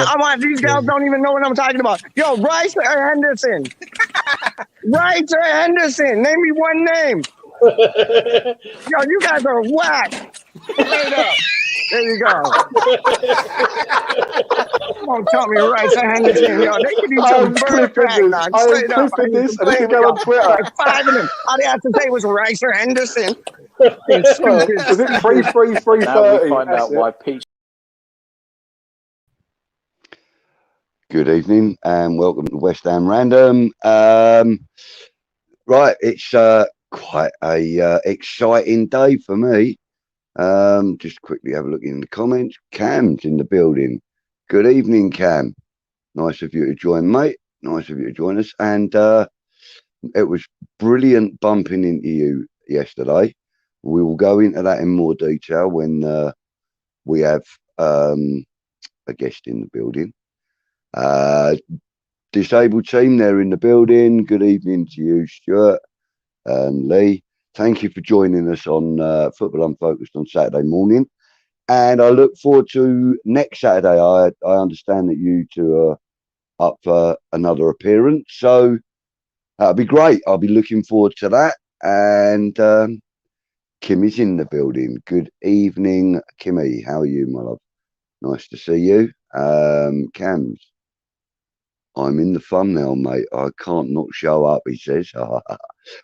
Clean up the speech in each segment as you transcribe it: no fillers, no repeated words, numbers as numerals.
I want these guys don't even know what I'm talking about. Yo, Rice or Henderson? Rice or Henderson? Name me one name. Yo, you guys are whack. Straight up. There you go. Don't tell me Rice or Henderson. Yo, they could eat some bird crack, dog. Straight up. I need to and this play will with go y'all. on Twitter. Like 5 of them. All they have to say was Rice or Henderson. Stupid. Was it 3-3-3-30? Now we find That's out it. why Peach. Good evening and welcome to West Ham Random. Right, it's quite a exciting day for me. Just quickly have a look in the comments. Cam's in the building. Good evening, Cam. Nice of you to join, mate. Nice of you to join us. And it was brilliant bumping into you yesterday. We will go into that in more detail when we have a guest in the building. Disabled team, they're in the building. Good evening to you, Stuart and Lee. Thank you for joining us on Football Unfocused on Saturday morning. And I look forward to next Saturday. I understand that you two are up for another appearance. So that'll be great. I'll be looking forward to that. And Kimmy's in the building. Good evening, Kimmy. How are you, my love? Nice to see you. Cams. I'm in the thumbnail, mate. I can't not show up, he says.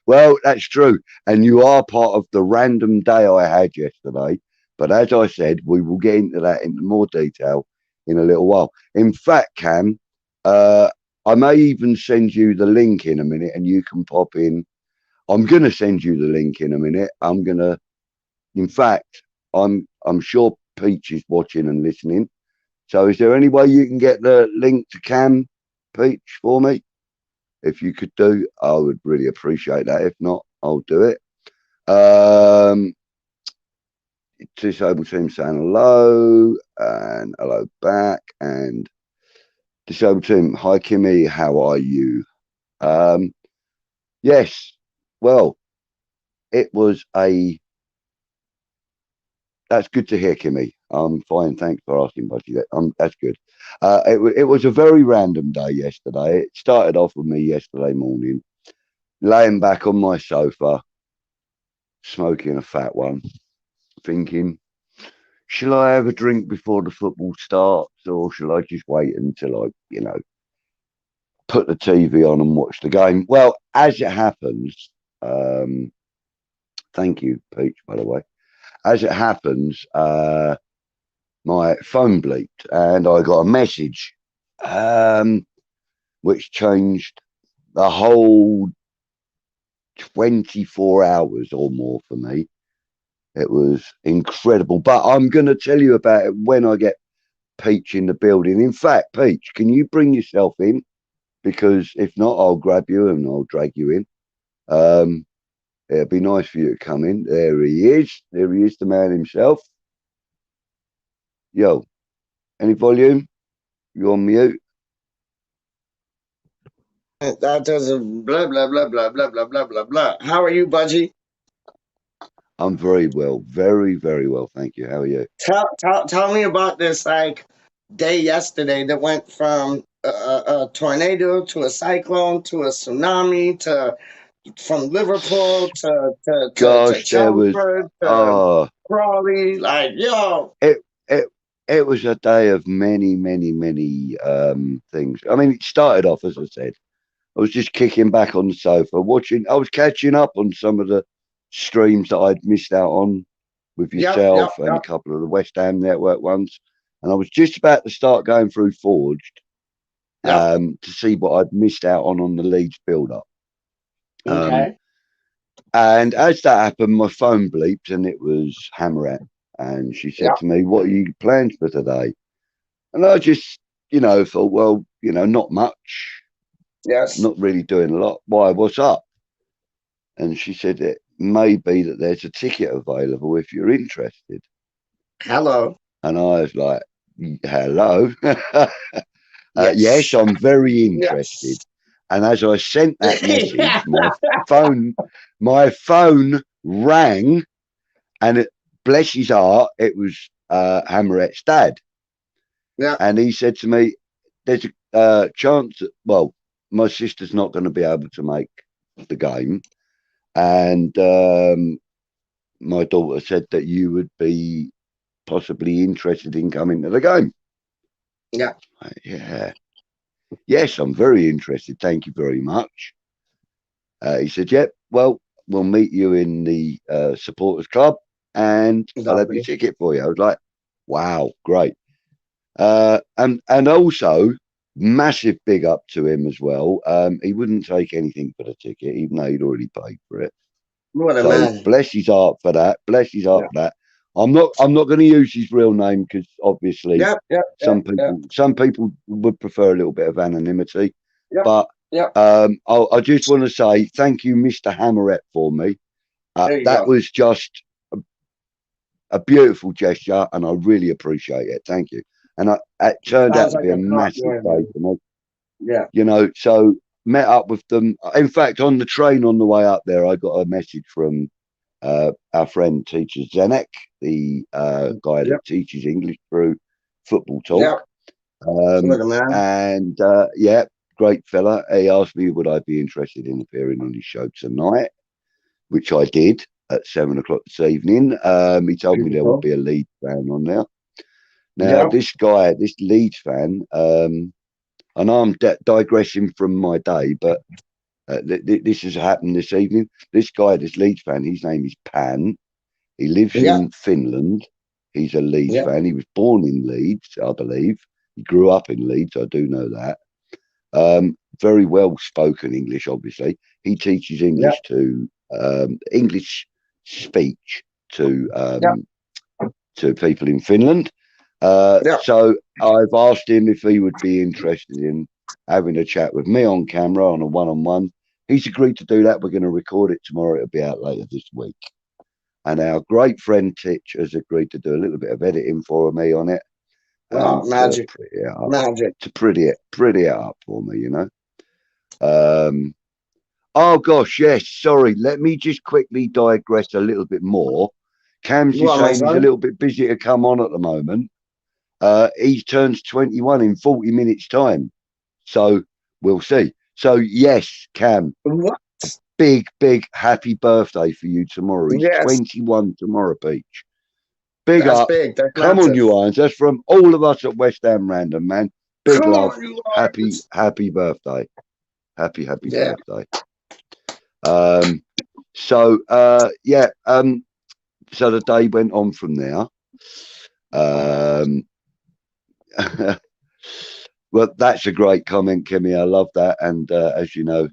Well, that's true. And you are part of the random day I had yesterday. But as I said, we will get into that in more detail in a little while. In fact, Cam, I may even send you the link in a minute and you can pop in. I'm going to send you the link in a minute. In fact, I'm sure Peach is watching and listening. So is there any way you can get the link to Cam, Peach, for me? If you could do, I would really appreciate that. If not, I'll do it. Disabled team saying hello and hello back. And disabled team, hi Kimmy, how are you? Yes, well, it was that's good to hear, Kimmy. I'm fine. Thanks for asking, Budgie. That's good. It was a very random day yesterday. It started off with me yesterday morning, laying back on my sofa, smoking a fat one, thinking, shall I have a drink before the football starts, or shall I just wait until I, put the TV on and watch the game? Well, as it happens, thank you, Peach, by the way. As it happens, my phone bleeped and I got a message which changed the whole 24 hours or more for me. It was incredible, but I'm going to tell you about it when I get Peach in the building. In fact, Peach, can you bring yourself in? Because if not, I'll grab you and I'll drag you in. It'd be nice for you to come in. There he is. There he is, the man himself. Yo, any volume? You on mute? That does a blah, blah, blah, blah, blah, blah, blah, blah, blah. How are you, Budgie? I'm very well. Very, very well. Thank you. How are you? Tell me about this, day yesterday that went from a tornado to a cyclone to a tsunami to from Liverpool to Chelmsford to Crawley. Like, yo. It was a day of many, many, many things. I mean, it started off, as I said, I was just kicking back on the sofa, watching. I was catching up on some of the streams that I'd missed out on with yourself and a couple of the West Ham Network ones. And I was just about to start going through Forged to see what I'd missed out on the Leeds build-up. Okay. And as that happened, my phone bleeped and it was Hammerette. And she said to me, what are your plans for today? And I just, thought, well, not much. Yes. Not really doing a lot. Why? What's up? And she said, it may be that there's a ticket available if you're interested. Hello. And I was like, hello. Yes, I'm very interested. Yes. And as I sent that message, my phone rang, and bless his heart, it was Hammerette's dad. Yeah. And he said to me, "There's a chance that, well, my sister's not going to be able to make the game, and my daughter said that you would be possibly interested in coming to the game." Yeah. Yeah, yes, I'm very interested. Thank you very much. He said, "Yep, well, we'll meet you in the supporters club, and I'll have your Lovely. ticket for you." I was like, "Wow, great!" And also massive big up to him as well. He wouldn't take anything for the ticket, even though he'd already paid for it. What a So man. bless his heart for that. Bless his heart Yeah. for that. I'm not going to use his real name because obviously Yep. Yep. Yep. Yep. some people would prefer a little bit of anonymity. Yep. But Yep. I just want to say thank you, Mr. Hammerett, for me. There you That go. was just a beautiful gesture, and I really appreciate it. Thank you. And it turned out Sounds to like be a a top massive boy, day man. for me. Yeah. So met up with them. In fact, on the train on the way up there, I got a message from our friend teacher Zenek, the guy Yep. that teaches English through Football Talk. Yep. Um, What a man. and yeah, great fella. He asked me would I be interested in appearing on his show tonight, which I did at 7 o'clock this evening. He told me there would Beautiful. be a Leeds fan on there. Now, Yep. this guy, this Leeds fan, I know I'm digressing from my day, but this has happened this evening. This guy, this Leeds fan, his name is Pan. He lives Yep. in Finland. He's a Leeds Yep. fan. He was born in Leeds, I believe. He grew up in Leeds. I do know that. Very well spoken English, obviously. He teaches Yep. English speech to Yep. people in Finland. Yep. So I've asked him if he would be interested in having a chat with me on camera on a one-on-one. He's agreed to do that. We're going to record it tomorrow. It'll be out later this week. And our great friend Titch has agreed to do a little bit of editing for me on it Oh, and to magic. pretty it up, Magic. pretty it up for me. Um, oh gosh, yes. Sorry, let me just quickly digress a little bit more. Cam's You just are my saying he's a son? little bit busy to come on at the moment. He turns 21 in 40 minutes time, so we'll see. So yes, Cam, What? big happy birthday for you tomorrow. He's Yes. 21 tomorrow, Peach. Big That's up. big. That's Come on, massive. you irons. That's from all of us at West Ham Random, man. Big Come love. on, you Happy, Lions. happy birthday. Happy Yeah. birthday. Um, yeah. So the day went on from there. Um, well, that's a great comment, Kimmy. I love that. And as you know,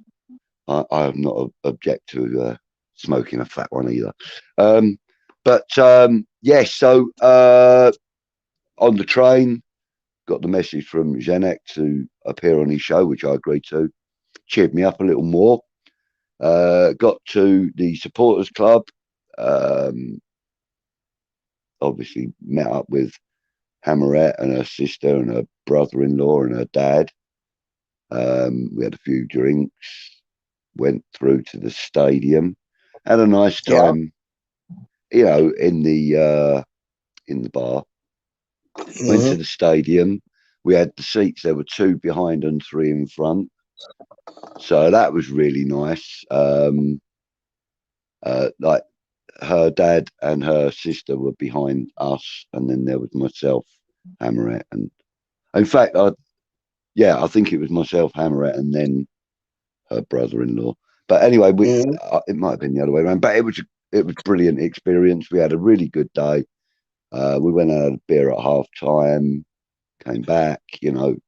I'm not object to smoking a fat one either. But yes, so on the train, got the message from Zenek to appear on his show, which I agreed to. Cheered me up a little more. Got to the supporters club. Um, Obviously met up with Hammerette and her sister and her brother-in-law and her dad. We had a few drinks. Went through to the stadium. Had a nice Yeah. time, in the bar. Went to Hmm. the stadium. We had the seats. There were two behind and three in front. So that was really nice. Like her dad and her sister were behind us, and then there was myself, Hammerette, and in fact, I think it was myself, Hammerette, and then her brother-in-law. But anyway, Hmm. it might have been the other way around. But it was brilliant experience. We had a really good day. We went out a beer at half time, came back. And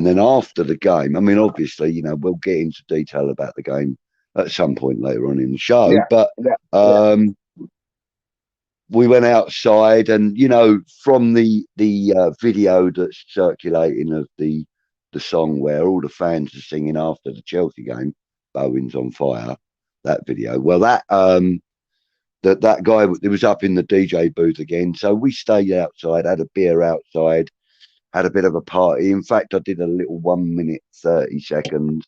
then after the game, I mean, obviously, we'll get into detail about the game at some point later on in the show, Yeah. but Yeah. Yeah. um, we went outside, and from the video that's circulating of the song where all the fans are singing after the Chelsea game, Bowen's on fire. That video. Well, that guy, it was up in the DJ booth again, so we stayed outside, had a beer outside, had a bit of a party. In fact, I did a little 1 minute 30-second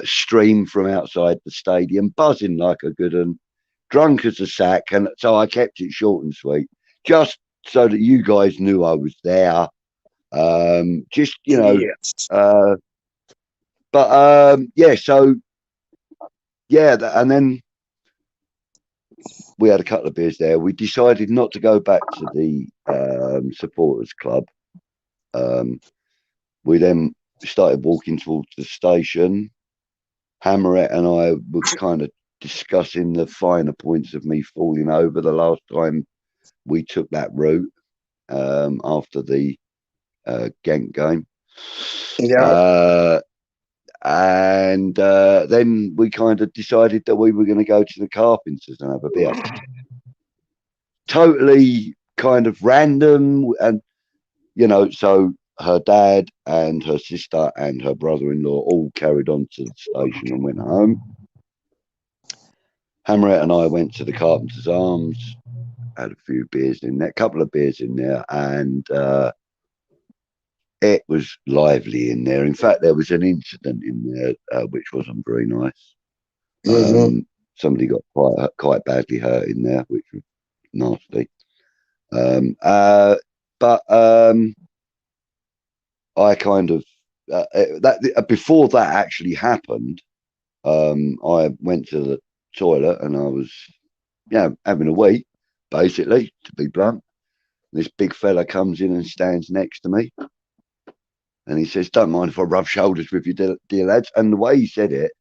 stream from outside the stadium, buzzing like a good one, drunk as a sack, and so I kept it short and sweet. Just so that you guys knew I was there. Just Yes. uh, but yeah. So yeah, and then we had a couple of beers there. We decided not to go back to the supporters club. Um, we then started walking towards the station. Hammerette and I were kind of discussing the finer points of me falling over the last time we took that route after the Ghent game. Yeah. Uh, and then we kind of decided that we were going to go to the Carpenters and have a beer. Totally kind of random. And, so her dad and her sister and her brother-in-law all carried on to the station and went home. Hammerette and I went to the Carpenter's Arms, had a few beers in there, a couple of beers in there, and it was lively in there. In fact, there was an incident in there which wasn't very nice. Mm-hmm. Somebody got quite badly hurt in there, which was nasty. But I kind of that before that actually happened, I went to the toilet and I was, having a wee, basically, to be blunt. This big fella comes in and stands next to me, and he says, "Don't mind if I rub shoulders with you, dear lads." And the way he said it,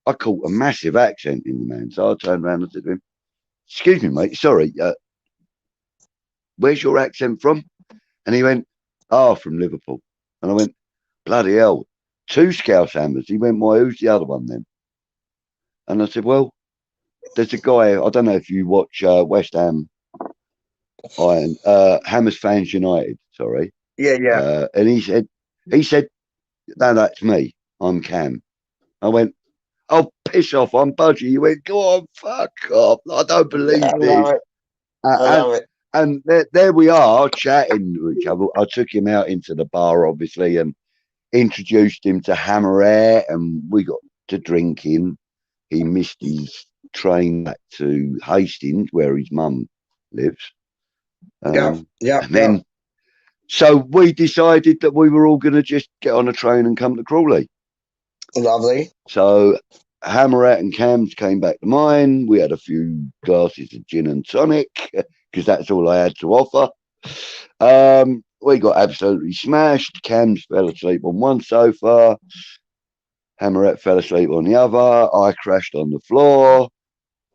I caught a massive accent in the man. So I turned around and said to him, "Excuse me, mate, sorry, where's your accent from?" And he went, "Oh, from Liverpool." And I went, "Bloody hell, two Scouse Hammers." He went, "Why, who's the other one then?" And I said, "Well, there's a guy, I don't know if you watch West Ham Iron, Hammers Fans United, sorry." Yeah, yeah. And he said, "No, that's me. I'm Cam." I went, "Oh, piss off, I'm Budgie." He went, "Go on, fuck off. I don't I believe love this." it. I And love it. and there we are chatting to each other. I took him out into the bar, obviously, and introduced him to Hammerette, and we got to drinking. He missed his train back to Hastings, where his mum lives. Yeah, yeah, And yeah. then, so we decided that we were all going to just get on a train and come to Crawley. Lovely. So Hammerette and Cams came back to mine. We had a few glasses of gin and tonic because that's all I had to offer. We got absolutely smashed. Cams fell asleep on one sofa. Hammerette fell asleep on the other. I crashed on the floor.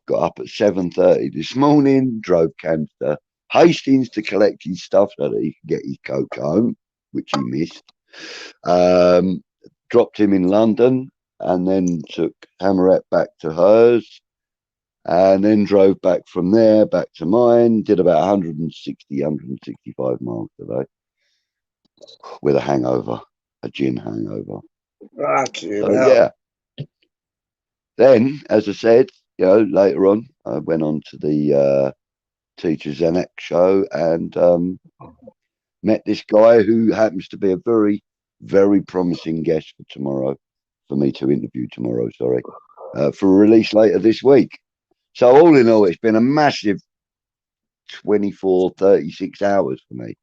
Got up at 7:30 this morning. Drove Cams to Hastings to collect his stuff so that he could get his coke home, which he missed. Um, Dropped him in London and then took Hammerette back to hers and then drove back from there back to mine. Did about 160, 165 miles today with a hangover, a gin hangover. Fucking So, hell. yeah. Then, as I said, later on, I went on to the Teacher Zenek show and met this guy who happens to be a very, very promising guest for me to interview tomorrow, sorry, for a release later this week. So all in all, it's been a massive 24, 36 hours for me.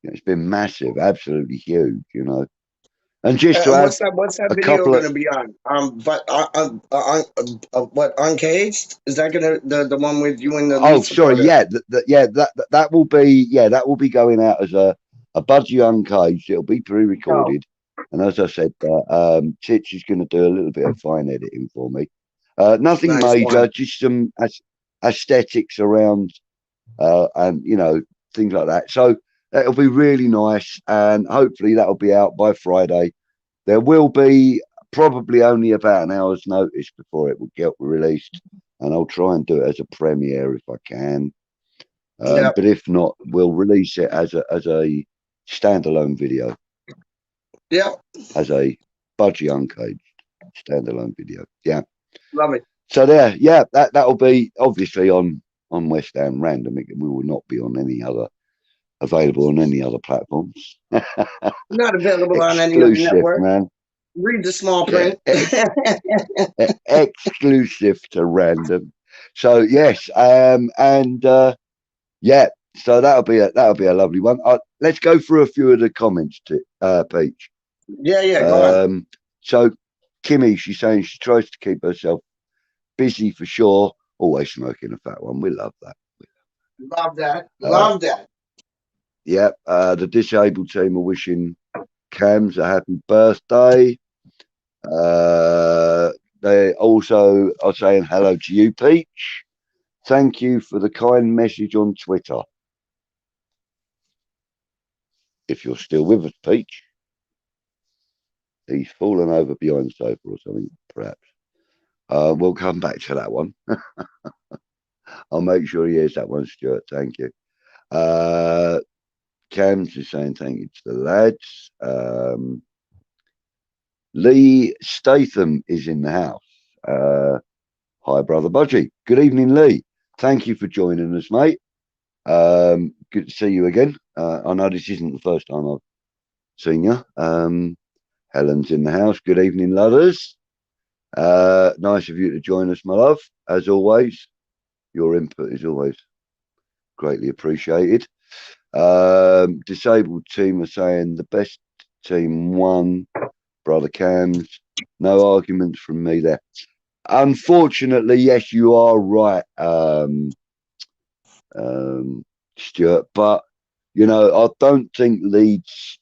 It's been massive, absolutely huge. And just to And have what's that a video couple of, going to be on? But what uncaged is that going to the one with you and the oh, lead sorry, supporter? yeah, that will be, that will be going out as a Budgie Uncaged. It'll be Oh, pre-recorded. And as I said, Titch is going to do a little bit of fine editing for me. Nothing nice major, one. just some aesthetics around and things like that. So it'll be really nice, and hopefully that'll be out by Friday. There will be probably only about an hour's notice before it will get released, and I'll try and do it as a premiere if I can. Yep, But if not, we'll release it as a standalone video, yep. as a Budgie Uncaged standalone video. Yeah. Love it. So there, yeah, that'll be obviously on West Ham Random. We will not be on any other available on any other platforms. Not available on any other Exclusive, network. man. Read the small Yeah, print. exclusive to Random. So yes, and yeah, So that'll be a lovely one. Let's go through a few of the comments, Peach. Yeah, yeah, go on. Um, so Kimmy, she's saying she tries to keep herself busy for sure. Always smoking a fat one. We love that. Love that. Uh, Love that. yeah, the disabled team are wishing Cams a happy birthday. Uh, they also are saying hello to you, Peach. Thank you for the kind message on Twitter. If you're still with us, Peach, he's fallen over behind the sofa or something, perhaps. We'll come back to that one. I'll make sure he hears that one, Stuart. Thank you. Uh, Cam's is saying thank you to the lads. Lee Statham is in the house. Hi, brother Budgie. Good evening, Lee. Thank you for joining us, mate. Good to see you again. I know this isn't the first time I've seen you. Helen's in the house. Good evening, ladders. Nice of you to join us, my love. As always, your input is always greatly appreciated. Disabled team are saying the best team won, brother Cams. No arguments from me there. Unfortunately, yes, you are right, Stuart. But I don't think Leeds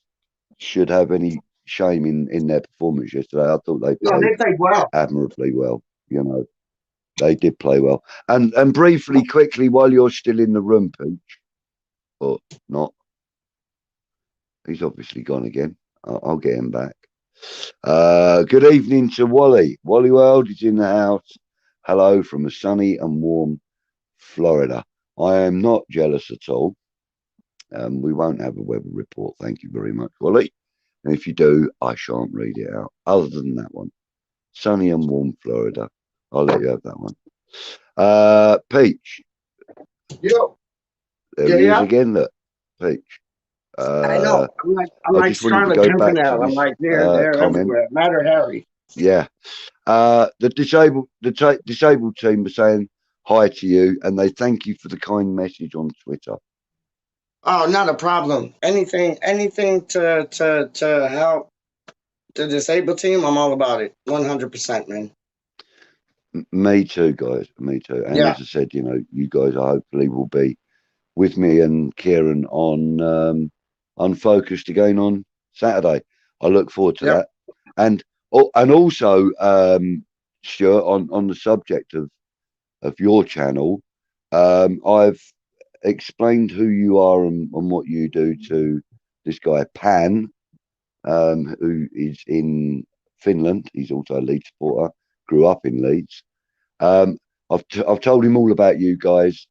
should have any shame in their performance yesterday. I thought they No, played they played well. admirably well. They did play well. And briefly, quickly, while you're still in the room, Pooch, or not, he's obviously gone again. I'll get him back. Good evening to Wally. Wally World is in the house. Hello from a sunny and warm Florida. I am not jealous at all. We won't have a weather report. Thank you very much, Wally. And if you do, I shan't read it out. Other than that one, sunny and warm Florida. I'll let you have that one. Peach. Yo, There yeah, he is yeah. again. Look, Peach. I know. I'm I like just wanted to Scarlet go back to Pimpernel. I'm this like they're comment. everywhere. Matter Harry. Yeah. The disabled team were saying hi to you, and they thank you for the kind message on Twitter. Oh, not a problem. Anything to help the disabled team. I'm all about it. 100%, man. Me too, guys. Me too. And Yeah, as I said, you guys hopefully will be with me and Kieran on Unfocused again on Saturday. I look forward to yep, that. And also, Stuart, on the subject of your channel, I've explained who you are and what you do to this guy Pan, who is in Finland. He's also a Leeds supporter. Grew up in Leeds. Um, I've told him all about you guys.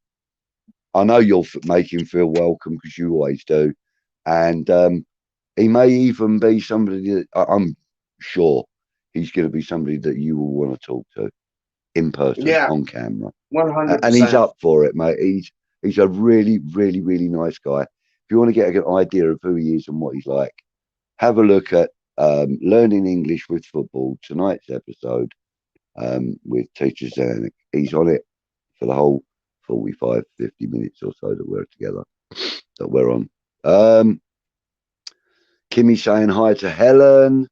I know you'll make him feel welcome because you always do, and he may even be somebody that I'm sure he's going to be somebody that you will want to talk to in person yeah, on camera. And he's 100%. up for it, mate. He's a really, really, really nice guy. If you want to get an idea of who he is and what he's like, have a look at Learning English with Football, tonight's episode with Teacher Zanik. He's on it for the whole 45, 50 minutes or so that we're together, that we're on. Kimmy saying hi to Helen.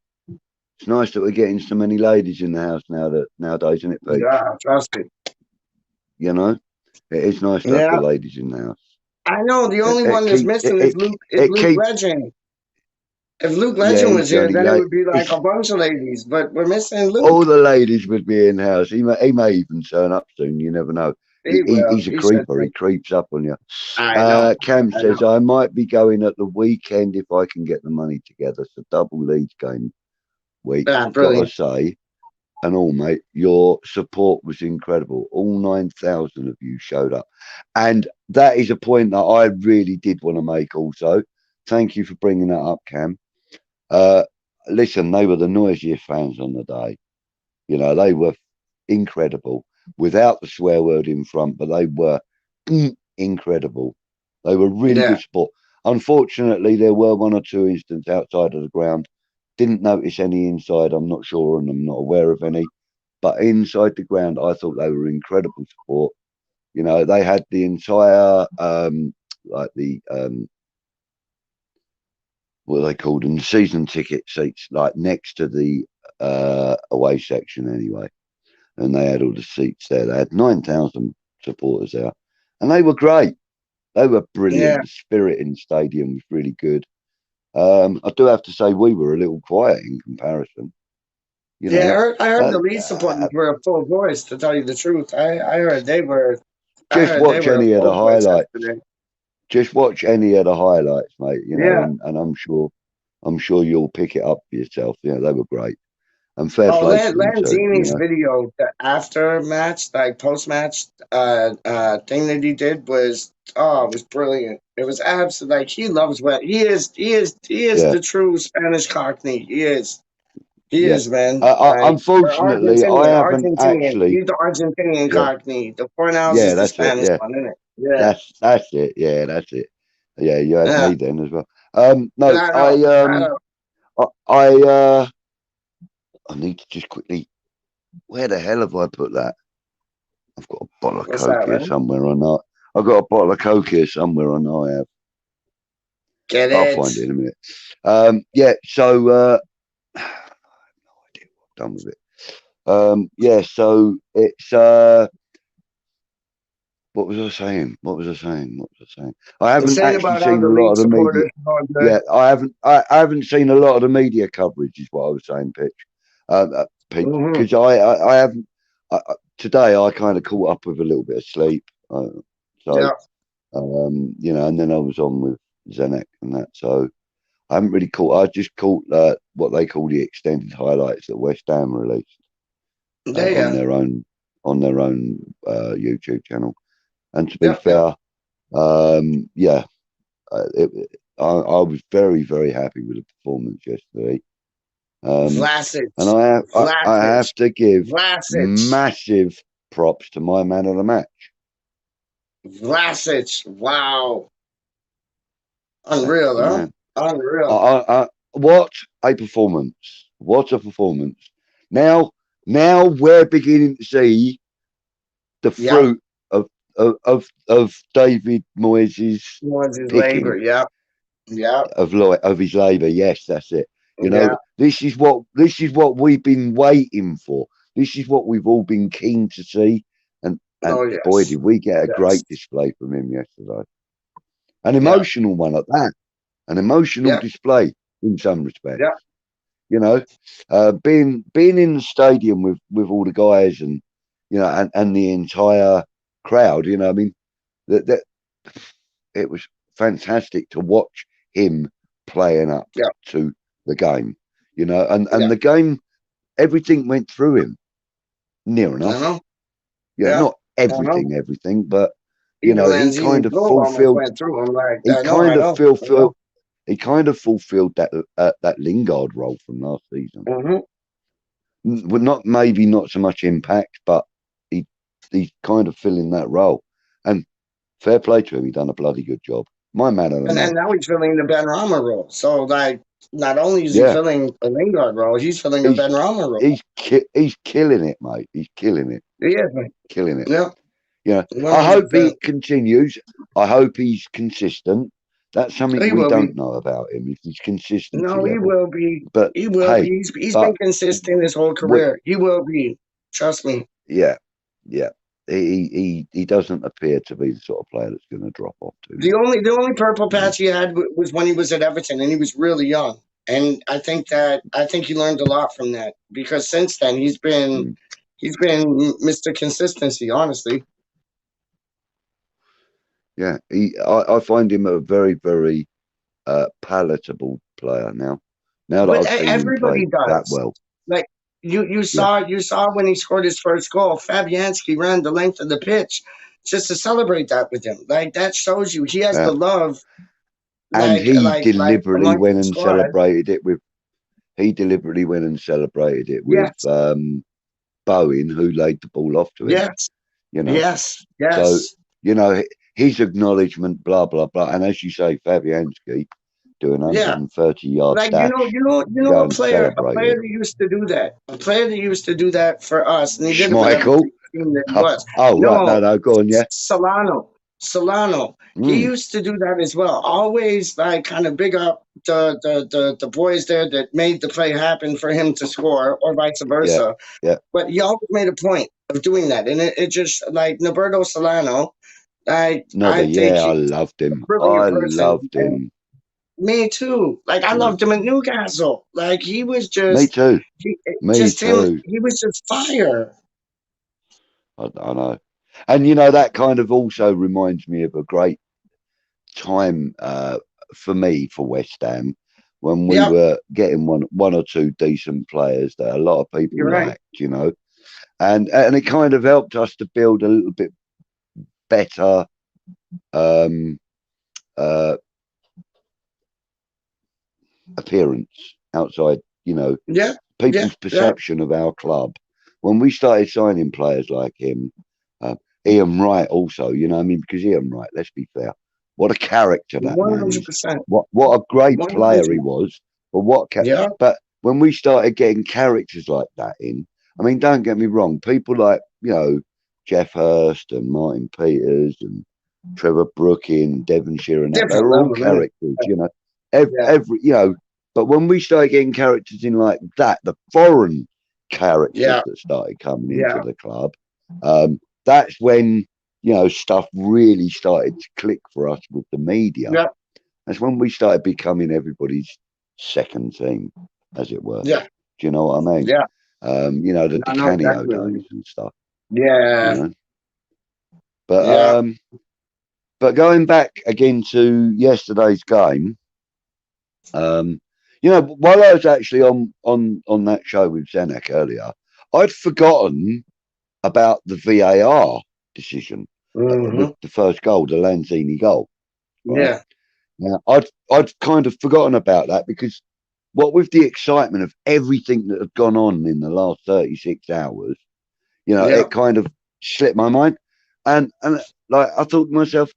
It's nice that we're getting so many ladies in the house nowadays, isn't it, Peach? Yeah, trust me. It is nice to have the Yeah, ladies in the house. I know. The It, only it one that's keeps it, missing is it Luke. Is it Luke keeps Legend. If Luke yeah, Legend he's was the here, only then it late. would be like It's a bunch of ladies. But we're missing all Luke. the ladies would be in the house. He may even turn up soon. You never know. He will. He's a He said creeper. so. He creeps up on you. I know. Cam I says know. I might be going at the weekend if I can get the money together. So double Leeds game week. Ah, Gotta brilliant. say, and all, mate, your support was incredible. All 9,000 of you showed up. And that is a point that I really did want to make also. Thank you for bringing that up, Cam. Uh, Listen, they were the noisiest fans on the day. They were incredible without the swear word in front, but they were incredible. They were really Yeah. good sport. Unfortunately, there were one or two instances outside of the ground. Didn't notice any inside. I'm not sure, and I'm not aware of any. But inside the ground, I thought they were incredible sport. They had the entire like the what are they called them, the season ticket seats, like next to the away section anyway. And they had all the seats there. They had 9,000 supporters there, and they were great. They were Yeah. brilliant. The spirit in the stadium was really good. I do have to say we were a little quiet in comparison. You Yeah, know, I heard uh, the Leeds supporters were a full voice. To tell you the truth, I heard they were. I just heard they watch were a any of the full voice highlights. yesterday. Just watch any of the highlights, mate. You know, Yeah. and I'm sure you'll pick it up for yourself. You know, they were great, and fair Oh, play to them too. You Lanzini's know, video, the after match, like post match, thing that he did was, it was brilliant. It was absolutely like he loves what he is. He is yeah, the true Spanish Cockney. He is. He yeah. is, man. Like, or Unfortunately, I Argentinian, haven't actually. He's the Argentinian Yeah, Cockney. The Fornals yeah, is the that's it. Spanish Yeah, one, isn't it? Yeah, that's it. Yeah, that's it. Yeah, you had yeah. me then as well. And No, I know, I know. I I need to just quickly. Where the hell have I put that? I've got a bottle of What's Coke that, here man? somewhere or not. I've got a bottle of Coke here somewhere or not. I have. Get I'll find it it? in a minute. Yeah. So I have no idea what I've done with it. Yeah. So it's what was I saying? What was I saying? What was I saying? I I'm haven't saying actually about how seen the a lot league of the media. supporters are good. Yeah, I haven't. I haven't seen a lot of the media coverage. Is what I was saying, Pete. Hmm. Because I haven't. Today I kind of caught up with a little bit of sleep. So Yeah. you know, and then I was on with Zenek and that. So I haven't really caught. I just caught what they call the extended highlights that West Ham released Yeah, on yeah. their own YouTube channel. And to be Yeah, yeah. fair, yeah, I was very very happy with the performance yesterday. Vlasic. And I Vlasic. have to give Vlasic. massive props to my man of the match. Vlasic. Wow. That's Unreal, the huh? man. Unreal. What a performance! What a performance! Now, now we're beginning to see the Yep. fruit of David Moyes' Was his labor. picking Yep. Yep. of his labour. Yes, that's it. You know, Yeah. this is what we've been waiting for. This is what we've all been keen to see. And Oh, boy, yes. did we get a Yes. great display from him yesterday. An Yeah. emotional one at that. An emotional Yeah. display in some respects. Yeah. You know, being in the stadium with all the guys and you know and the entire crowd. You know, I mean that it was fantastic to watch him playing up Yeah. to the game. You know, and Yeah. the game, everything went through him near I enough. know. You know, Yeah. not I know. everything, but you Even know, he Lanzini's kind of goal almost fulfilled. went through him. Like, He I know. kind I of know. I fulfilled. know. He kind of fulfilled that Lingard role from last season. Hmm. Well, not maybe not so much impact, but he he's kind of filling that role. And fair play to him, he done a bloody good job. My man of the And match. now he's filling the Ben Rama role. So, like, not only is he Yeah, filling a Lingard role, he's filling a he's Ben Rama role. he's killing it, mate. He's killing it, He is, man. killing it. Yeah. You know, I hope he 100%. continues. I hope he's consistent. That's something He we will be. don't know about him. Is his consistency No, he level. will be. But He will be. hey, He's been but consistent his whole we, career. He will be. Trust me. yeah, yeah. He doesn't appear to be the sort of player that's going to drop off too much. The only purple You know? patch he had was when he was at Everton, and he was really young. And I think he learned a lot from that because since then Mm. he's been Mr. Consistency. Honestly, Yeah, I find him a very, very palatable player now. Now that but I've seen him everybody play that does. well, Like yeah, you saw when he scored his first goal, Fabianski ran the length of the pitch just to celebrate that with him. Like that shows you he has yeah. the love. And he Like deliberately amongst went the and squad. celebrated it with. He deliberately went and celebrated it with Yes, Bowen, who laid the ball off to him. yes, You know, yes, so yes. you know his acknowledgement, blah blah blah. And as you say, Fabianski doing Yeah. 130-yard Like dash you to know go and a celebrate player it. that used to do that. A player that used to do that for us, and he did it for every Schmeichel. team that he Oh, was. oh right, no, No, no, go on, yeah. Solano. Solano. He Mm, used to do that as well. Always like kind of big up the boys there that made the play happen for him to score, or vice yeah, versa. yeah. But he always made a point of doing that, and it just like Norberto Solano. Nobby, I think yeah, I he's loved a him. brilliant I person, loved and him. me too. Like I Yeah. loved him at Newcastle. Like he was Me just, too. he, Me just him. too. He was just fire. I know. And you know, that kind of also reminds me of a great time for me for West Ham when we Yep, were getting one or two decent players that a lot of people you're right. liked, you know. And it kind of helped us to build a little bit better um uh appearance outside, you know, Yeah, yeah, people's yeah. perception of our club. When we started signing players like him, uh, Ian Wright also, you know, I mean, because Ian Wright, let's be fair, what a character that One man hundred is. percent. What a great One player he hundred. was. But Yeah, but when we started getting characters like that in, I mean, don't get me wrong, people like, you know, Jeff Hurst and Martin Peters and Trevor Brooking, Devonshire and that, different they're all level, innit? characters, you know. Yeah, Every, you know, but when we started getting characters in like that, the foreign characters yeah, that started coming into yeah, the club, that's when, you know, stuff really started to click for us with the media. yeah, That's when we started becoming everybody's second team, as it were. yeah, Do you know what I mean? yeah. You know, the I know Canio exactly what you days mean. and stuff, you Yeah, know. But yeah. but going back again to yesterday's game, um, you know, while I was actually on that show with Zenek earlier, I'd forgotten about the VAR decision with Hmm. the first goal, the Lanzini goal. Right Yeah, now, I'd kind of forgotten about that because what with the excitement of everything that had gone on in the last 36 hours, you know, yeah, it kind of slipped my mind, and like I thought to myself,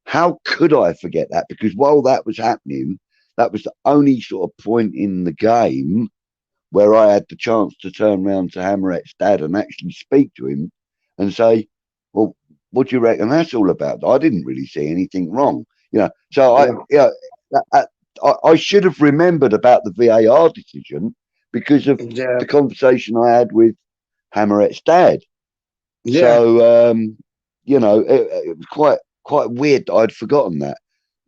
how could I forget that? Because while that was happening, that was the only sort of point in the game where I had the chance to turn around to Hammeret's dad and actually speak to him and say, "Well, what do you reckon that's all about?" I didn't really see anything wrong, you know. So yeah, I should have remembered about the VAR decision because of yeah, the conversation I had with Hammeret's dad. yeah, So you know, it was quite weird that I'd forgotten that.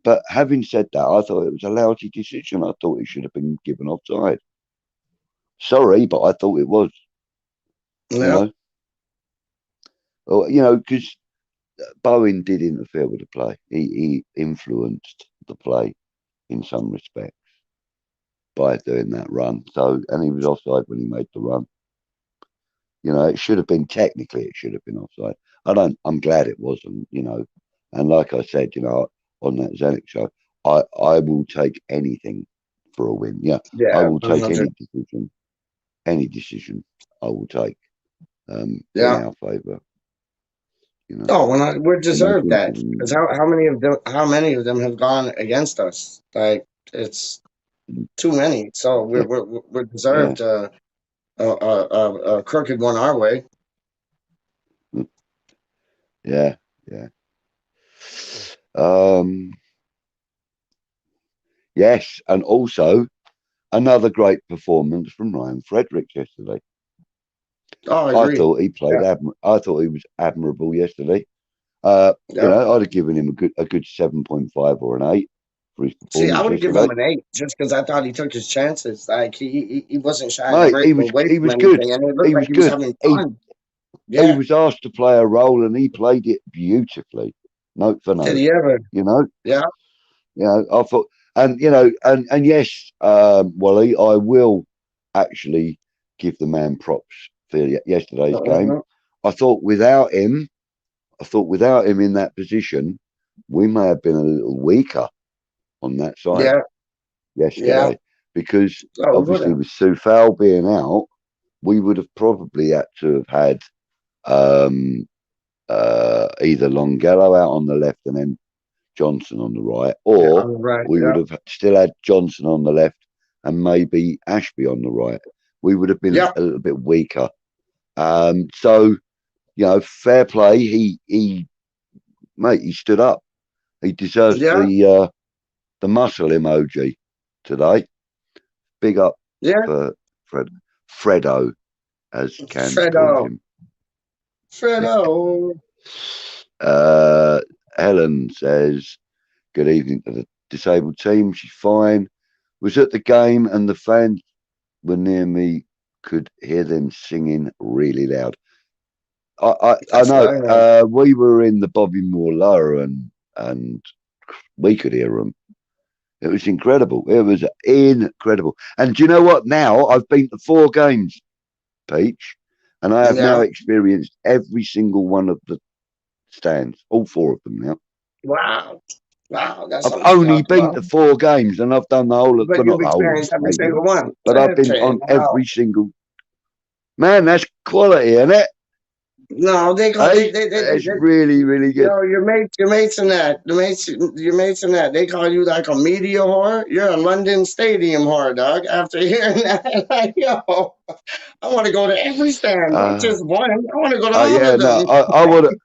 But having said that, I thought it was a lousy decision. I thought it should have been given offside. Sorry, but I thought it was. You yeah, know, or, you know, because Bowen did interfere with the play. He influenced the play in some respects by doing that run. So, and he was offside when he made the run. You know, it should have been technically, it should have been offside. I'm glad it wasn't. You know, and like I said, you know, on that Zenit show, I will take anything for a win. Yeah, I yeah, will take 100. any decision I will take in Yeah. our favour. You know, Oh, we're the most deserved that because important. how many of them have gone against us? Like it's too many. So Yeah, we're yeah, deserved a crooked one our way. yeah, yeah. Um, yes, and also another great performance from Ryan Fredericks yesterday. Oh, I I agree. thought he played. Yeah, I thought he was admirable yesterday. You yeah. know, I'd have given him a good 7.5 or an 8 for his See, I performance would have given him yesterday. an 8 just because I thought he took his chances. Like he wasn't shying Mate, away he from was good. anything, and it looked He like was he was good. having He fun. he Yeah. was asked to play a role and he played it beautifully, note for Did note. he ever? You know, Yeah. I thought, and you know, and yes, Wally, I will actually give the man props for yesterday's game. Uh-huh. I thought without him, I thought without him in that position, we may have been a little weaker on that side Yeah. Yeah. yesterday because Oh, we would obviously have. with Sufal being out, we would have probably had to have had um, either Longello out on the left and then Johnson on the right, Yeah, or on the right. we would Yeah. have still had Johnson on the left and maybe Ashby on the right. We would have been Yeah. a little bit weaker. So you know, fair play. He mate, he stood up. He deserves Yeah, the muscle emoji today. Big up yeah. for Fred, Fredo, as Cams calls Fredo, him. Fredo. Uh, Helen says, "Good evening to the disabled team. She's fine. Was at the game and the fans were near me. Could hear them singing really loud. I That's what know. I heard. We were in the Bobby Moore lower and we could hear them. It was incredible. It was incredible. And do you know what? Now I've been to 4 games, Peach, and I have now Yeah. experienced every single one of the stands, all 4 of them now. Wow. Wow. That's I've something to only talk been about. to 4 games, and I've done the whole of, But well, not you've the whole of the experienced every stadium, single one. but I've been Okay. on Wow. every single. Man, that's quality, isn't it? No, they call Hey, it's they really, really good. yo, your mates in that, your mates in that, they call you like a media whore. You're a London Stadium whore, dog. After hearing that, like, yo, I want to go to every stand, not Uh, just one. I want to go to all yeah, of no, them. I would.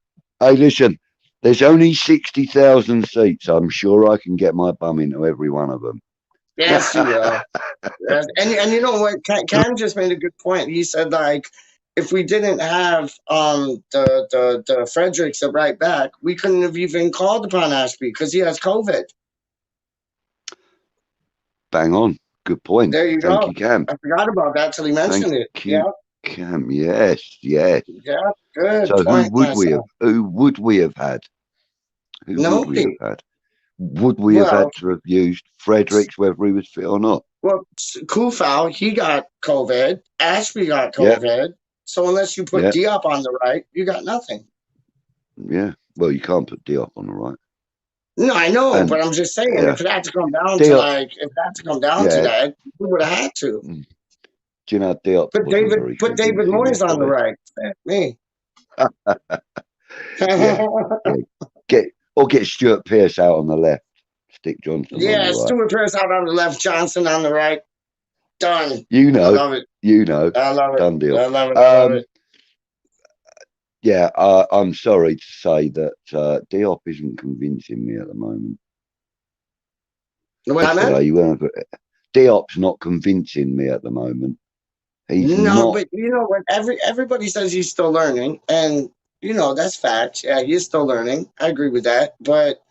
Hey, listen, there's only 60,000 seats. I'm sure I can get my bum into every one of them. Yes, you will. Yes. And you know what? Cam just made a good point. He said like, if we didn't have the Fredericks at right back, we couldn't have even called upon Ashby because he has COVID. Bang on. Good point. There you Thank go. you, Cam. I forgot about that till he Thank mentioned it. you, Yeah, Cam. Yes, yes. yeah, good So who point, would we have? myself. Who would we have had? Who would we have Nobody. had? Would we have Well, had to have used Fredericks, whether he was fit or not? well, Kufal, he got COVID. Ashby got Yeah, COVID. So unless you put yeah, Diop on the right, you got nothing. yeah. Well, you can't put Diop on the right. No, I know, And but I'm just saying, yeah, if it had to come down to Diop. Yeah. that, we would have had to. Do you know Diop wasn't very Put David convincing Moyes on the yesterday? right. Me. Yeah, yeah. Get Stuart Pearce out on the left. Stick Johnson on the Yeah, right. Stuart Pearce out on the left, Johnson on the right. Done. You I know, love it. you know, I love it. done deal. I love it. I love Um, it. yeah, I'm sorry to say that Diop isn't convincing me at the moment. What I meant? Yesterday, you weren't. Diop's not convincing me at the moment. He's No, not. but you know what? Everybody says he's still learning, and you know that's fact. Yeah, he's still learning. I agree with that. But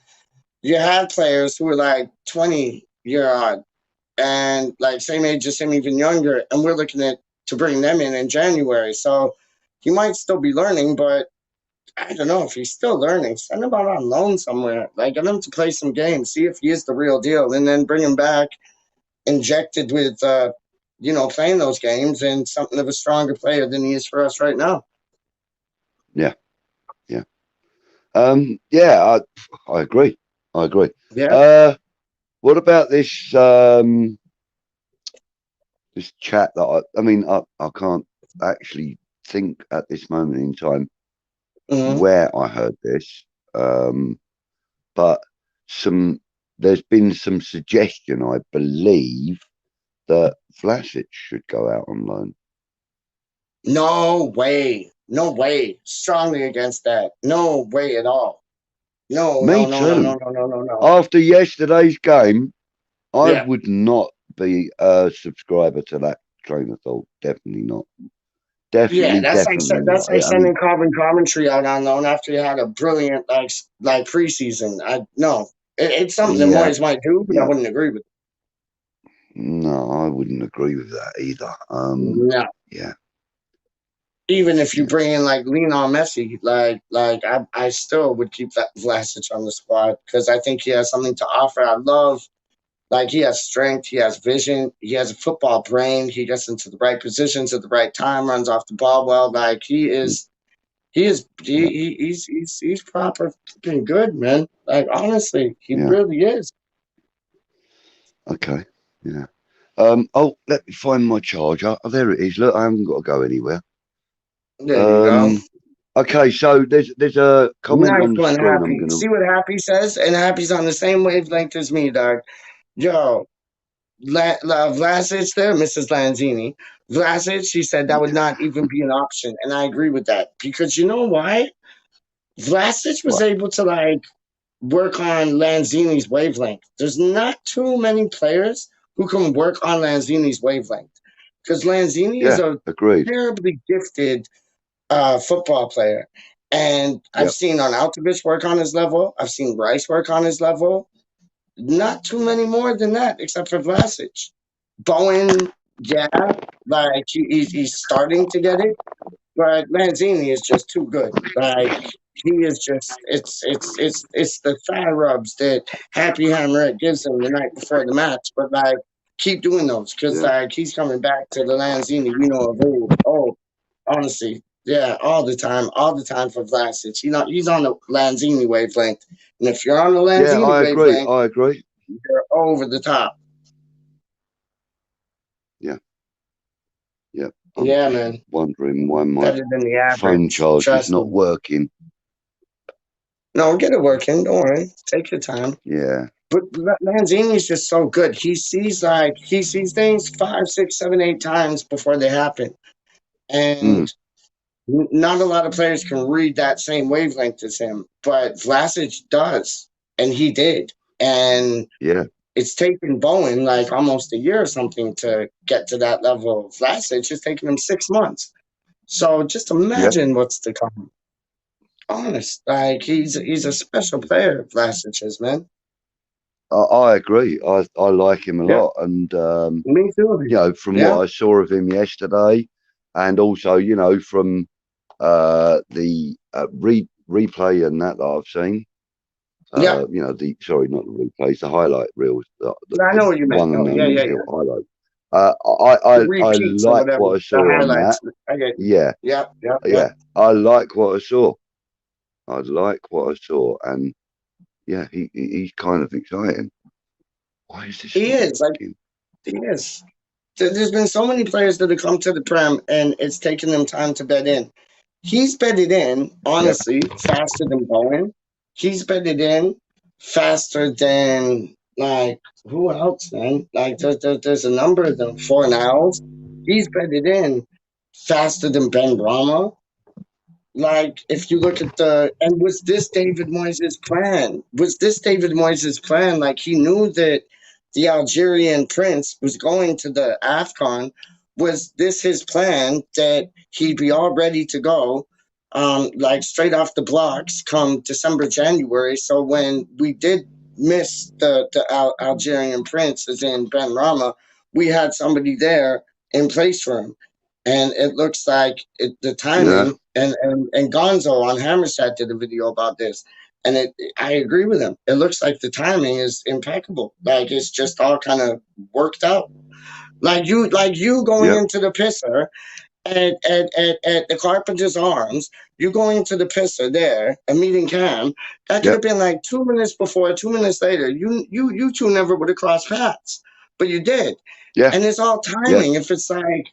you have players who are like 20-year old and like same age as him, even younger, and we're looking at to bring them in January. So he might still be learning, but I don't know if he's still learning. Send him out on loan somewhere. Like get him to play some games, see if he is the real deal, and then bring him back injected with playing those games and something of a stronger player than he is for us right now. Yeah, yeah, yeah. I agree. I agree. Yeah. Uh, what about this chat that I mean, I can't actually think at this moment in time Mm-hmm. where I heard this, but some there's been some suggestion, I believe, that Vlasic should go out on loan. No way. No way. Strongly against that. No way at all. No, no, Me no, no, no, too. no, no, no, no. After yesterday's game, I Yeah. would not be a subscriber to that train of thought. Definitely not. Yeah, Definitely, definitely not. that's like I mean, sending carbon commentary out on loan after you had a brilliant like preseason. I no, it's something that yeah, Moyes might do, but I yeah. wouldn't agree with. No, I wouldn't agree with that either. No, Yeah, even if you yeah, bring in like lean on Messi, I still would keep that Vlasic on the squad because I think he has something to offer. I love like he has strength, he has vision, he has a football brain. He gets into the right positions at the right time, runs off the ball well. Like mm, yeah, he's proper fucking good, man. Like honestly, he yeah. really is. Okay, yeah. Oh, let me find my charger. Oh, there it is. Look, I haven't got to go anywhere. There you go. Um, okay, so there's a comment Nice on the one, screen. I'm Happy. gonna. See what Happy says, and Happy's on the same wavelength as me, dog. Yo, Vlasic there, Mrs. Lanzini. Vlasic, she said that would not even be an option, and I agree with that because you know why? Vlasic was Right. able to like work on Lanzini's wavelength. There's not too many players who can work on Lanzini's wavelength because Lanzini is Yeah. a Agreed. terribly gifted football player. And I've Yep. seen Arnautovic work on his level. I've seen Rice work on his level. Not too many more than that, except for Vlasic. Bowen, yeah, like he's starting to get it, but Lanzini is just too good. Like he is just it's the thigh rubs that Happy Hammerette gives him the night before the match. But like keep doing those because Yeah. like he's coming back to the Lanzini we know of old. Oh, honestly, yeah, all the time for Vlasic. He's on the Lanzini wavelength, and if you're on the Yeah. Lanzini I agree. wavelength, I agree. you're over the top. Yeah. Yeah. I'm Yeah, just man, wondering why my better than the phone average. charge is Trust not me. working. No, get it working. Don't worry. Take your time. Yeah. But Lanzini is just so good. He sees things five, six, seven, 8 times before they happen, Mm. and not a lot of players can read that same wavelength as him. But Vlasic does, and he did, and Yeah. it's taken Bowen like almost a year or something to get to that level. Vlasic it's taken him 6 months. So just Yeah. imagine what's to come. Honest, like he's a special player. Vlasic is, man. I agree. I like him a Yeah, lot, and me too. from Yeah, what I saw of him yesterday, and also from the replay and that I've seen. yeah. The sorry, not the replays, the highlight reels, I the know what you meant. one and No, yeah, only yeah, yeah. highlight. The I repeats or like whatever, what I the saw on that. highlights. I get you. Yeah, Yeah, yeah, yeah. yeah, I like what I saw. I like what I saw, and yeah, he's kind of exciting. Why is this He not is like working? he is. There's been so many players that have come to the Prem, and it's taken them time to bed in. He's bedded in, Yeah, honestly, faster than Bowen. He's bedded in faster than like who else, man? Like there's a number of them. Four nows. He's bedded in faster than Ben Brahma. Like if you look at the and was this David Moyes' plan? Was this David Moyes' plan? Like he knew that the Algerian prince was going to the AFCON. Was this his plan that he'd be all ready to go, like straight off the blocks come December, January? So when we did miss the Algerian prince, as in Ben Rama, we had somebody there in place for him. And it looks like the yeah, timing and Gonzo on Hammerstead did a video about this, and I agree with him. It looks like the timing is impeccable. Like it's just all kind of worked out. Like you going yep, into the pisser at the Carpenter's Arms, you going into the pisser there and meeting Cam. That could yep, have been like 2 minutes before, 2 minutes later. You two never would have crossed paths, but you did, yeah, and it's all yeah, timing. If it's like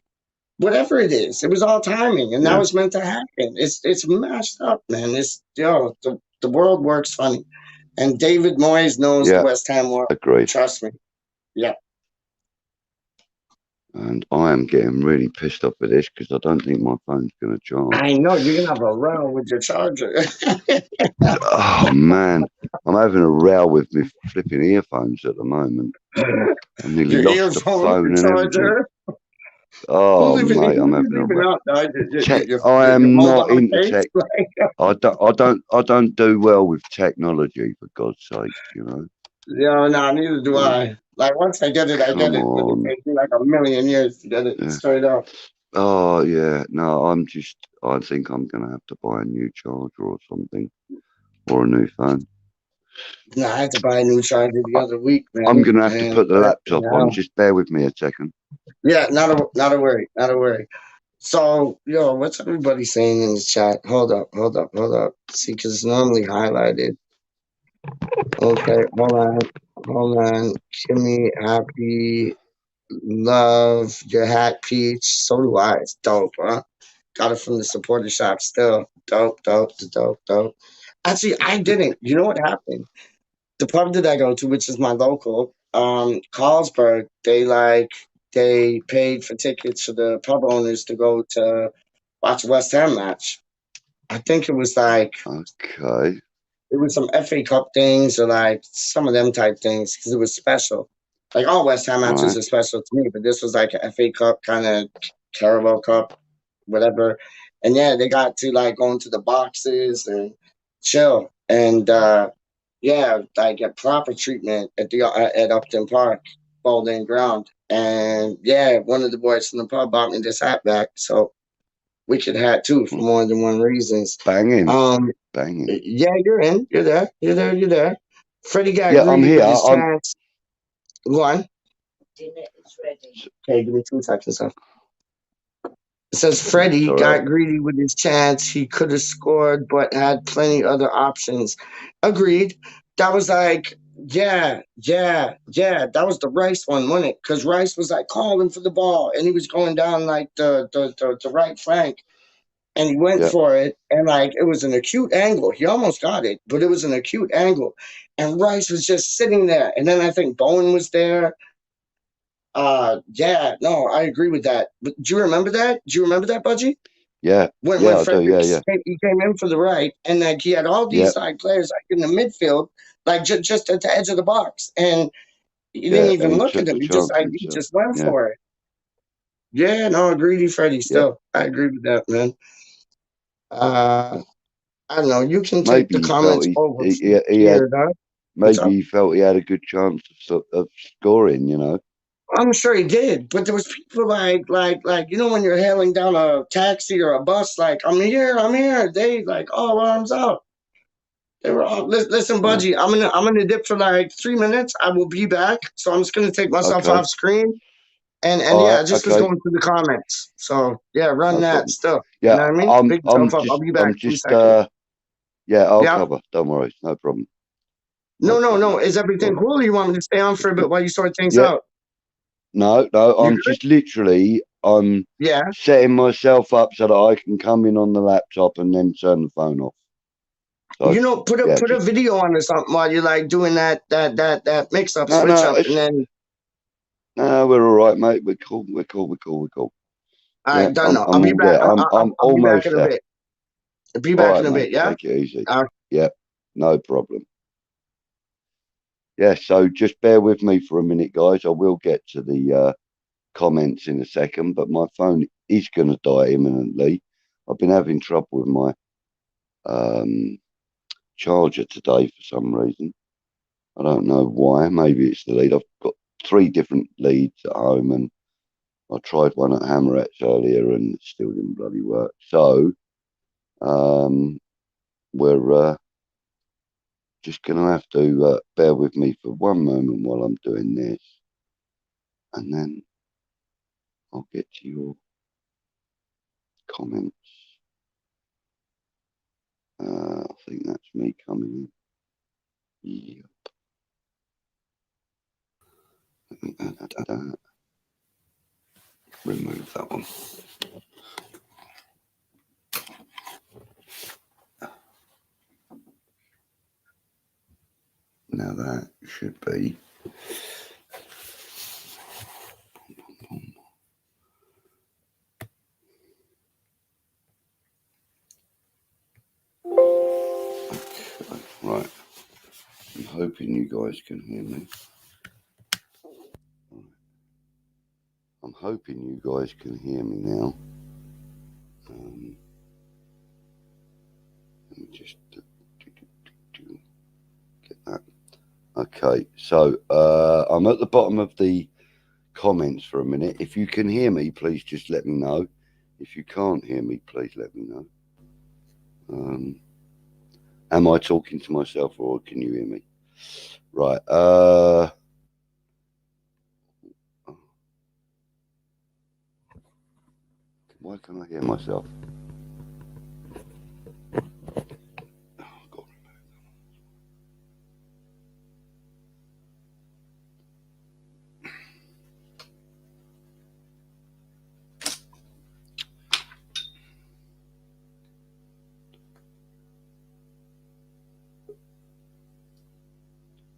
whatever it is, it was all timing, and that yeah, was meant to happen. It's mashed up, man. It's the world works funny, and David Moyes knows the yeah. West Ham world. Agreed. Trust me. Yeah, And I am getting really pissed off with this because I don't think my phone's going to charge. I know you're gonna have a row with your charger. Oh man, I'm having a row with my flipping earphones at the moment. I nearly Your lost the earphone, your phone and everything. charger. Oh mate, I'm Who's having a leaving row. out? Tech. I Your am not mobile into case. tech. I don't do well with technology. For God's sake, Yeah, no, neither do Like, I. Like once I get it, I get come it. But it on. takes me like a million years to get it Yeah. straight up. Oh yeah. No, I think I'm gonna have to buy a new charger or something, or a new phone. No, I had to buy a new charger the I, other week, I'm man. gonna have to And put the laptop on. now, Just bear with me a second. yeah, not a worry, not a worry. So, yo, what's everybody saying in the chat? Hold up. See, because it's normally highlighted. Okay, hold on. Kimmy, happy, love your hat, Peach. So do I. It's dope, huh? Got it from the supporter shop. Still dope. Actually, I didn't. You know what happened? The pub that I go to, which is my local, Carlsberg, they paid for tickets for the pub owners to go to watch a West Ham match. I think it was like Okay. it was some FA Cup things or like some of them type things because it was special. Like all West Ham matches Right. are special to me, but this was like an FA Cup kind of Carabao Cup, whatever. And yeah, they got to like go into the boxes and chill and yeah, like get proper treatment at the at Upton Park, Bowling Ground. And yeah, one of the boys from the pub bought me this hat back, so we could hat too for more than one reasons. Banging. Um, Banging. yeah, you're in. You're there. You're there. You're there. Freddie got Yeah, I'm greedy here. with his I'm. chance. Go on. Okay, give me 2 seconds. Huh? It says That's Freddie all right. got greedy with his chance. He could have scored, but had plenty other options. Agreed. That was like, yeah, yeah, yeah. That was the Rice one, wasn't it? Because Rice was like calling for the ball, and he was going down like the right flank, and he went Yeah. for it, and like it was an acute angle. He almost got it, but it was an acute angle, and Rice was just sitting there. And then I think Bowen was there. Yeah, no, I agree with that. But do you remember that? Do you remember that, Budgie? Yeah. When Yeah, I do. Yeah. Fredericks Yeah. he came in for the right, and like he had all Yeah. these like players like in the midfield, like just at the edge of the box, and he didn't Yeah. And even he look at took him. the chance He himself. just went Yeah. for it. Yeah, no, greedy Freddie. Yeah. Still, I agree with that, man. Uh, I don't know. You can take Maybe the he felt comments he over he, from he had here, though. What's maybe up? he felt he had a good chance of scoring. I'm sure he did, but there was people like you know when you're hailing down a taxi or a bus, like I'm here. They like all arms out. They were all listen, Right. Budgie. I'm gonna dip for like 3 minutes. I will be back, so I'm just gonna take myself Okay. off screen and All yeah, I right. just was Okay. going through the comments. So yeah, run No that problem. still. You Yeah. know what I mean? Pick I'm yourself up. I'll just. be back I'm in just. 2 seconds. Yeah. I'll Yeah. cover. Don't worry. No problem. No No, no, problem. no. Is All everything right. cool? Or you want me to stay on for a bit while you sort things Yeah. out? No. No. You I'm good? just literally. I'm Yeah. setting myself up so that I can come in on the laptop and then turn the phone off. So You know, put a yeah. put a Just video on or something while you're like doing that mix up, no. switch No. up, and It's then no. We're all right, mate. We're cool. We're cool. We're cool. We're cool. all Yeah. right, done. I'm. Now. I'll I'm be all back. there. I'm I'll be back almost in a there. bit. I'll be All back right, in a mate. bit. Yeah. Take it easy. Yeah. No problem. Yeah, so just bear with me for a minute, guys. I will get to the comments in a second, but my phone is going to die imminently. I've been having trouble with my um, charger today for some reason. I don't know why. Maybe it's the lead. I've got 3 different leads at home, and I tried one at Hammerettes earlier, and it still didn't bloody work. So um, we're just going to have to bear with me for one moment while I'm doing this, and then I'll get to your comments. I think that's me coming in. Yeah, let me add that. Remove that one. Now that should be. Right. I'm hoping you guys can hear me. I'm hoping you guys can hear me now. Let me just get that. Okay, so I'm at the bottom of the comments for a minute. If you can hear me, please just let me know. If you can't hear me, please let me know. Am I talking to myself or can you hear me? Right. Why can't I hear myself? Oh, God.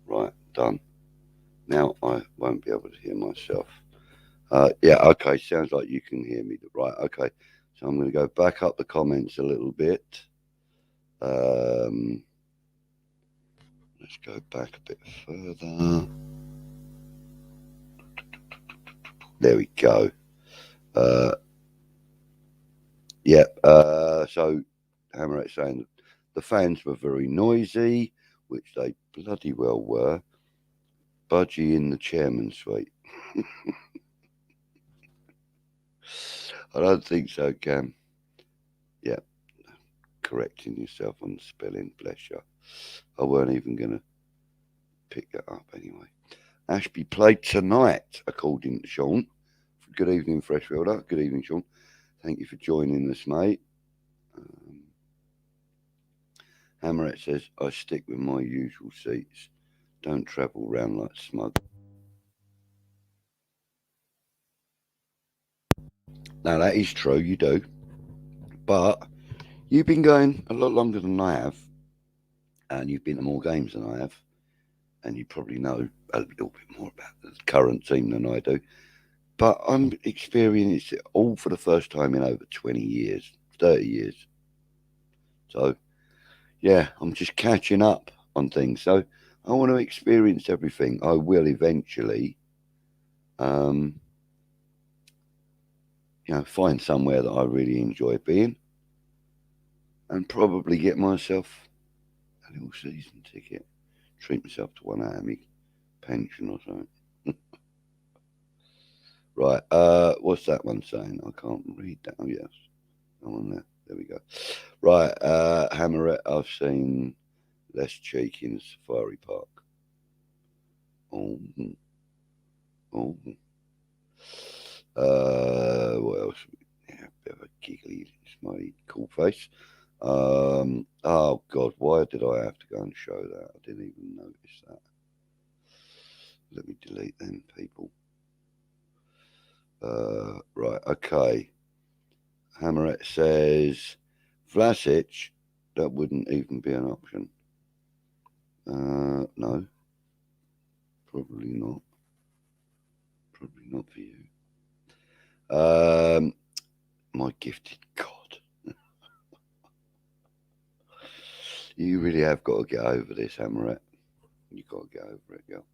Right, done. Now I won't be able to hear myself. Yeah, okay, sounds like you can hear me. Right, okay. So I'm going to go back up the comments a little bit. Um, let's go back a bit further. There we go. Uh, yeah. So Hammerhead saying the fans were very noisy, which they bloody well were. Budgie in the chairman's suite. I don't think so, Cam. Yeah, correcting yourself on the spelling, bless you. I weren't even going to pick that up anyway. Ashby played tonight, according to Sean. Good evening, Freshfielder. Good evening, Sean. Thank you for joining us, mate. Hammerette says, I stick with my usual seats. Don't travel round like smug. Now, that is true, you do. But you've been going a lot longer than I have, and you've been to more games than I have, and you probably know a little bit more about the current team than I do. But I'm experiencing it all for the first time in over 20 years, 30 years. So, yeah, I'm just catching up on things. So, I want to experience everything. I will eventually, um, find somewhere that I really enjoy being and probably get myself a little season ticket. Treat myself to one out of me pension or something. Right, what's that one saying? I can't read that. Oh, yes. I'm on there. There we go. Right, Hammerette, I've seen less cheek in Safari Park. Oh, oh. What else? Yeah, a bit of a giggly, smiley, cool face. Oh God, why did I have to go and show that? I didn't even notice that. Let me delete them people. Right, okay. Hammerette says Vlasic, that wouldn't even be an option. No, probably not. Probably not for you. My gifted God. You really have got to get over this, Hammerette. You've got to get over it, girl.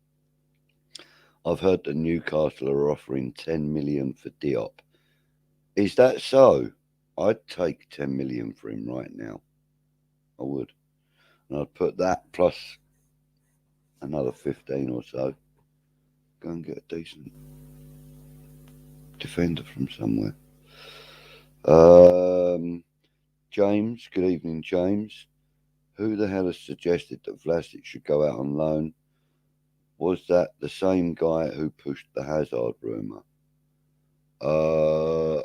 I've heard that Newcastle are offering 10 million for Diop. Is that so? I'd take 10 million for him right now. I would. And I'd put that plus another 15 or so. Go and get a decent defender from somewhere. James, good evening, James. Who the hell has suggested that Vlasic should go out on loan? Was that the same guy who pushed the Hazard rumour? Uh,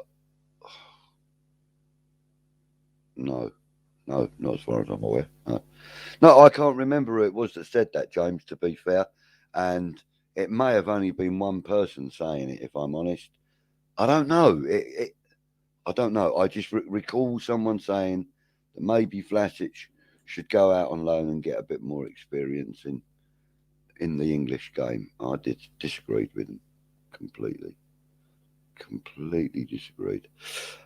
no, no, not as far as I'm aware. No. No, I can't remember who it was that said that, James, to be fair. And it may have only been one person saying it, if I'm honest. I don't know. I don't know. I just recall someone saying that maybe Vlasic should go out on loan and get a bit more experience in the English game. I disagreed with him completely. Completely disagreed.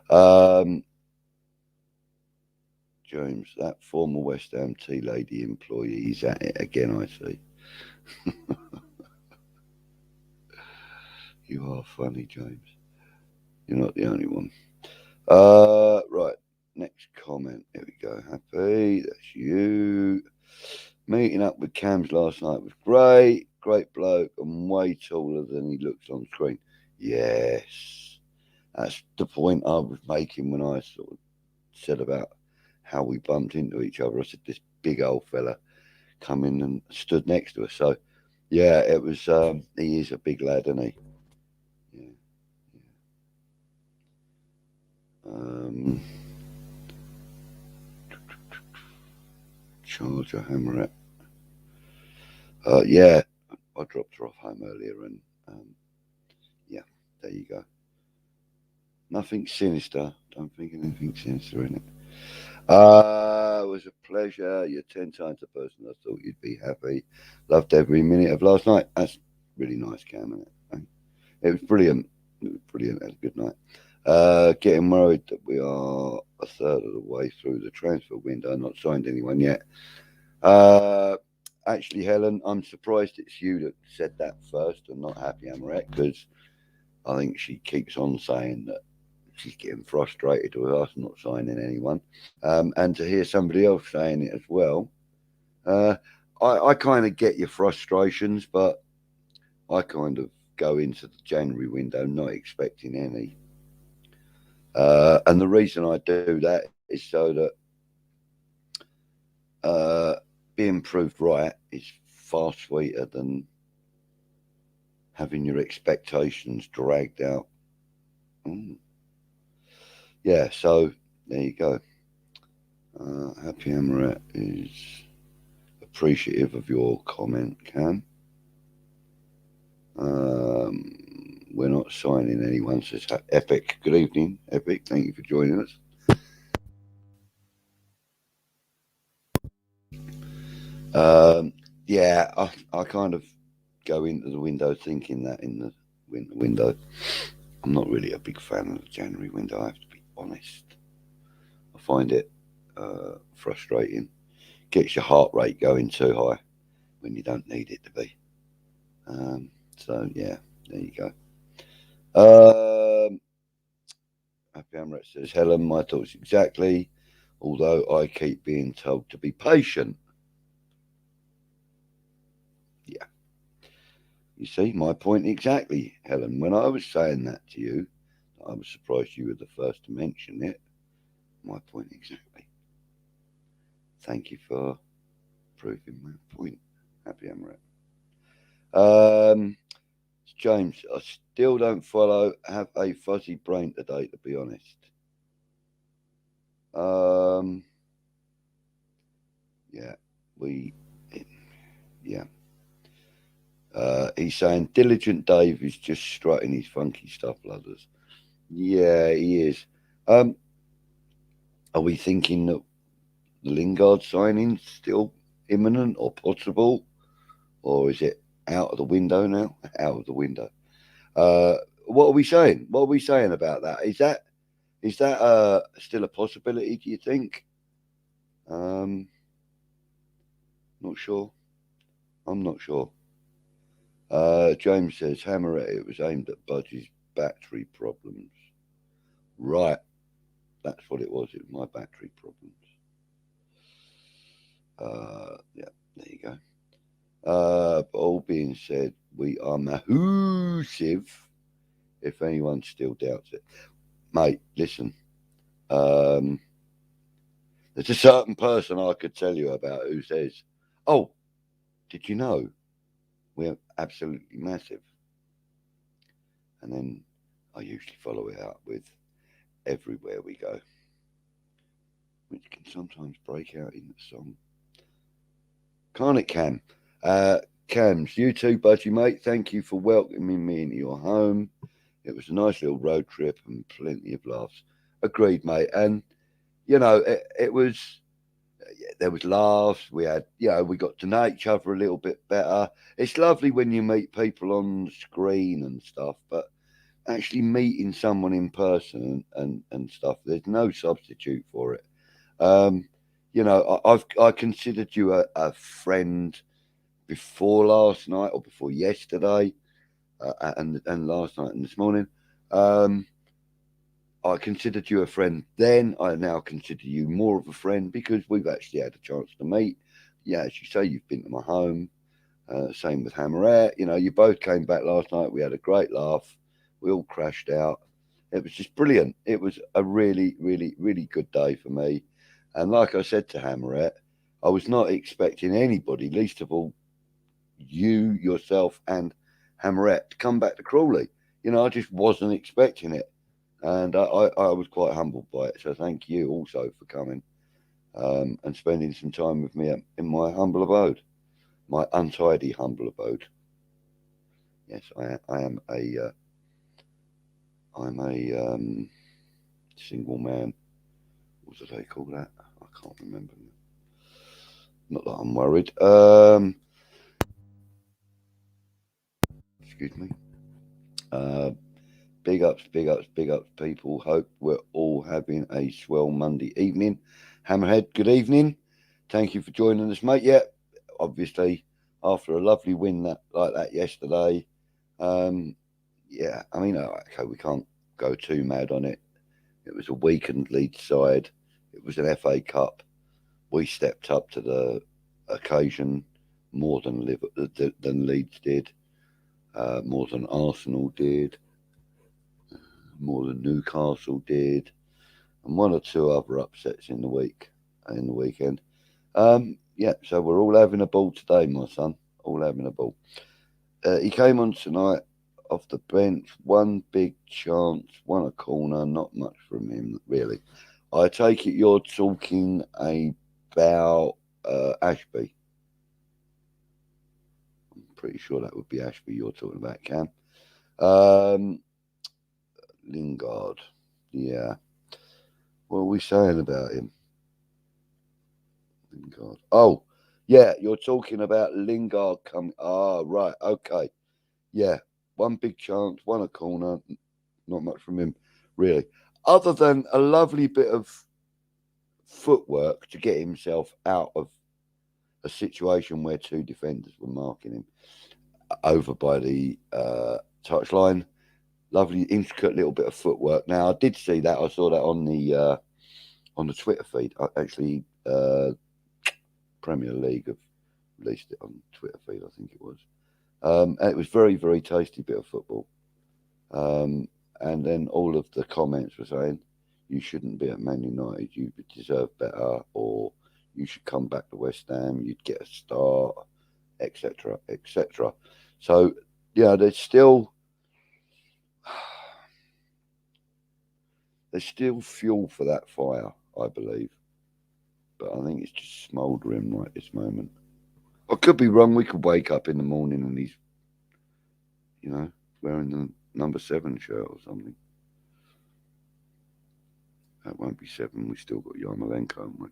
Um, James, that former West Ham tea lady employee is at it again, I see. You are funny, James. You're not the only one. Right. Next comment. Here we go. Happy. That's you. Meeting up with Cams last night was great. Great bloke and way taller than he looks on screen. Yes. That's the point I was making when I sort of said about how we bumped into each other. I said this big old fella come in and stood next to us. So yeah, it was he is a big lad, isn't he? Yeah. Um, Charger Hammer. Yeah, I dropped her off home earlier, and yeah, there you go. Nothing sinister. Don't think anything sinister in it. It was a pleasure. You're 10 times the person I thought you'd be. Happy. Loved every minute of last night. That's really nice, Cam, isn't it? It was brilliant. It was brilliant. Had a good night. Getting worried that we are a third of the way through the transfer window, not signed anyone yet. Uh, Actually, Helen, I'm surprised it's you that said that first and not Happy Amaret, because I think she keeps on saying that she's getting frustrated with us not signing anyone. And to hear somebody else saying it as well, uh, I kind of get your frustrations, but I kind of go into the January window not expecting any. And the reason I do that is so that uh, being proved right is far sweeter than having your expectations dragged out. Mm. Yeah, so there you go. Happy Amaret is appreciative of your comment, Cam. We're not signing anyone, says Epic. Good evening, Epic. Thank you for joining us. Um, yeah, I kind of go into the window thinking that in the window. I'm not really a big fan of the January window, I have to be honest. I find it frustrating. Gets your heart rate going too high when you don't need it to be. So, yeah, there you go. Happy Amrit says, Helen, my thoughts exactly, although I keep being told to be patient. Yeah, you see, my point exactly, Helen. When I was saying that to you, I was surprised you were the first to mention it. My point exactly. Thank you for proving my point. Happy Amrit. Um, James, I still don't follow. Have a fuzzy brain today, to be honest. Um, yeah, we, yeah. He's saying Diligent Dave is just strutting his funky stuff, ladders. Yeah, he is. Um, are we thinking that the Lingard signing's still imminent or possible, or is it out of the window now? Out of the window. Uh, what are we saying? What are we saying about that? Is that still a possibility? Do you think? Um, Not sure. I'm not sure. James says Hammer it was aimed at Budgie's battery problems. Right, that's what it was. It was my battery problems. Yeah, there you go. But all being said, we are mahoosive. If anyone still doubts it, mate, listen. Um, there's a certain person I could tell you about who says, "Oh, did you know we're absolutely massive?" And then I usually follow it up with "Everywhere we go," which can sometimes break out in the song. Can't it, Cam? Cams, you too, Budgie, mate. Thank you for welcoming me into your home. It was a nice little road trip and plenty of laughs. Agreed, mate. And it was there was laughs. We had, we got to know each other a little bit better. It's lovely when you meet people on the screen and stuff, but actually meeting someone in person and stuff, there's no substitute for it. Um, I considered you a friend before last night or before yesterday, and last night and this morning. Um, I considered you a friend then. I now consider you more of a friend because we've actually had a chance to meet. Yeah, as you say, you've been to my home. Same with Hammerette. You both came back last night. We had a great laugh. We all crashed out. It was just brilliant. It was a really, really, really good day for me. And like I said to Hammerette, I was not expecting anybody, least of all you, yourself, and Hammerette to come back to Crawley. I just wasn't expecting it. And I was quite humbled by it. So thank you also for coming and spending some time with me in my humble abode, my untidy humble abode. Yes, I am I'm a single man. What do they call that? I can't remember. Not that I'm worried. Excuse me. Uh, Big ups, big ups, big ups, people. Hope we're all having a swell Monday evening. Hammerhead, good evening. Thank you for joining us, mate. Yeah, obviously, after a lovely win like that yesterday, um, yeah, I mean, okay, we can't go too mad on it. It was a weakened Leeds side. It was an FA Cup. We stepped up to the occasion more than Leeds did, more than Arsenal did, more than Newcastle did, and one or two other upsets in the weekend. Yeah, so we're all having a ball today, my son. All having a ball. He came on tonight off the bench, one big chance, one a corner, not much from him really. I take it you're talking about Ashby. I'm pretty sure that would be Ashby you're talking about, Cam. Um, Lingard. Yeah. What are we saying about him? Lingard. Oh, yeah, you're talking about Lingard coming. Ah, right. Okay. Yeah. One big chance, one a corner. Not much from him, really. Other than a lovely bit of footwork to get himself out of a situation where two defenders were marking him over by the touchline. Lovely, intricate little bit of footwork. Now, I did see that. I saw that on the Twitter feed. Actually, Premier League have released it on Twitter feed. I think it was. And it was very, very tasty bit of football. Um, and then all of the comments were saying, you shouldn't be at Man United, you deserve better, or you should come back to West Ham, you'd get a start, etc., etc. So, yeah, there's still fuel for that fire, I believe. But I think it's just smouldering right this moment. I could be wrong. We could wake up in the morning and he's, you know, wearing the number 7 shirt or something. That won't be 7. We still got Yarmolenko, haven't we?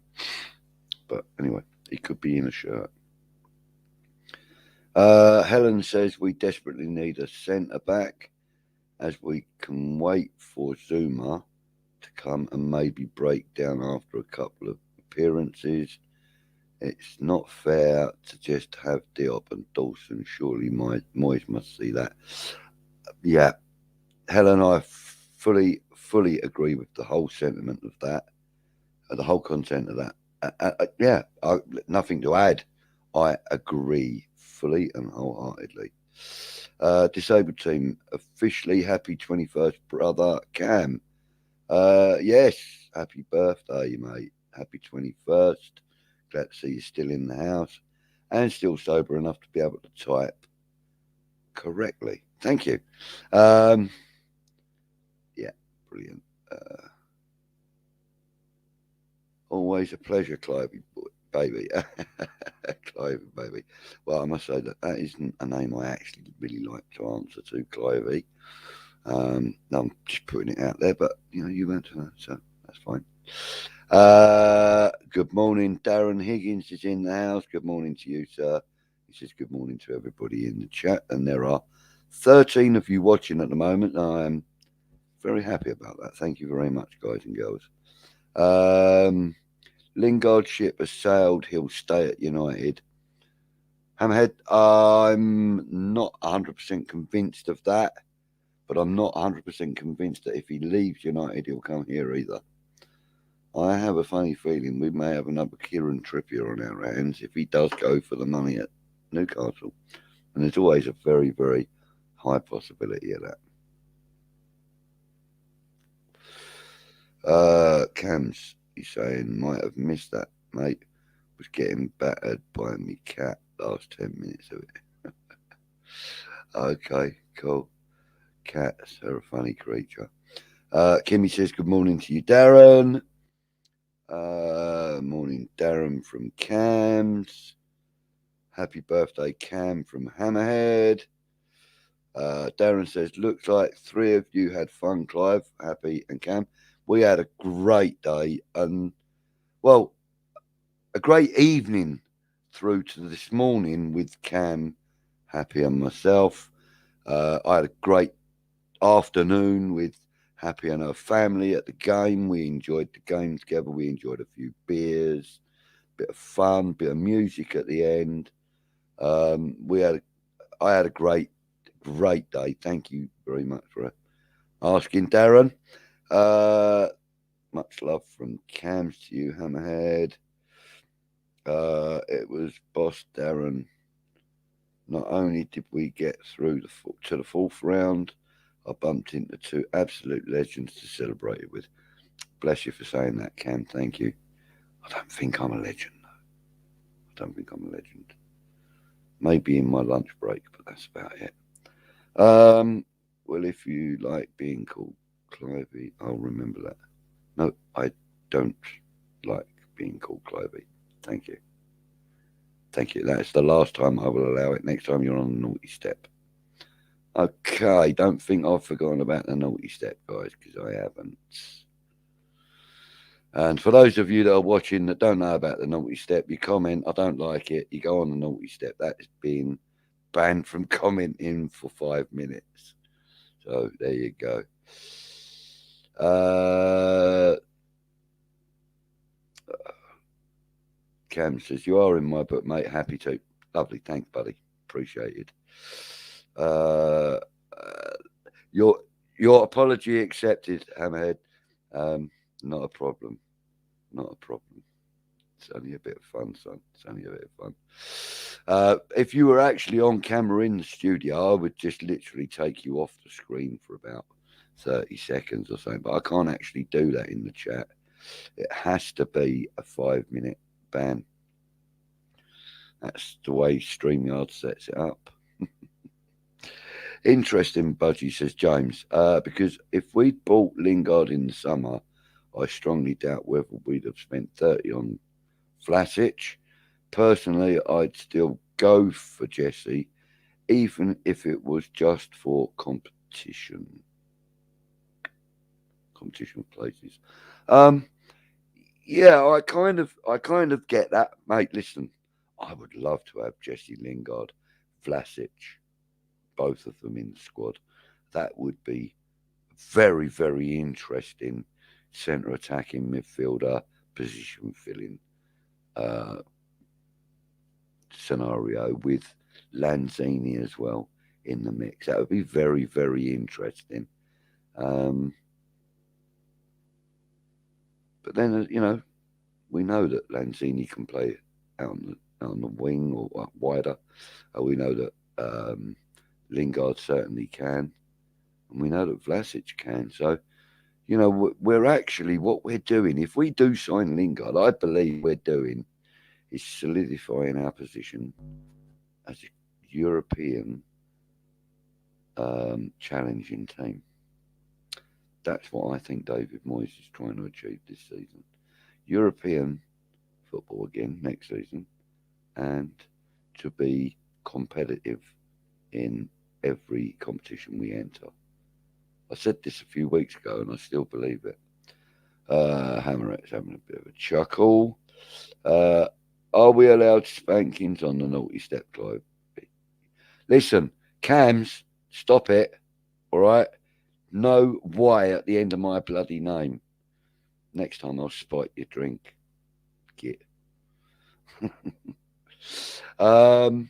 But anyway, he could be in a shirt. Helen says we desperately need a centre back as we can wait for Zuma to come and maybe break down after a couple of appearances. It's not fair to just have Diop and Dawson. Surely Moyes must see that. Yeah, Helen, I fully agree with the whole sentiment of that, the whole content of that. Yeah, nothing to add. I agree fully and wholeheartedly. Disabled team officially happy 21st, brother Cam. Yes, happy birthday, mate. Happy 21st. Glad to see you're still in the house and still sober enough to be able to type correctly. Thank you. Um, yeah, brilliant. Always a pleasure, Clive, baby. Clive, baby. Well, I must say that isn't a name I actually really like to answer to, Clive. I'm just putting it out there, but you know, you went to her, so that's fine. Good morning, Darren Higgins is in the house. Good morning to you, sir. He says good morning to everybody in the chat, and there are 13 of you watching at the moment. I am very happy about that. Thank you very much, guys and girls. Lingard ship has sailed. He'll stay at United. Hammerhead, I'm not 100% convinced of that, but I'm not 100% convinced that if he leaves United, he'll come here either. I have a funny feeling we may have another Kieran Trippier on our hands if he does go for the money at Newcastle. And there's always a very, very high possibility of that. Cams, he's saying, might have missed that, mate. Was getting battered by me cat last 10 minutes of it. Okay, cool. Cats are a funny creature. Kimmy says, good morning to you, Darren. Morning, Darren from Cams. Happy birthday, Cam from Hammerhead. Darren says, looks like 3 of you had fun, Clive, Happy, and Cam. We had a great day and, well, a great evening through to this morning with Cam, Happy, and myself. I had a great afternoon with Happy and her family at the game. We enjoyed the game together. We enjoyed a few beers, bit of fun, bit of music at the end. We had I had a great day. Thank you very much for asking, Darren. Uh, much love from Cams to you, Hammerhead. It was Boss Darren. Not only did we get through to the fourth round, I bumped into two absolute legends to celebrate it with. Bless you for saying that, Cam. Thank you. I don't think I'm a legend. I don't think I'm a legend. Maybe in my lunch break, but that's about it. Well, if you like being called Clivey, I'll remember that. No, I don't like being called Clivey. Thank you. Thank you. That's the last time I will allow it. Next time you're on the naughty step. Okay, don't think I've forgotten about the naughty step, guys, because I haven't. And for those of you that are watching that don't know about the naughty step, you comment, I don't like it, you go on the naughty step. That is being banned from commenting for 5 minutes. So there you go. Cam says, you are in my book, mate. Happy to. Lovely. Thanks, buddy. Appreciated. Uh, uh, your your apology accepted, Hammerhead. Not a problem. Not a problem. It's only a bit of fun, son. It's only a bit of fun. If you were actually on camera in the studio, I would just literally take you off the screen for about 30 seconds or something. But I can't actually do that in the chat. It has to be a 5 minute ban. That's the way StreamYard sets it up. Interesting, Budgie, says James. Because if we'd bought Lingard in the summer, I strongly doubt whether we'd have spent 30 on Vlasic. Personally, I'd still go for Jesse, even if it was just for competition places. Um, yeah, I kind of get that, mate. Listen, I would love to have Jesse Lingard, Vlasic, both of them in the squad. That would be very, very interesting centre attacking midfielder position filling uh, scenario with Lanzini as well in the mix. That would be very, very interesting. Um, but then, we know that Lanzini can play out on the wing or wider. We know that Lingard certainly can, and we know that Vlasic can. So, we're actually what we're doing. If we do sign Lingard, I believe we're doing is solidifying our position as a European challenging team. That's what I think David Moyes is trying to achieve this season. European football again next season, and to be competitive in every competition we enter. I said this a few weeks ago, and I still believe it. Hammeret's having a bit of a chuckle. Uh, are we allowed spankings on the naughty step, Clive? Listen, Cams, stop it. All right. No Y at the end of my bloody name. Next time I'll spike your drink. Git. um,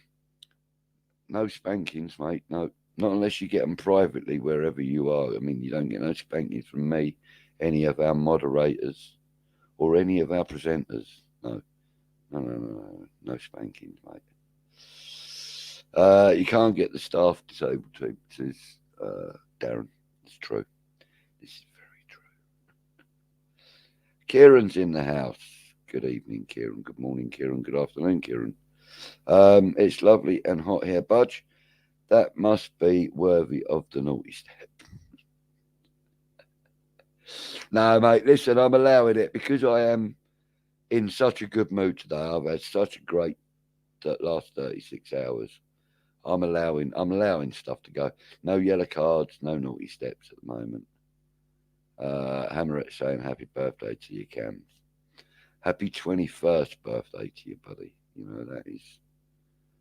no spankings, mate. No, not unless you get them privately wherever you are. I mean, you don't get no spankings from me, any of our moderators, or any of our presenters. No, no spankings, mate. You can't get the staff disabled team, says Darren. It's true. This is very true. Kieran's in the house. Good evening, Kieran. Good morning, Kieran. Good afternoon, Kieran. It's lovely and hot here, Budge. That must be worthy of the naughty step. No, mate, listen, I'm allowing it because I am in such a good mood today. I've had such a great last 36 hours. I'm allowing stuff to go. No yellow cards, no naughty steps at the moment. Hammerette saying happy birthday to you, Cams. Happy 21st birthday to you, buddy.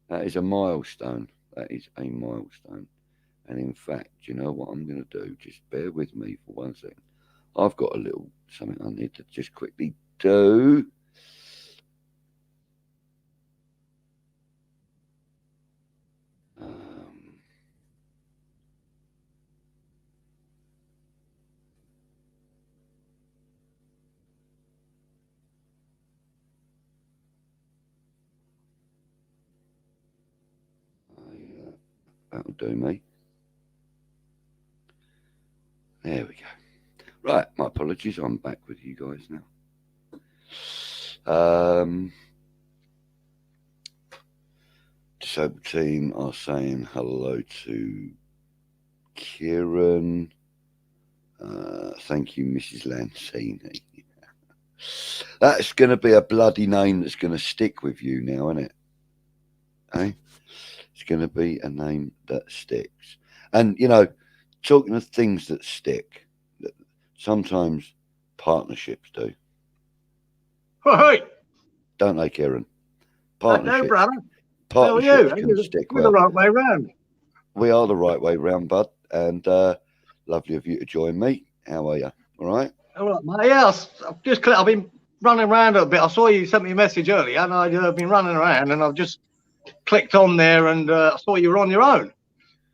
That is a milestone. That is a milestone. And in fact, you know what I'm going to do? Just bear with me for 1 second. I've got a little something I need to just quickly do. Um, that'll do me. There we go. Right, my apologies. I'm back with you guys now. Disabled team are saying hello to Kieran. Thank you, Mrs. Lancini. That's going to be a bloody name that's going to stick with you now, isn't it? Eh? It's going to be a name that sticks. And, you know, talking of things that stick, sometimes partnerships do. Right. Don't they, Kieran? No, Partnerships. brother. How are Partnerships you? can stick You're the well. right way round. We are the right way round, bud. And lovely of you to join me. How are you? All right? All right, mate. Yeah, I've been running around a bit. I saw you sent me a message earlier, and I've been running around, and I've just clicked on there, and I saw you were on your own.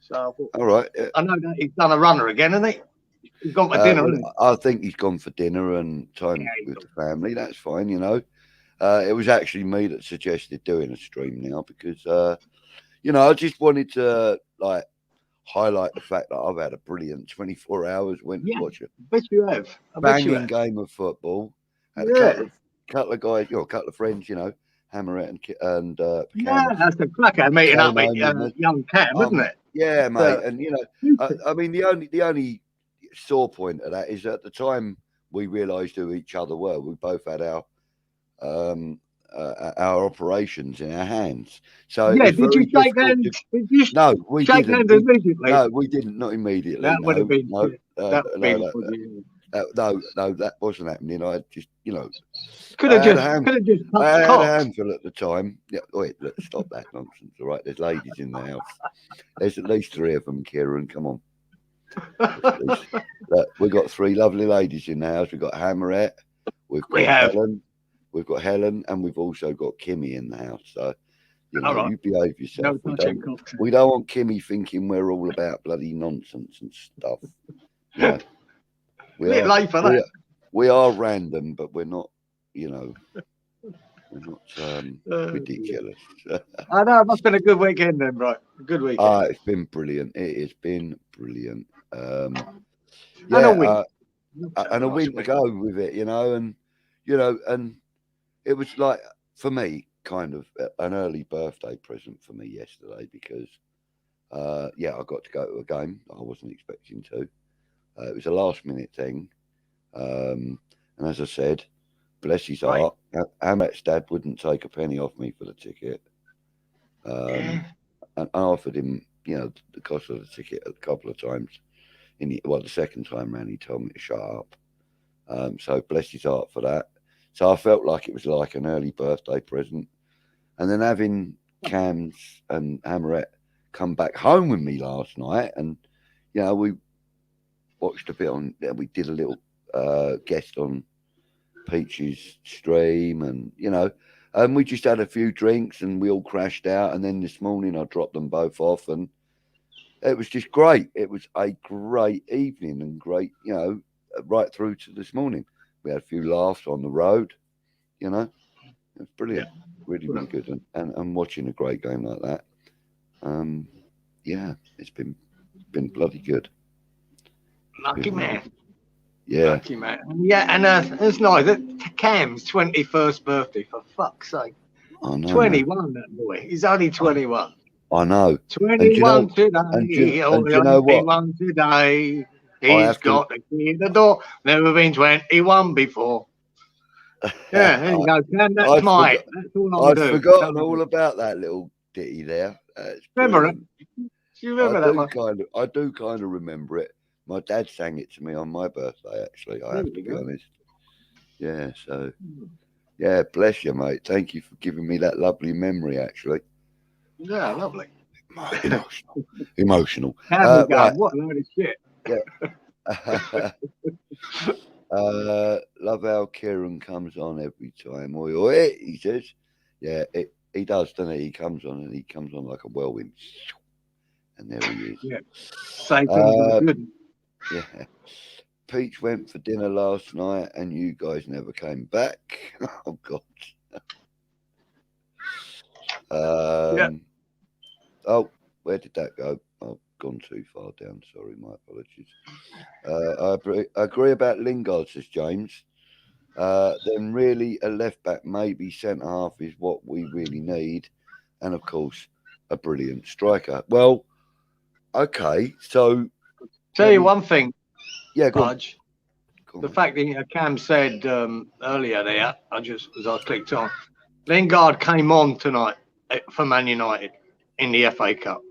So I thought, All right. I know that he's done a runner again, hasn't he? He's gone for dinner, Well, hasn't I think he's gone for dinner and he? time Yeah, he's with gone. the family. That's fine, you know. It was actually me that suggested doing a stream now because, you know, I just wanted to like highlight the fact that I've had a brilliant 24 hours. Went to Yeah, watch a I bet you have. I bet you banging have. game of football. Had a Yeah. couple of guys, you know, a couple of friends, you know, Hammerette and Yeah, Cam that's a cracker meeting up came with home with me. young Cam, isn't it? Yeah, Uh, mate, and you know, I mean, the only sore point of that is at the time we realised who each other were. We both had um, our operations in our hands, so it yeah, was did you very shake difficult hands? to. Did you No, we shake didn't. hands immediately? No, we didn't. Not immediately. That would have No, been, no, that would have been no, for you. no, that wasn't happening. I just, you know, Could I have had a just, hand. could have just I touched had a cocks. handful at the time. Yeah, wait, look, stop that nonsense. All right, there's ladies in the house. There's at least three of them, Kieran. Come on. Look, we've got three lovely ladies in the house. We've got Hammerette, we've We got have. Helen, and we've also got Kimmy in the house. So, you All know, right. you behave No yourself. touching cocks. We don't want Kimmy thinking we're all about bloody nonsense and stuff. You know, we Bit are late for we that. are, we are random, but we're not. You know, we're not Yeah. ridiculous. I know, it must have been a good weekend then, right? A good weekend. It's been brilliant. It has been brilliant. And a Yeah, win. and a Nice win to win. go with it, and it was like for me kind of an early birthday present for me yesterday because yeah, I got to go to a game I wasn't expecting to. It was a last minute thing, and as I said, bless his Right. heart, Amet's dad wouldn't take a penny off me for the ticket, Yeah. um, and I offered him, the cost of the ticket a couple of times. The second time round, he told me to shut up. So bless his heart for that. So I felt like it was like an early birthday present. And then having Cams and Hammerette come back home with me last night, and we watched a bit on. We did a little guest on Peach's stream, and we just had a few drinks, and we all crashed out. And then this morning, I dropped them both off, and it was just great. It was a great evening and great, right through to this morning. We had a few laughs on the road, it was Yeah. brilliant, really, really good. And watching a great game like that, um, yeah, it's been bloody good. It's Lucky been man. yeah, Lucky man. Yeah, and it's nice. Cam's 21st birthday, for fuck's sake. I know, man. 21, that boy. He's only 21. I know. And do you 21 know, and do, today, and only do you know what? 21 today. I He's have to. got the key to the door. Never been 21 before. Yeah, there you go, Cam. That's I'd mine. forgot. That's all I'll I'd do. forgotten all about that little ditty there. It's Remember it? brilliant. Do you remember that one? I do kind of remember it. My dad sang it to me on my birthday. Actually, I There have to you be go. honest. Yeah. So yeah, bless you, mate. Thank you for giving me that lovely memory. Actually, Yeah, lovely. Emotional. Cameron Right. going, what a load of shit. Love how Kieran comes on every time. Oi, he says, yeah, he does, doesn't he? He comes on and he comes on like a whirlwind, and there he is. Yeah. Say things for the good. Yeah. Peach went for dinner last night, and you guys never came back. Oh God. Yeah. Oh, where did that go? I've gone too far down. Sorry, my apologies. I agree about Lingard, says James. Then really a left back, maybe centre half is what we really need, and of course a brilliant striker. Well, okay, so Tell you one thing, yeah, go on. Budge. The fact that Cam said earlier there, as I clicked on, Lingard came on tonight for Man United in the FA Cup.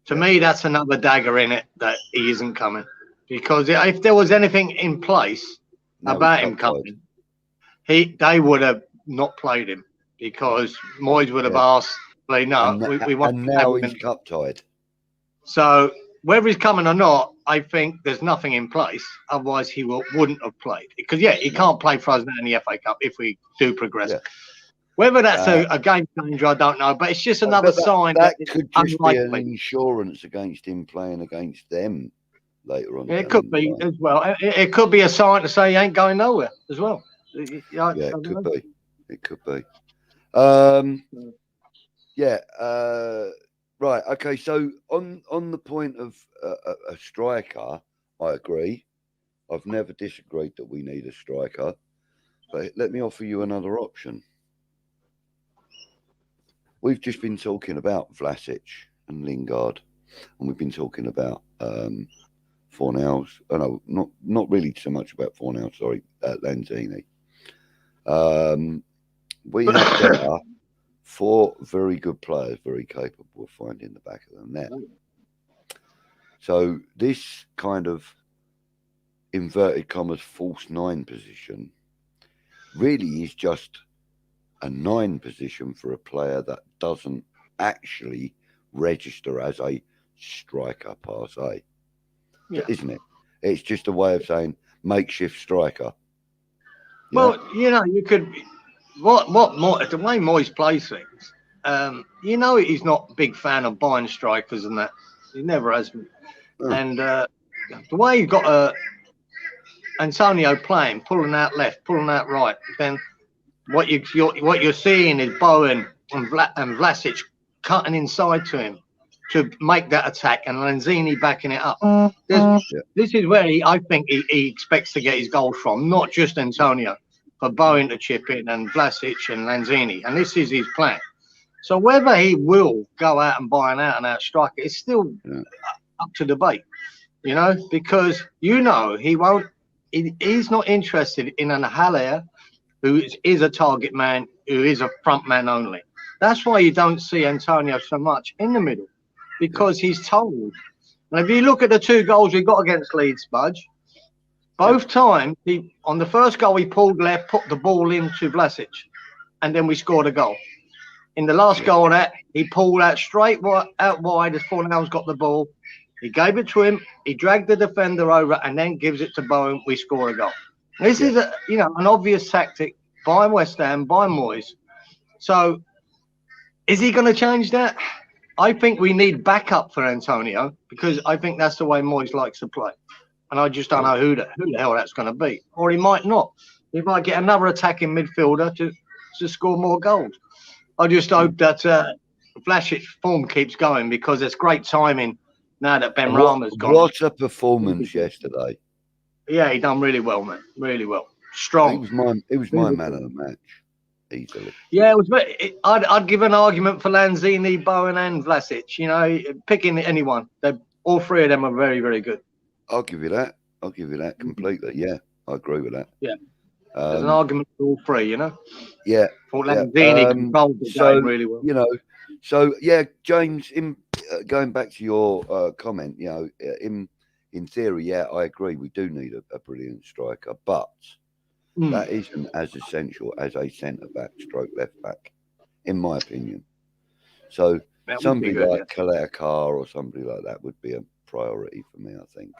To me, that's another dagger in it that he isn't coming. Because if there was anything in place about him coming, they would have not played him, because Moyes would have asked, no, we want. And now he's cup tied. So whether he's coming or not, I think there's nothing in place. Otherwise, he wouldn't have played. Because he can't play for us now in the FA Cup if we do progress. Yeah. Whether that's a game changer, I don't know. But it's just another sign that could just unlikely. be an insurance against him playing against them later on. It could be as well. It could be a sign to say he ain't going nowhere as well. Yeah, it could be. It could be. Right. Okay. So on the point of a striker, I agree. I've never disagreed that we need a striker, but let me offer you another option. We've just been talking about Vlasic and Lingard, and we've been talking about Fornals. Oh no, not really so much about Fornals. Sorry, Lanzini. We have there 4 very good players, very capable of finding the back of the net. So this kind of inverted commas false 9 position really is just a 9 position for a player that doesn't actually register as a striker per se, isn't it? It's just a way of saying makeshift striker. Well, you could. The way Moyes plays things, he's not a big fan of buying strikers and that. He never has been. And the way you've got Antonio playing, pulling out left, pulling out right, then what you're seeing is Bowen and Vlasic cutting inside to him to make that attack, and Lanzini backing it up. This is where I think he expects to get his goals from, not just Antonio, for Bowen to chip in and Vlasic and Lanzini, and this is his plan. So whether he will go out and buy an out-and-out striker is still up to debate, because he won't. He's not interested in an Haller who is a target man, who is a front man only. That's why you don't see Antonio so much in the middle, because he's told. And if you look at the 2 goals we got against Leeds, Budge, both times, on the first goal, he pulled left, put the ball into Vlasic, and then we scored a goal. In the last goal of that, he pulled out straight out wide as Fornals got the ball. He gave it to him. He dragged the defender over and then gives it to Bowen. We score a goal. This is an obvious tactic by West Ham, by Moyes. So is he going to change that? I think we need backup for Antonio, because I think that's the way Moyes likes to play. And I just don't know who the hell that's going to be. Or he might not. He might get another attacking midfielder to score more goals. I just hope that Vlasic's form keeps going, because it's great timing now that Ben Rama's gone. What a performance yesterday. Yeah, he done really well, man. Really well. Strong. He was my man of the match, easily. Yeah, I'd give an argument for Lanzini, Bowen, and Vlasic. Picking anyone. All 3 of them are very, very good. I'll give you that. Completely. Yeah, I agree with that. Yeah. There's an argument for all 3, Yeah. For Lanzini controls the game really well. So James, going back to your comment, in theory, I agree. We do need a brilliant striker, but that isn't as essential as a centre back, stroke left back, in my opinion. So That would be somebody good. like Colette a car or somebody like that would be a priority for me, I think.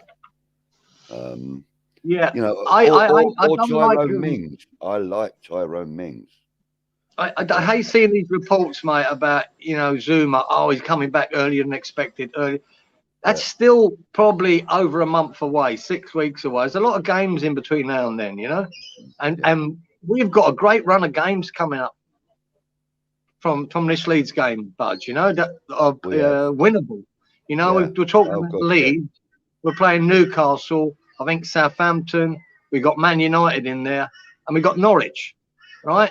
Yeah, You know, I or don't like. Tyrone Mings. I like Tyrone Mings. I hate seeing these reports, mate, about Zuma. Oh, he's coming back earlier than expected. Early. That's still probably over a month away, 6 weeks away. There's a lot of games in between now and then, and we've got a great run of games coming up from this Leeds game, Budge. That are winnable. We're talking about Leeds. We're playing Newcastle. I think Southampton. We got Man United in there, and we got Norwich. Right?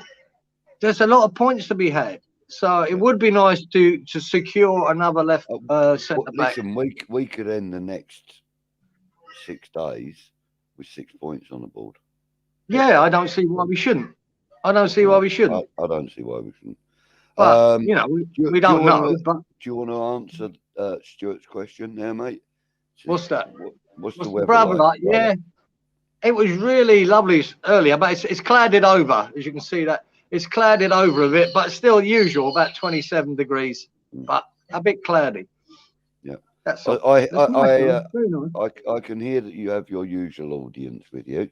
There's a lot of points to be had. So it would be nice to secure another left centre back. Listen, we could end the next 6 days with 6 points on the board. Yeah, I don't see why we shouldn't. I don't see why we shouldn't. I don't see why we shouldn't. But we don't know. Do you want to answer Stuart's question there, mate? What's that? What's the weather brother like? Yeah, it was really lovely earlier, but it's clouded over, as you can see that. It's clouded over a bit, but still usual, about 27 degrees, but a bit cloudy. Yeah. That's all. I can hear that you have your usual audience with you.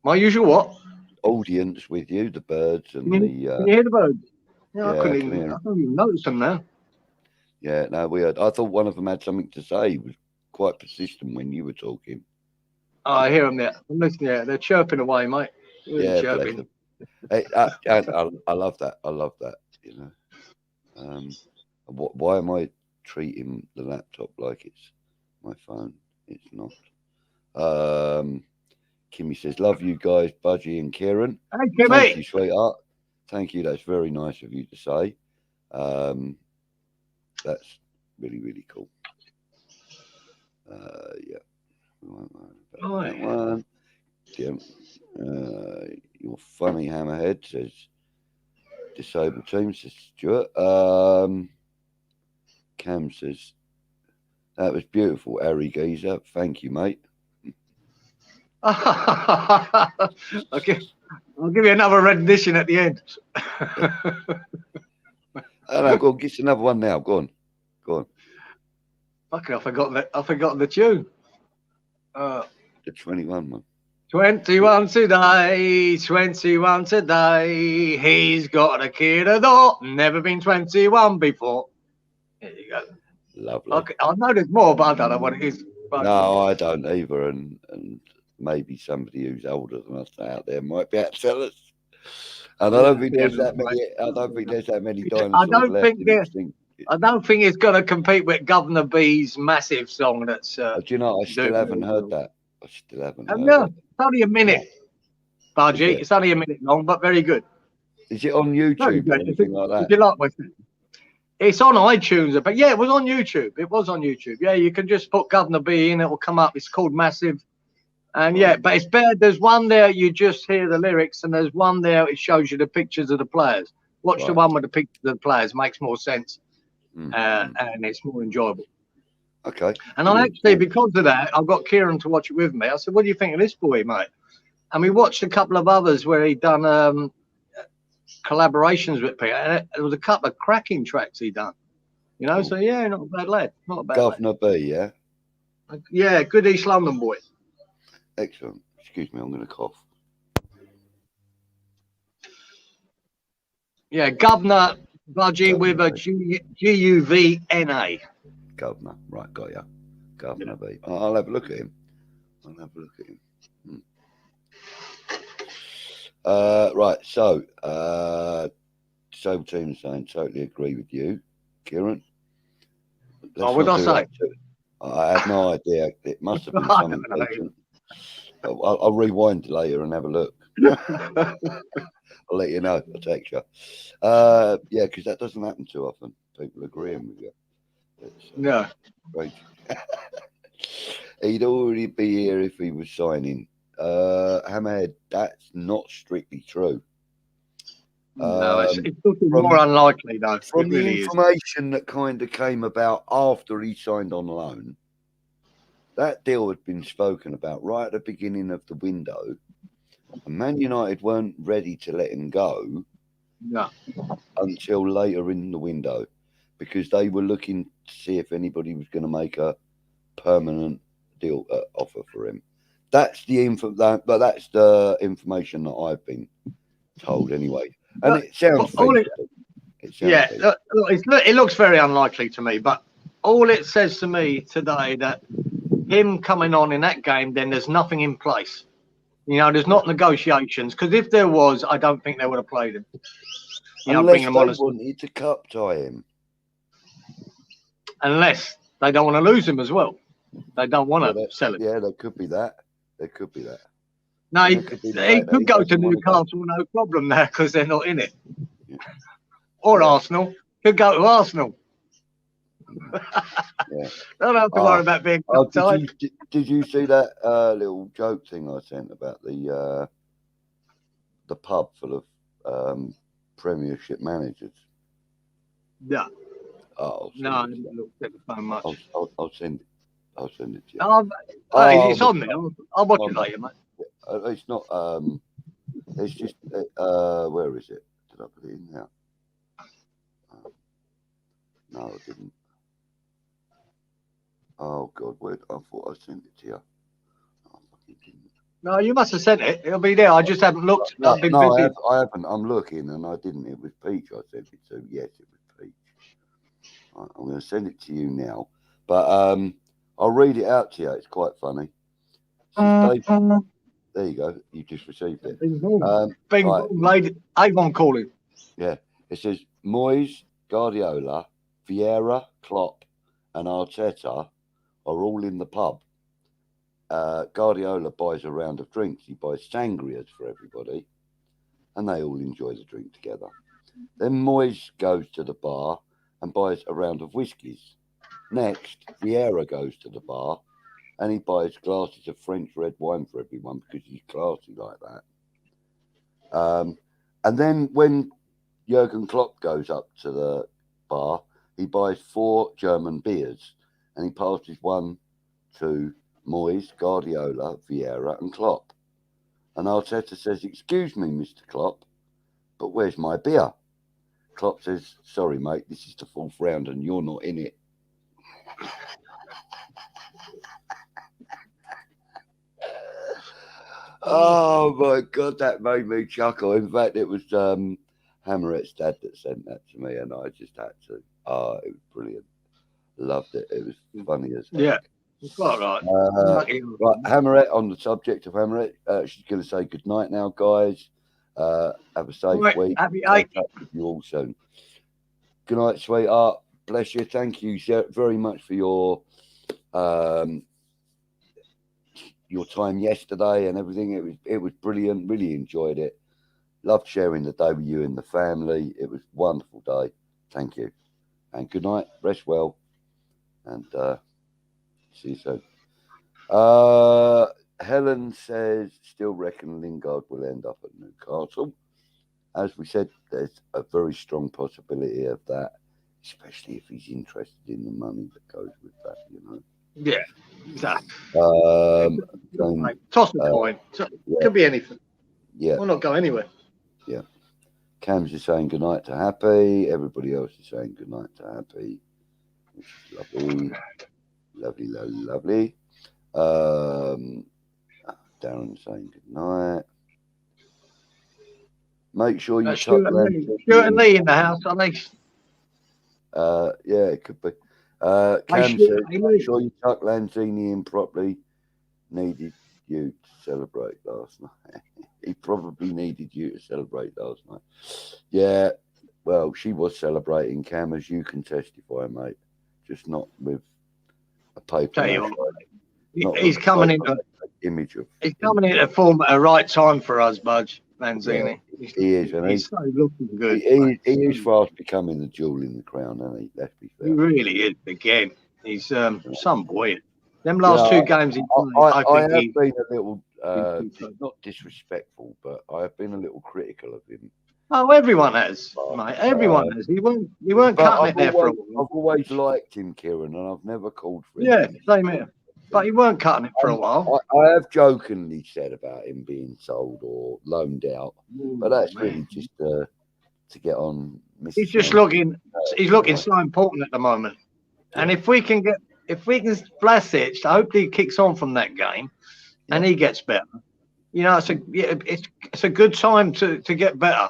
My usual what? Audience with you, the birds and Can you hear the birds? Yeah, I couldn't even notice them now. Yeah, no, we heard. I thought one of them had something to say. He was quite persistent when you were talking. Oh, I hear them there. I'm listening. Yeah, they're chirping away, mate. Really chirping. Hey, I love that. I love that. Why am I treating the laptop like it's my phone? It's not. Kimmy says, "Love you guys, Budgie and Kieran." Hey, Kimmy. Thank you, sweetheart. Thank you. That's very nice of you to say. That's really, really cool. Yeah. That one. You're funny, Hammerhead, says disabled team, says Stuart. Cam says, that was beautiful, Harry Geezer. Thank you, mate. I'll give you another rendition at the end. No, go on, get another one now. Go on. Fucking, I've forgotten the tune. The 21 one. 21 today, 21 today. He's got a kid a door, never been 21 before. There you go. Lovely. Okay, I know there's more, but I don't know what it is. But... No, I don't either, and maybe somebody who's older than us out there might be able to tell us. And I don't think there's that many. I don't think there's that many dinosaurs left. I don't think it's going to compete with Governor B's massive song. That's. Do you know? I still haven't heard that. I still haven't heard it. It's only a minute, Budgie. It's only a minute long, but very good. Is it on YouTube or anything like that? If you like my thing. It's on iTunes, but yeah, it was on YouTube. It was on YouTube. Yeah, you can just put Governor B in, it will come up. It's called Massive. And yeah, but it's better. There's one there, you just hear the lyrics, and there's one there, it shows you the pictures of the players. Watch the one with the pictures of the players, makes more sense. And it's more enjoyable. Okay. And I actually, because of that, I've got Kieran to watch it with me. I said, what do you think of this boy, mate? And we watched a couple of others where he'd done collaborations with people. And there was a couple of cracking tracks he done. Cool. So yeah, not a bad lad. Not a bad Governor lad. B, yeah? Yeah, good East London boy. Excellent. Excuse me, I'm going to cough. Yeah, Governor Budgie with a G-U-V-N-A. Governor, right, got ya. Governor B. I'll have a look at him. Right, so disabled team saying totally agree with you, Kieran. What would I say? I have no idea. It must have been something decent. I'll rewind later and have a look. I'll let you know. I'll text you. Yeah, because that doesn't happen too often. People agreeing with you. No. Great. He'd already be here if he was signing. Hammerhead, that's not strictly true. No, it's looking more unlikely, though. From the information that kind of came about after he signed on loan, that deal had been spoken about right at the beginning of the window. And Man United weren't ready to let him go No. until later in the window, because they were looking to see if anybody was going to make a permanent deal offer for him. That's the that's the information that I've been told anyway, and it sounds feasible. It looks very unlikely to me, but all it says to me today that him coming on in that game, then there's nothing in place. You know, there's not negotiations, because if there was, I don't think they would have played him. Unless they wanted to cup tie him. Unless they don't want to lose him as well. They don't want to sell him. Yeah, there could be that. There could be that. No, he could go to Newcastle, no problem there, because they're not in it. Yeah. Or Arsenal. Could go to Arsenal. Yeah. Don't have to worry about being tied. Did you see that little joke thing I sent about the pub full of Premiership managers? No. Oh, no, I didn't look at the phone much. I'll send it. I'll send it to you. It's on there. I'll watch it later, mate. It's not. It's just. Where is it? Did I put it in now? No, I didn't. Oh God, where? I thought I sent it to you. Oh, I didn't. No, you must have sent it. It'll be there. I just haven't looked. No, I haven't. I'm looking, and I didn't. It was Peach. I sent it to. Yes, it was Peach. Right, I'm going to send it to you now, but I'll read it out to you. It's quite funny. There you go. You just received it. Right. Avon calling. Yeah. It says Moyes, Guardiola, Vieira, Klopp, and Arteta are all in the pub. Guardiola buys a round of drinks. He buys sangrias for everybody, and they all enjoy the drink together. Then Moyes goes to the bar and buys a round of whiskies. Next, Vieira goes to the bar and he buys glasses of French red wine for everyone because he's classy like that. And then when Jurgen Klopp goes up to the bar, he buys 4 German beers and he passes one to Moyes, Guardiola, Vieira and Klopp. And Arteta says, "Excuse me, Mr. Klopp, but where's my beer?" Klopp says, "Sorry, mate, this is the 4th round and you're not in it." Oh my God, that made me chuckle. In fact, it was Hammeret's dad that sent that to me, and I just had to. Oh, it was brilliant. Loved it. It was funny as heck. Yeah, it's quite right. Right, Hammeret, on the subject of Hammeret, she's going to say good night now, guys. Have a safe week. Happy Catch up with you all soon. Good night, sweetheart. Bless you. Thank you very much for your time yesterday and everything. It was brilliant. Really enjoyed it. Loved sharing the day with you and the family. It was a wonderful day. Thank you. And good night. Rest well. And see you soon. Helen says, still reckon Lingard will end up at Newcastle. As we said, there's a very strong possibility of that, especially if he's interested in the money that goes with that, you know. Yeah, exactly. Toss a coin. Could be anything. Yeah. We'll not go anywhere. Yeah. Cam's is saying good night to Happy. Everybody else is saying good night to Happy, which is lovely. Lovely, lovely, lovely. Darren saying good night. Make sure you Stuart and Lee in the house, are they? Yeah, it could be. Cam says, make sure you tuck Lanzini in properly. Needed you to celebrate last night. He probably needed you to celebrate last night. Yeah, well, she was celebrating, Cam, as you can testify, mate. Just not with a paper. He's coming into image of. He's coming into form at a right time for us, Budge Lanzini. Yeah, he is, and he's so looking good. He is fast becoming the jewel in the crown, isn't he? Let's be fair. He really is. Again, he's some boy. Them last 2 games he played, I have been a little not disrespectful, but I have been a little critical of him. Oh, everyone has, mate. Everyone has. He weren't cutting it there for a while. I've always liked him, Kieran, and I've never called for him. Yeah, same here. But he weren't cutting it for a while. I have jokingly said about him being sold or loaned out, but that's really just to to get on. He's just looking. He's looking so important at the moment. And if we can Vlasic, hopefully he kicks on from that game, and he gets better. You know, it's a good time to get better.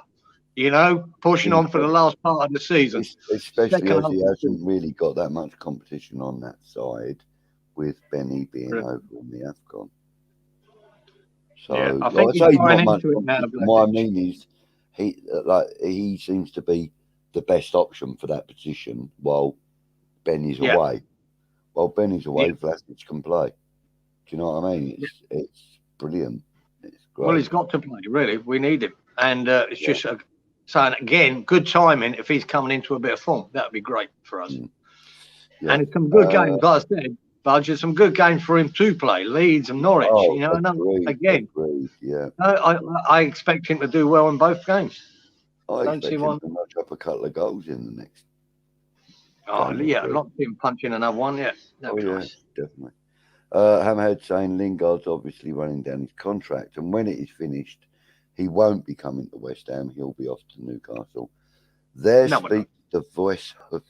You know, pushing on for the last part of the season, especially as he hasn't really got that much competition on that side, with Benny being over in the AFCON. So I think he's not much. What I mean is, he seems to be the best option for that position while Benny's away. While Benny's away, Vlasic can play. Do you know what I mean? It's brilliant. It's great. Well, he's got to play, really. We need him. And it's just, so again, good timing. If he's coming into a bit of form, that would be great for us. Yeah. And it's some good games, like I said, Budget, some good games for him to play. Leeds and Norwich, agreed, yeah. I expect him to do well in both games. I expect him to notch up a couple of goals in the next. Oh, yeah, I'd like to see him punching another one, That'd be nice. Definitely. Hammerhead saying Lingard's obviously running down his contract, and when it is finished, he won't be coming to West Ham. He'll be off to Newcastle. There speaks the voice of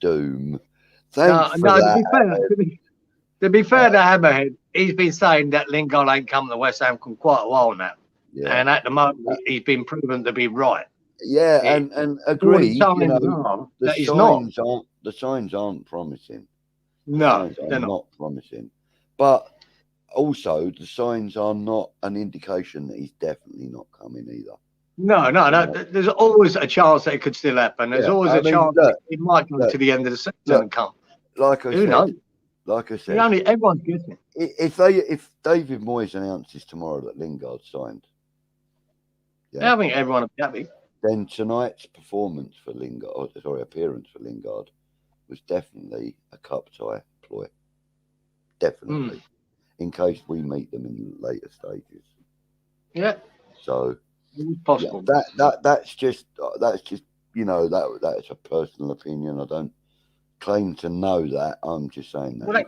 doom. Thanks for that. To be fair to Hammerhead, he's been saying that Lingard ain't coming to West Ham for quite a while now. Yeah. And at the moment, he's been proven to be right. Yeah, and agree. You know, the signs aren't promising. No, they're not promising. But also, the signs are not an indication that he's definitely not coming either. No. There's always a chance that it could still happen. There's always a chance that it might come to the end of the season and come. Who knows? Like I said, everyone's guessing. If David Moyes announces tomorrow that Lingard signed, I think everyone will be happy. Then tonight's appearance for Lingard was definitely a cup tie ploy. Definitely. In case we meet them in later stages. Yeah. So it's possible. That's just that's a personal opinion. I don't claim to know that. I'm just saying that. Well,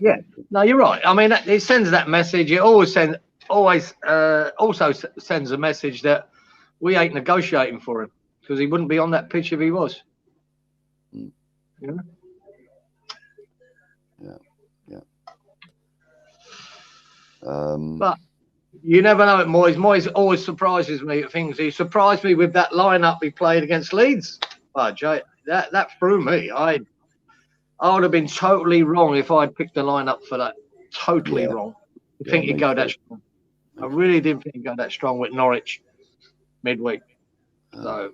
no, you're right. I mean, it sends that message. It also sends a message that we ain't negotiating for him, because he wouldn't be on that pitch if he was. Yeah. But you never know at Moyes. Moyes always surprises me at things. He surprised me with that lineup he played against Leeds. Jay, that threw me. I would have been totally wrong if I'd picked a lineup for that. Totally wrong. I think he'd go that strong. I really didn't think he'd go that strong with Norwich midweek. So,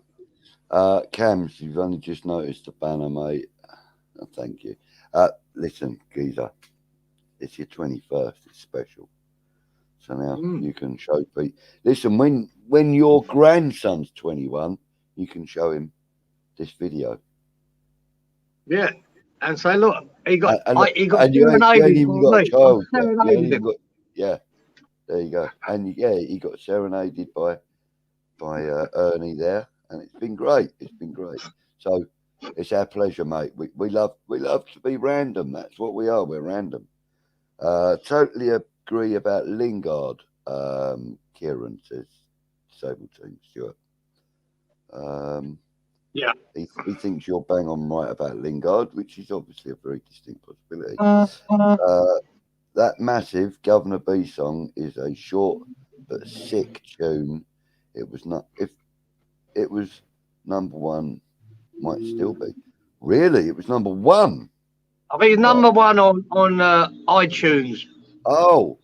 Cams, you've only just noticed the banner, mate. Oh, thank you. Listen, Geezer, it's your 21st. It's special. So now you can show Pete. Listen, when your grandson's 21, you can show him this video. Yeah, and say, look, he got serenaded. Yeah, there you go. And he got serenaded by Ernie there, and it's been great. So it's our pleasure, mate. We love to be random. That's what we are. We're random. Totally agree about Lingard. Kieran says disabled team. Stuart. He thinks you're bang on right about Lingard, which is obviously a very distinct possibility. That massive Governor B song is a short but sick tune. It was not. If it was number one, might still be. Really, it was number one. I think it's number one on iTunes. Oh,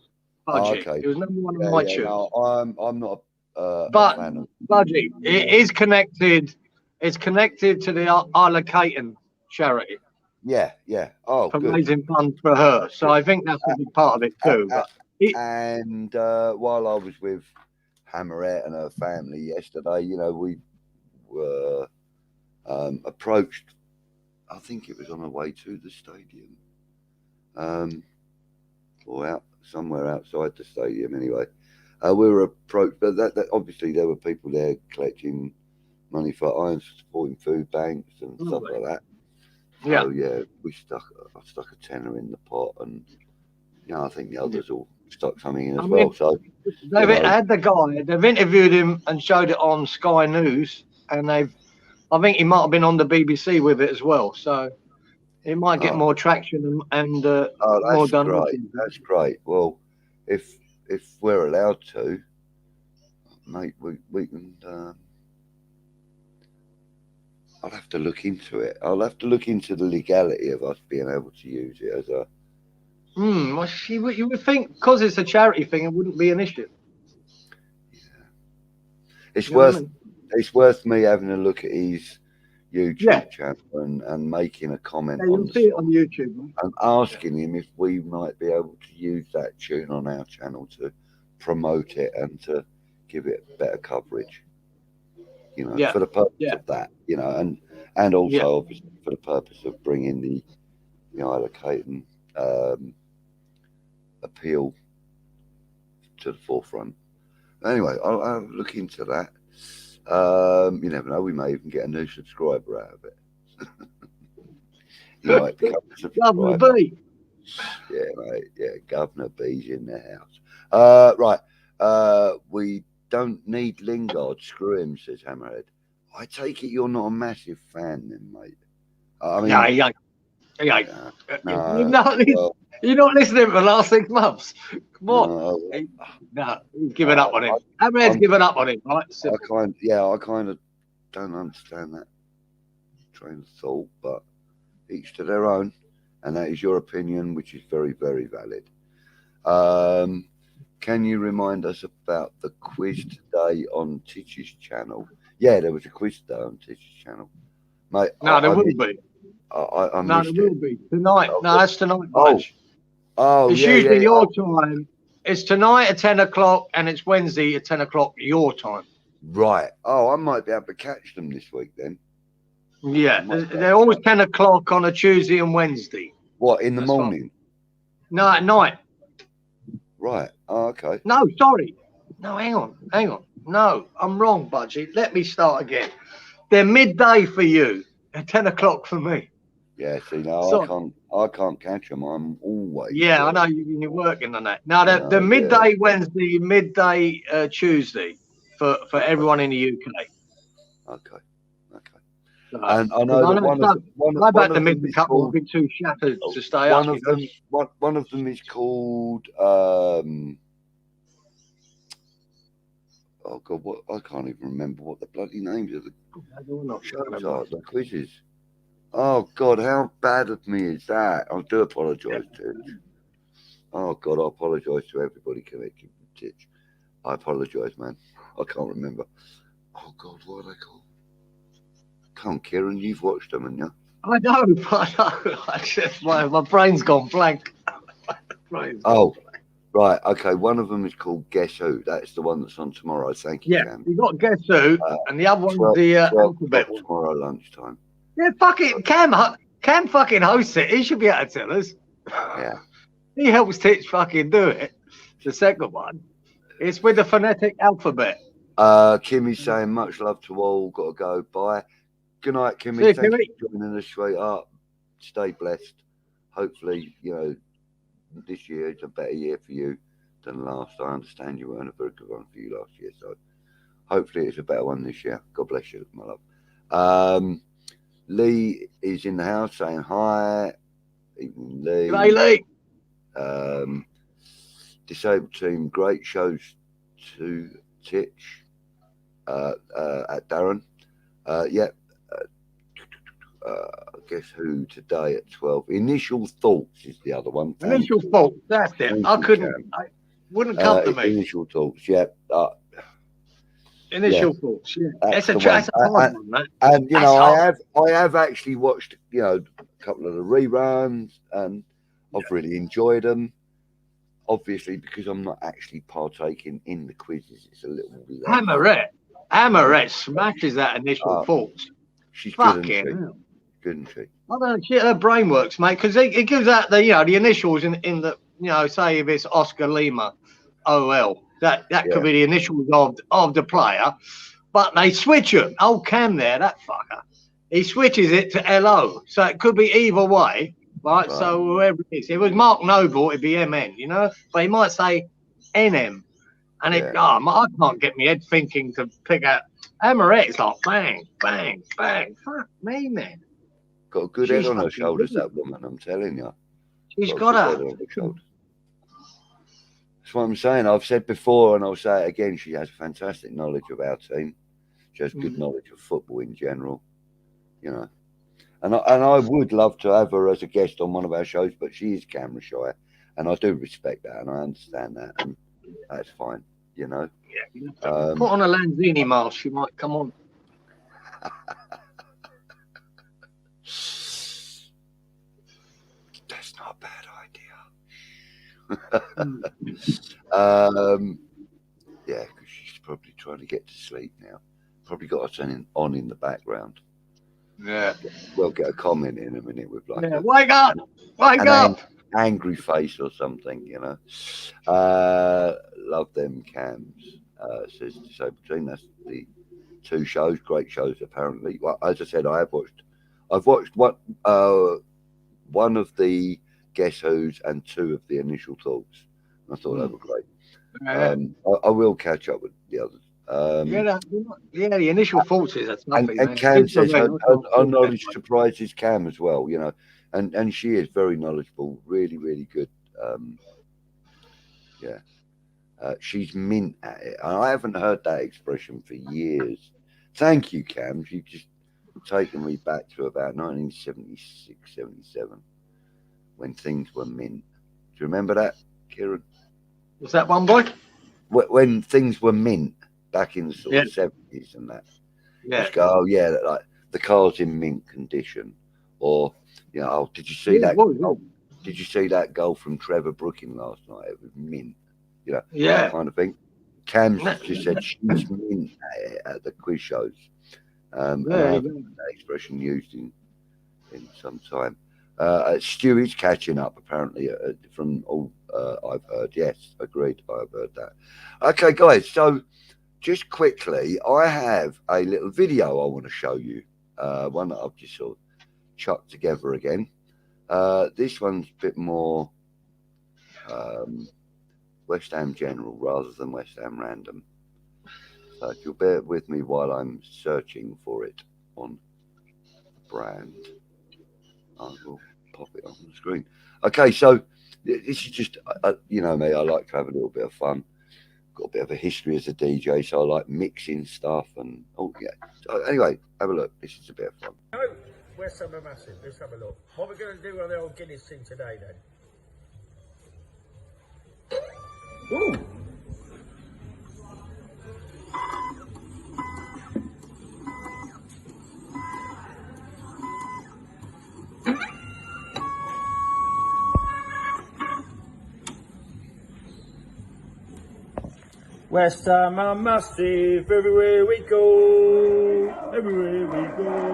Budget. Okay. It was number one on iTunes. No, I'm not a fan of Budget. It is connected. It's connected to the Isla Caton charity. Yeah. Oh, for good. Raising funds for her. So I think that's a big part of it too. And while I was with Hammerette and her family yesterday, we were approached. I think it was on the way to the stadium, or somewhere outside the stadium. Anyway, we were approached, but that obviously there were people there collecting money for Irons, supporting food banks and stuff like that. Yeah. So I stuck a tenner in the pot, and I think the others all stuck something in as well. So they've had the guy. They've interviewed him and showed it on Sky News, and I think he might have been on the BBC with it as well. So it might get more traction and Oh, more that's done. great. That's great. Well, if we're allowed to, mate, we can. I'll have to look into it. I'll have to look into the legality of us being able to use it as a. Well, you would think because it's a charity thing, it wouldn't be an issue. Yeah. It's You know what worth I mean? it's worth me having a look at his YouTube Yeah. channel and making a comment Yeah, on you'll the see it song on YouTube. Man. and asking him if we might be able to use that tune on our channel to promote it and to give it better coverage. You know, Yeah. for the purpose Yeah. of that, you know, and also Yeah. obviously for the purpose of bringing the, you know, allocating appeal to the forefront. Anyway, I'll look into that. You never know, we may even get a new subscriber out of it. You might become a Governor subscriber. B. Yeah, mate. Yeah, Governor B's in the house. Right. We don't need Lingard. Screw him, says Hammerhead. I take it you're not a massive fan, then, mate. I mean, No, he ain't. He ain't. well, You're not listening for the last 6 months. Come on. no, He's given up on him. Hammerhead's given up on him, right? I kind of don't understand that train of thought, but each to their own, and that is your opinion, which is very, very valid. Can you remind us about the quiz today on Titch's channel? Yeah, there was a quiz today on Titch's channel, mate. No, there will be. I No, missed there will it. be tonight. Oh, No, that's tonight. Oh, it's yeah, usually yeah. your time. It's tonight at 10 o'clock, and it's Wednesday at 10 o'clock your time. Right. Oh, I might be able to catch them this week then. Yeah, they're always 10 o'clock on a Tuesday and Wednesday. What, in the morning? No, at night. Right. Oh, okay. No, sorry. No, hang on. No, I'm wrong, Budgie. Let me start again. They're midday for you and 10 o'clock for me. Yeah, see, no, I can't catch them. I'm always. Yeah, I know you're working on that. Now, the midday Wednesday, midday Tuesday for everyone in the UK. Okay. So, and I know that one of them is couple called, a bit too shattered to stay up. One of them is called. Oh God, what I can't even remember what the bloody names of the shows are. The quizzes. Oh God, how bad of me is that? I do apologise, Titch. Oh God, I apologise to everybody connected with Titch. I apologise, man. I can't remember. Oh God, what are they called? Come on, Kieran, you've watched them, haven't you? I know. My brain's gone blank. Right. Okay. One of them is called Guess Who. That's the one that's on tomorrow. Thank you, Cam. You got Guess Who, and the other one's the alphabet one. Tomorrow lunchtime. Yeah, fucking Cam fucking hosts it. He should be able to tell us. Yeah. He helps Titch fucking do it. The second one. It's with the phonetic alphabet. Kimmy's saying much love to all. Got to go. Bye. Good night, Kimmy. Thank you for joining us, sweetheart. Stay blessed. Hopefully, you know, this year is a better year for you than last. I understand you weren't a very good one for you last year, so hopefully it's a better one this year. God bless you, my love. Lee is in the house saying hi. Evening, Lee. Hey, Lee. Disabled team, great shows to Titch at Darren. Guess Who today at 12. Initial Thoughts is the other one. Initial Thoughts, that's it. I wouldn't come to me. Initial Thoughts, yeah. Initial Thoughts, yeah. It's a hard one, man. And you know, I have actually watched, you know, a couple of the reruns, and I've really enjoyed them. Obviously, because I'm not actually partaking in the quizzes, it's a little less. Hammerette smashes that Initial Thoughts. She's good, isn't she? Couldn't she? I don't know, her brain works, mate, because it gives out the, you know, the initials in the, you know, say if it's Oscar Lima, OL, that could be the initials of the player, but they switch them. Old Cam there, that fucker, he switches it to LO, so it could be either way, right? So whoever it is, if it was Mark Noble, it'd be MN, you know, but he might say NM, and I can't get my head thinking to pick out Amaret's like bang, bang, bang. Fuck me, man. Got a good head She's on her fucking shoulders, good. that woman, I'm telling you. She's Got got a good head a. on her shoulders. That's what I'm saying. I've said before, and I'll say it again. She has fantastic knowledge of our team. She has good knowledge of football in general, you know. And I would love to have her as a guest on one of our shows, but she is camera shy, and I do respect that, and I understand that, and that's fine, you know. Yeah, put on a Lanzini mask. She might come on. That's not a bad idea. Yeah, because she's probably trying to get to sleep now. Probably got us on in the background. Yeah. We'll get a comment in a minute with like wake up, wake up. Angry face or something, you know. Love them cams, says Disabled Team. That's the 2 shows, great shows apparently. Well, as I said, I've watched one of the Guess Who's and 2 of the Initial Thoughts. I thought they were great. I will catch up with the others. The Initial Thoughts is that's nothing. And Cam says our knowledge surprises Cam as well, you know, and she is very knowledgeable, really, really good. She's mint at it. And I haven't heard that expression for years. Thank you, Cam. You've just taken me back to about 1976, 77, when things were mint. Do you remember that, Kieran? Was that one, boy? When things were mint back in the sort of 70s and that. Yeah. Just go, oh yeah, like the car's in mint condition, or you know, oh, did you see that? Did you see that goal from Trevor Brooking last night? It was mint, you know, that kind of thing. Cam's just said she's mint at the quiz shows. That expression used in some time. Stewie's catching up apparently from all I've heard. Yes, agreed. I've heard that. Okay, guys. So just quickly, I have a little video I want to show you. One that I've just sort of chucked together again. This one's a bit more West Ham general rather than West Ham random. So if you'll bear with me while I'm searching for it on the brand, I will pop it on the screen. Okay, so this is just, you know me, I like to have a little bit of fun. Got a bit of a history as a DJ, so I like mixing stuff and, oh yeah. So anyway, have a look. This is a bit of fun. No, West Ham are massive. Let's have a look. What we're going to do on the old Guinness thing today then? Ooh. West Ham are massive, everywhere we go, everywhere we go.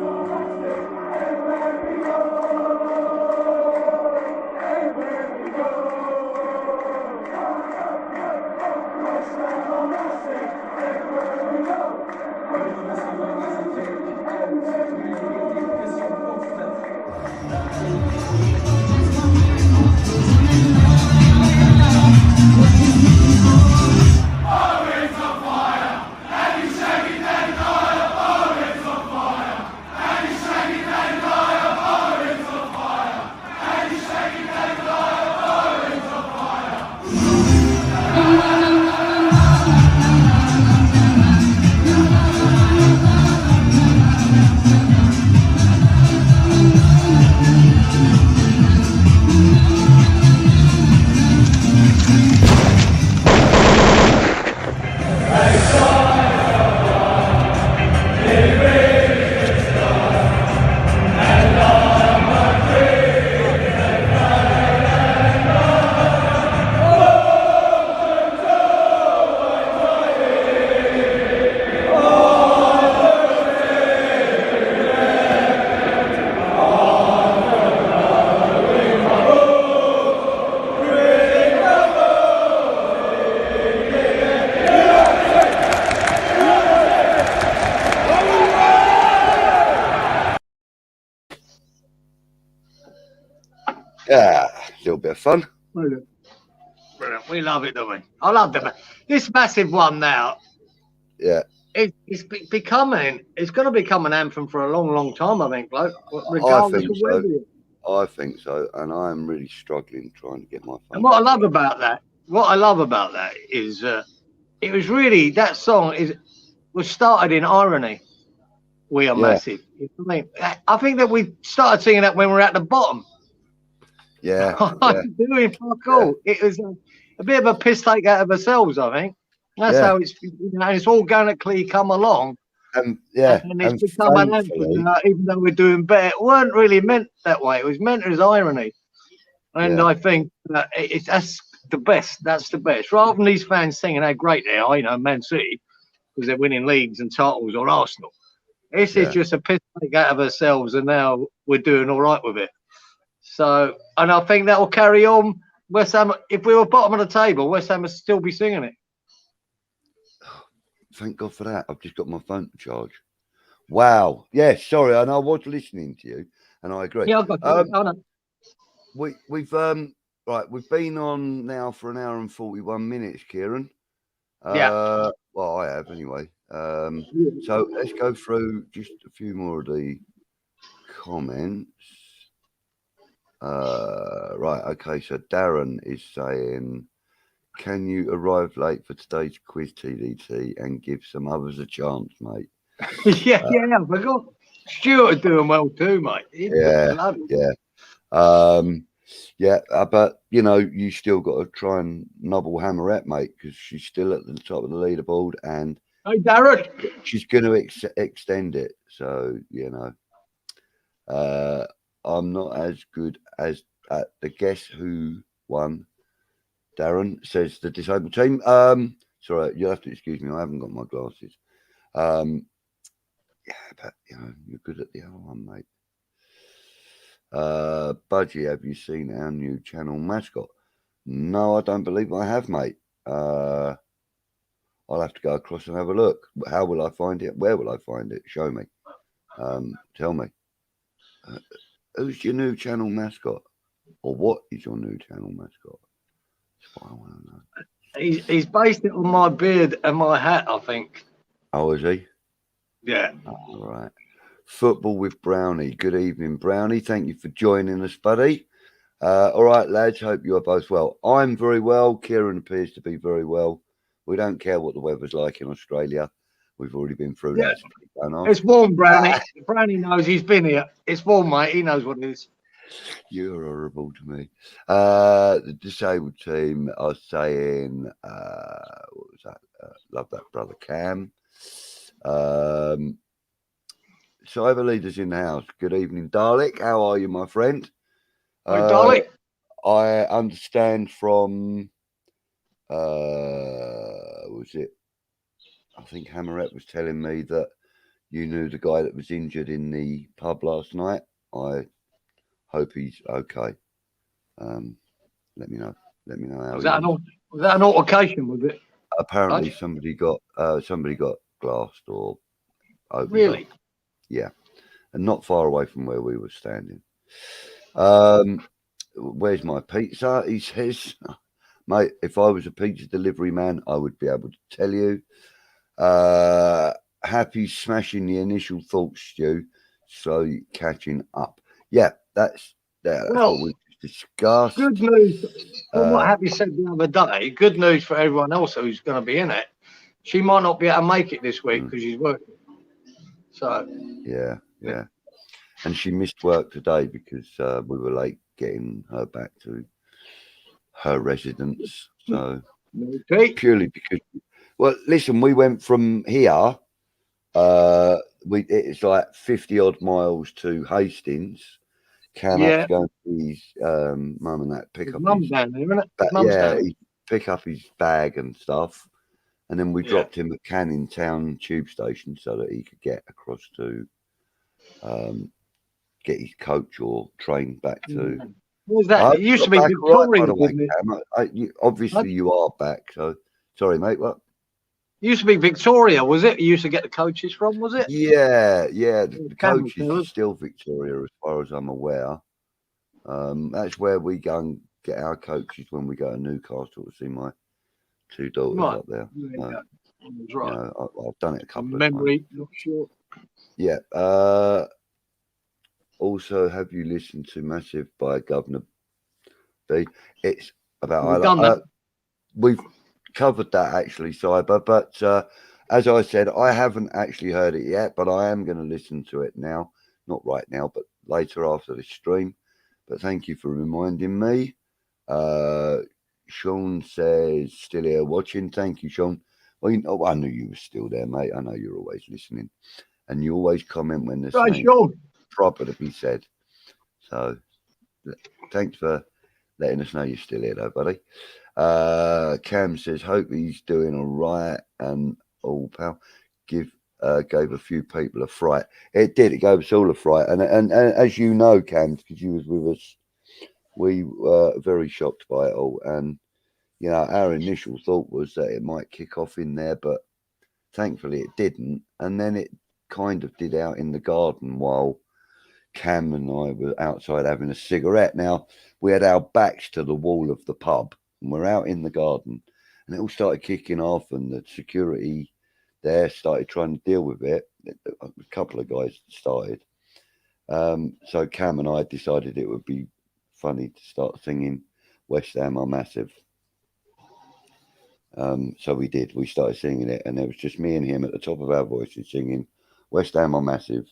Yeah, a little bit of fun. Brilliant. We love it, don't we? I love them. This massive one now. Yeah. becoming. It's going to become an anthem for a long, long time. I think, bloke, I regardless think of so. whether. I think so, and I'm really struggling trying to get my And phone. what I love about that is it was really that song was started in irony. We are Yeah, massive. You know what I mean, I think that we started singing that when we were at the bottom. yeah, I'm yeah, doing fuck yeah, all. It was a bit of a piss take out of ourselves. I think that's yeah, how it's organically come along, and yeah, then it's and become an anthem. thankfully, Even though we're doing better, it weren't really meant that way. It was meant as irony. And yeah, I think that that's the best. That's the best. Rather than these fans singing how great they are, Man City, because they're winning leagues and titles, or Arsenal. This is yeah. just a piss take out of ourselves, and now we're doing all right with it. So, and I think that will carry on. West Ham, if we were bottom of the table, West Ham would still be singing it. Thank God for that. I've just got my phone to charge. Wow. Yeah. Sorry, and I was listening to you, and I agree. Yeah, I've got you. Oh, no. We've right. We've been on now for an hour and 41 minutes, Kieran. Yeah. Well, I have anyway. So let's go through just a few more of the comments. Right. Okay. So Darren is saying, can you arrive late for today's quiz, TDT, and give some others a chance, mate? yeah, I forgot. Stuart doing well too, mate. Yeah, yeah. But you still got to try and nobble Hammerette, mate, because she's still at the top of the leaderboard, and hey, Darren. she's going to extend it. So I'm not as good as at the guess who won. Darren says the disabled team. Sorry, you'll have to excuse me. I haven't got my glasses. Yeah, but you're good at the other one, mate. Budgie, have you seen our new channel mascot? No, I don't believe I have, mate. I'll have to go across and have a look. How will I find it? Where will I find it? Show me. Tell me. Who's your new channel mascot? Or what is your new channel mascot? That's what I want to know. He's based it on my beard and my hat, I think. Oh, is he? Yeah. All right. Football with Brownie. Good evening, Brownie. Thank you for joining us, buddy. All right, lads. Hope you are both well. I'm very well. Kieran appears to be very well. We don't care what the weather's like in Australia. We've already been through that. It's warm, Brownie. Brownie knows he's been here. It's warm, mate. He knows what it is. You're horrible to me. The disabled team are saying, what was that? Love that, brother Cam. Cyber leaders in the house. Good evening, Dalek. How are you, my friend? Hi, Dalek. I understand from, was it? I think Hammerette was telling me that you knew the guy that was injured in the pub last night. I hope he's okay. Let me know. Let me know how. Was that an altercation? Was it? Apparently, somebody got glassed or opened. Really? Up. Yeah, and not far away from where we were standing. Where's my pizza? He says, mate, if I was a pizza delivery man, I would be able to tell you. Happy smashing the initial thoughts, Stu. So catching up. Yeah, that's what we discussed. Good news. From what Happy said the other day, good news for everyone else who's going to be in it. She might not be able to make it this week because she's working. So yeah. And she missed work today because we were late getting her back to her residence. So purely because, well, listen, we went from here. It's like 50 odd miles to Hastings. Cam had to go to his mum and that pick up mum's down there, isn't it? He pick up his bag and stuff, and then we dropped him at Canning Town tube station so that he could get across to get his coach or train back to. What was that? It used to be Victoria, didn't it? Obviously, you are back. So sorry, mate. What? It used to be Victoria, was it? You used to get the coaches from, was it? Yeah. The coaches are still Victoria, as far as I'm aware. That's where we go and get our coaches when we go to Newcastle to see my two daughters up there. That's right. You know, I've done it a couple of times. Memory, not sure. Yeah. Also, have you listened to Massive by Governor B? It's about We've done that. we've covered that actually, Cyber. But as I said, I haven't actually heard it yet, but I am going to listen to it now. Not right now, but later after the stream. But thank you for reminding me. Sean says, still here watching. Thank you, Sean. Well, you know, I knew you were still there, mate. I know you're always listening. And you always comment when there's Right, something Sean. proper to be said. So thanks for letting us know you're still here, though, buddy. Cam says, hope he's doing all right. And all, pal, gave a few people a fright. It did. It gave us all a fright. And as you know, Cam, because you was with us, we were very shocked by it all. And, you know, our initial thought was that it might kick off in there, but thankfully it didn't. And then it kind of did out in the garden while Cam and I were outside having a cigarette. Now, we had our backs to the wall of the pub and we're out in the garden and it all started kicking off and the security there started trying to deal with it. A couple of guys started. So Cam and I decided it would be funny to start singing West Ham are massive. So we did. We started singing it and it was just me and him at the top of our voices singing West Ham are massive.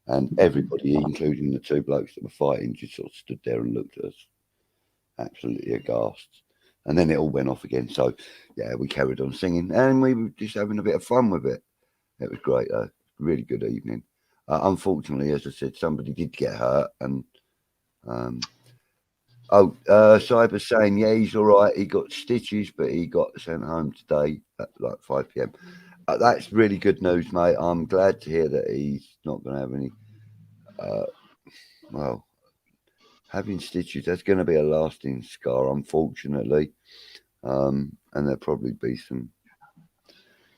And everybody, including the two blokes that were fighting, just sort of stood there and looked at us, absolutely aghast. And then it all went off again. So, yeah, we carried on singing, and we were just having a bit of fun with it. It was great, though. Really good evening. Unfortunately, as I said, somebody did get hurt. And Cyber's saying, yeah, he's all right. He got stitches, but he got sent home today at like 5 p.m. That's really good news, mate. I'm glad to hear that he's not going to have any. Well, having stitches, that's going to be a lasting scar, unfortunately. And there'll probably be some,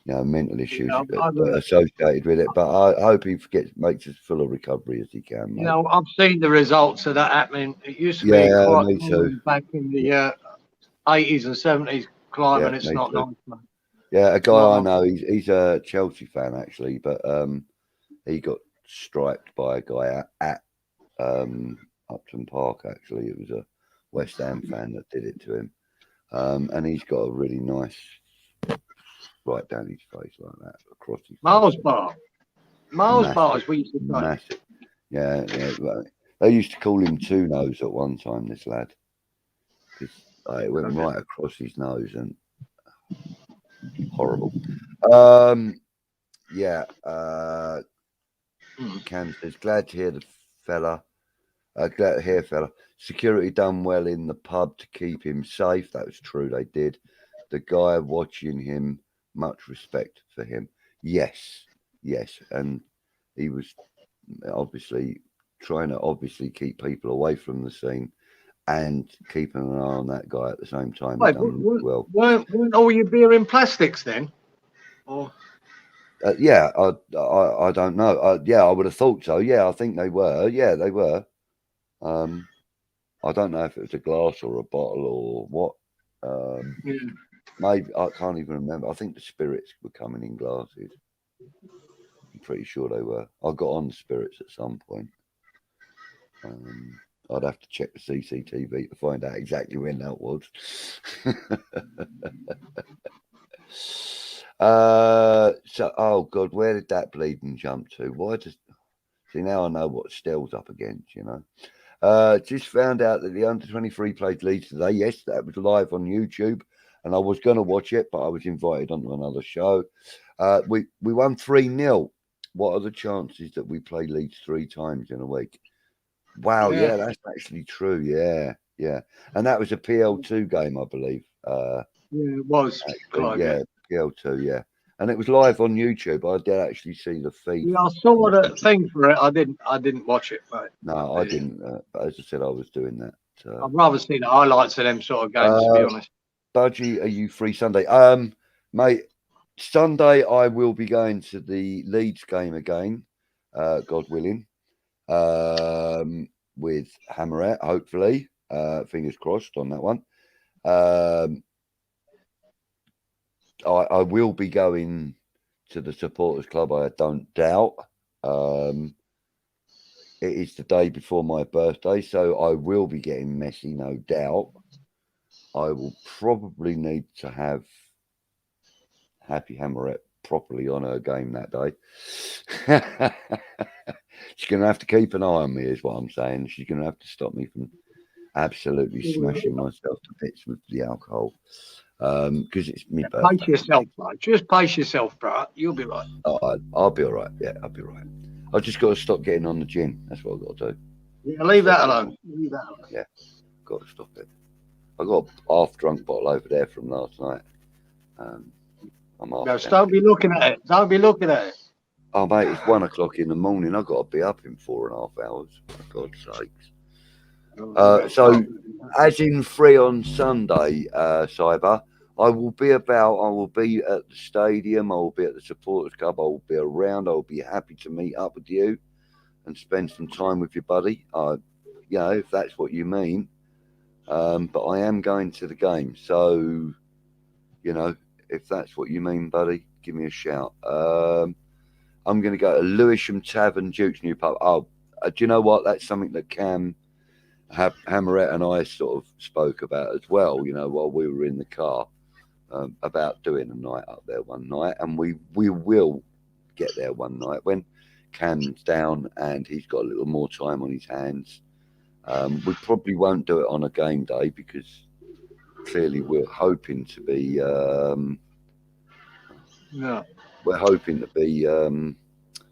you know, mental issues associated with it. But I hope he makes as full a recovery as he can, mate. You know, I've seen the results of that happening. It used to be quite common back in the 80s and 70s, climbing. It's not nice, mate. Yeah, a guy I know, he's a Chelsea fan actually, but he got striped by a guy at Upton Park. Actually, it was a West Ham fan that did it to him, and he's got a really nice right down his face like that across his Mars bar as we used to say. Massive. Yeah. They used to call him Two Nose at one time. This lad, because it went right across his nose and. Horrible. Yeah. Cam says, glad to hear the fella. Glad to hear, fella. Security done well in the pub to keep him safe. That was true. They did. The guy watching him, much respect for him. Yes. And he was obviously trying to keep people away from the scene and keeping an eye on that guy at the same time. Wait, weren't all your beer in plastics then? Or yeah, I don't know. Yeah, I would have thought so. Yeah, I think they were. Yeah, they were. I don't know if it was a glass or a bottle or what. Maybe I can't even remember. I think the spirits were coming in glasses. I'm pretty sure they were. I got on the spirits at some point. I'd have to check the CCTV to find out exactly when that was. So, oh God, where did that bleeding jump to? See, now I know what Stell's up against, you know. Just found out that the under-23 played Leeds today. Yes, that was live on YouTube, and I was going to watch it, but I was invited onto another show. We won 3-0. What are the chances that we play Leeds 3 times in a week? Wow, yeah, that's actually true. Yeah. And that was a PL2 game, I believe. Yeah, it was. Yeah, PL2, yeah. And it was live on YouTube. I did actually see the feed. Yeah, I saw the thing for it. I didn't watch it, mate. No, I didn't. But as I said, I was doing that. I'd rather see the highlights of them sort of games, to be honest. Budgie, are you free Sunday? Mate, Sunday I will be going to the Leeds game again, God willing. With Hammerette, hopefully. Fingers crossed on that one. I will be going to the supporters club. I don't doubt. It is the day before my birthday, so I will be getting messy, no doubt. I will probably need to have Happy Hammerette properly on her game that day. She's going to have to keep an eye on me, is what I'm saying. She's going to have to stop me from absolutely smashing myself to bits with the alcohol. Because it's my birthday. Pace yourself, bro. Just pace yourself, bro. You'll be right. I'll be all right. Yeah, I'll be all right. I've just got to stop getting on the gin. That's what I've got to do. Yeah, leave that alone. Leave that alone. Yeah, got to stop it. I got a half-drunk bottle over there from last night. I'm half. No, don't be looking at it. Don't be looking at it. Oh, mate, it's 1 o'clock in the morning. I've got to be up in 4.5 hours. For God's sakes. So, as in free on Sunday, Cyber, I will be at the stadium. I will be at the supporters club. I will be around. I will be happy to meet up with you and spend some time with your buddy. If that's what you mean. But I am going to the game. So, if that's what you mean, buddy, give me a shout. I'm going to go to Lewisham Tavern, Duke's New Pub. Do you know what? That's something that Cam Hammerette and I sort of spoke about as well, while we were in the car, about doing a night up there one night. And we will get there one night when Cam's down and he's got a little more time on his hands. We probably won't do it on a game day because clearly we're hoping to be we're hoping to be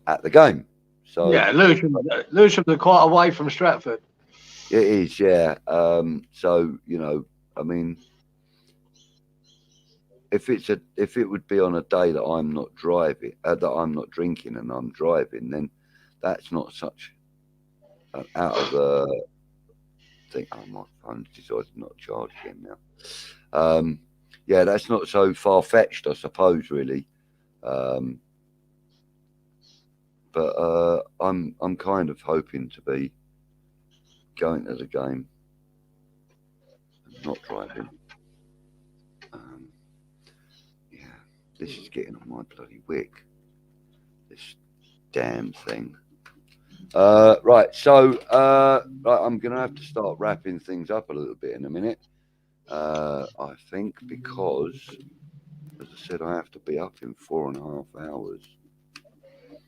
at the game. So yeah, Lewisham's are quite away from Stratford. It is, yeah. So I mean, if it would be on a day that I'm not driving, that I'm not drinking and I'm driving, then that's not such out of the thing. Oh, my phone's decided not to charge again now. Yeah, that's not so far fetched, I suppose, really. But I'm kind of hoping to be going to the game and not driving. Yeah, this is getting on my bloody wick. This damn thing. Right, so I'm going to have to start wrapping things up a little bit in a minute. I think because, as I said, I have to be up in 4.5 hours.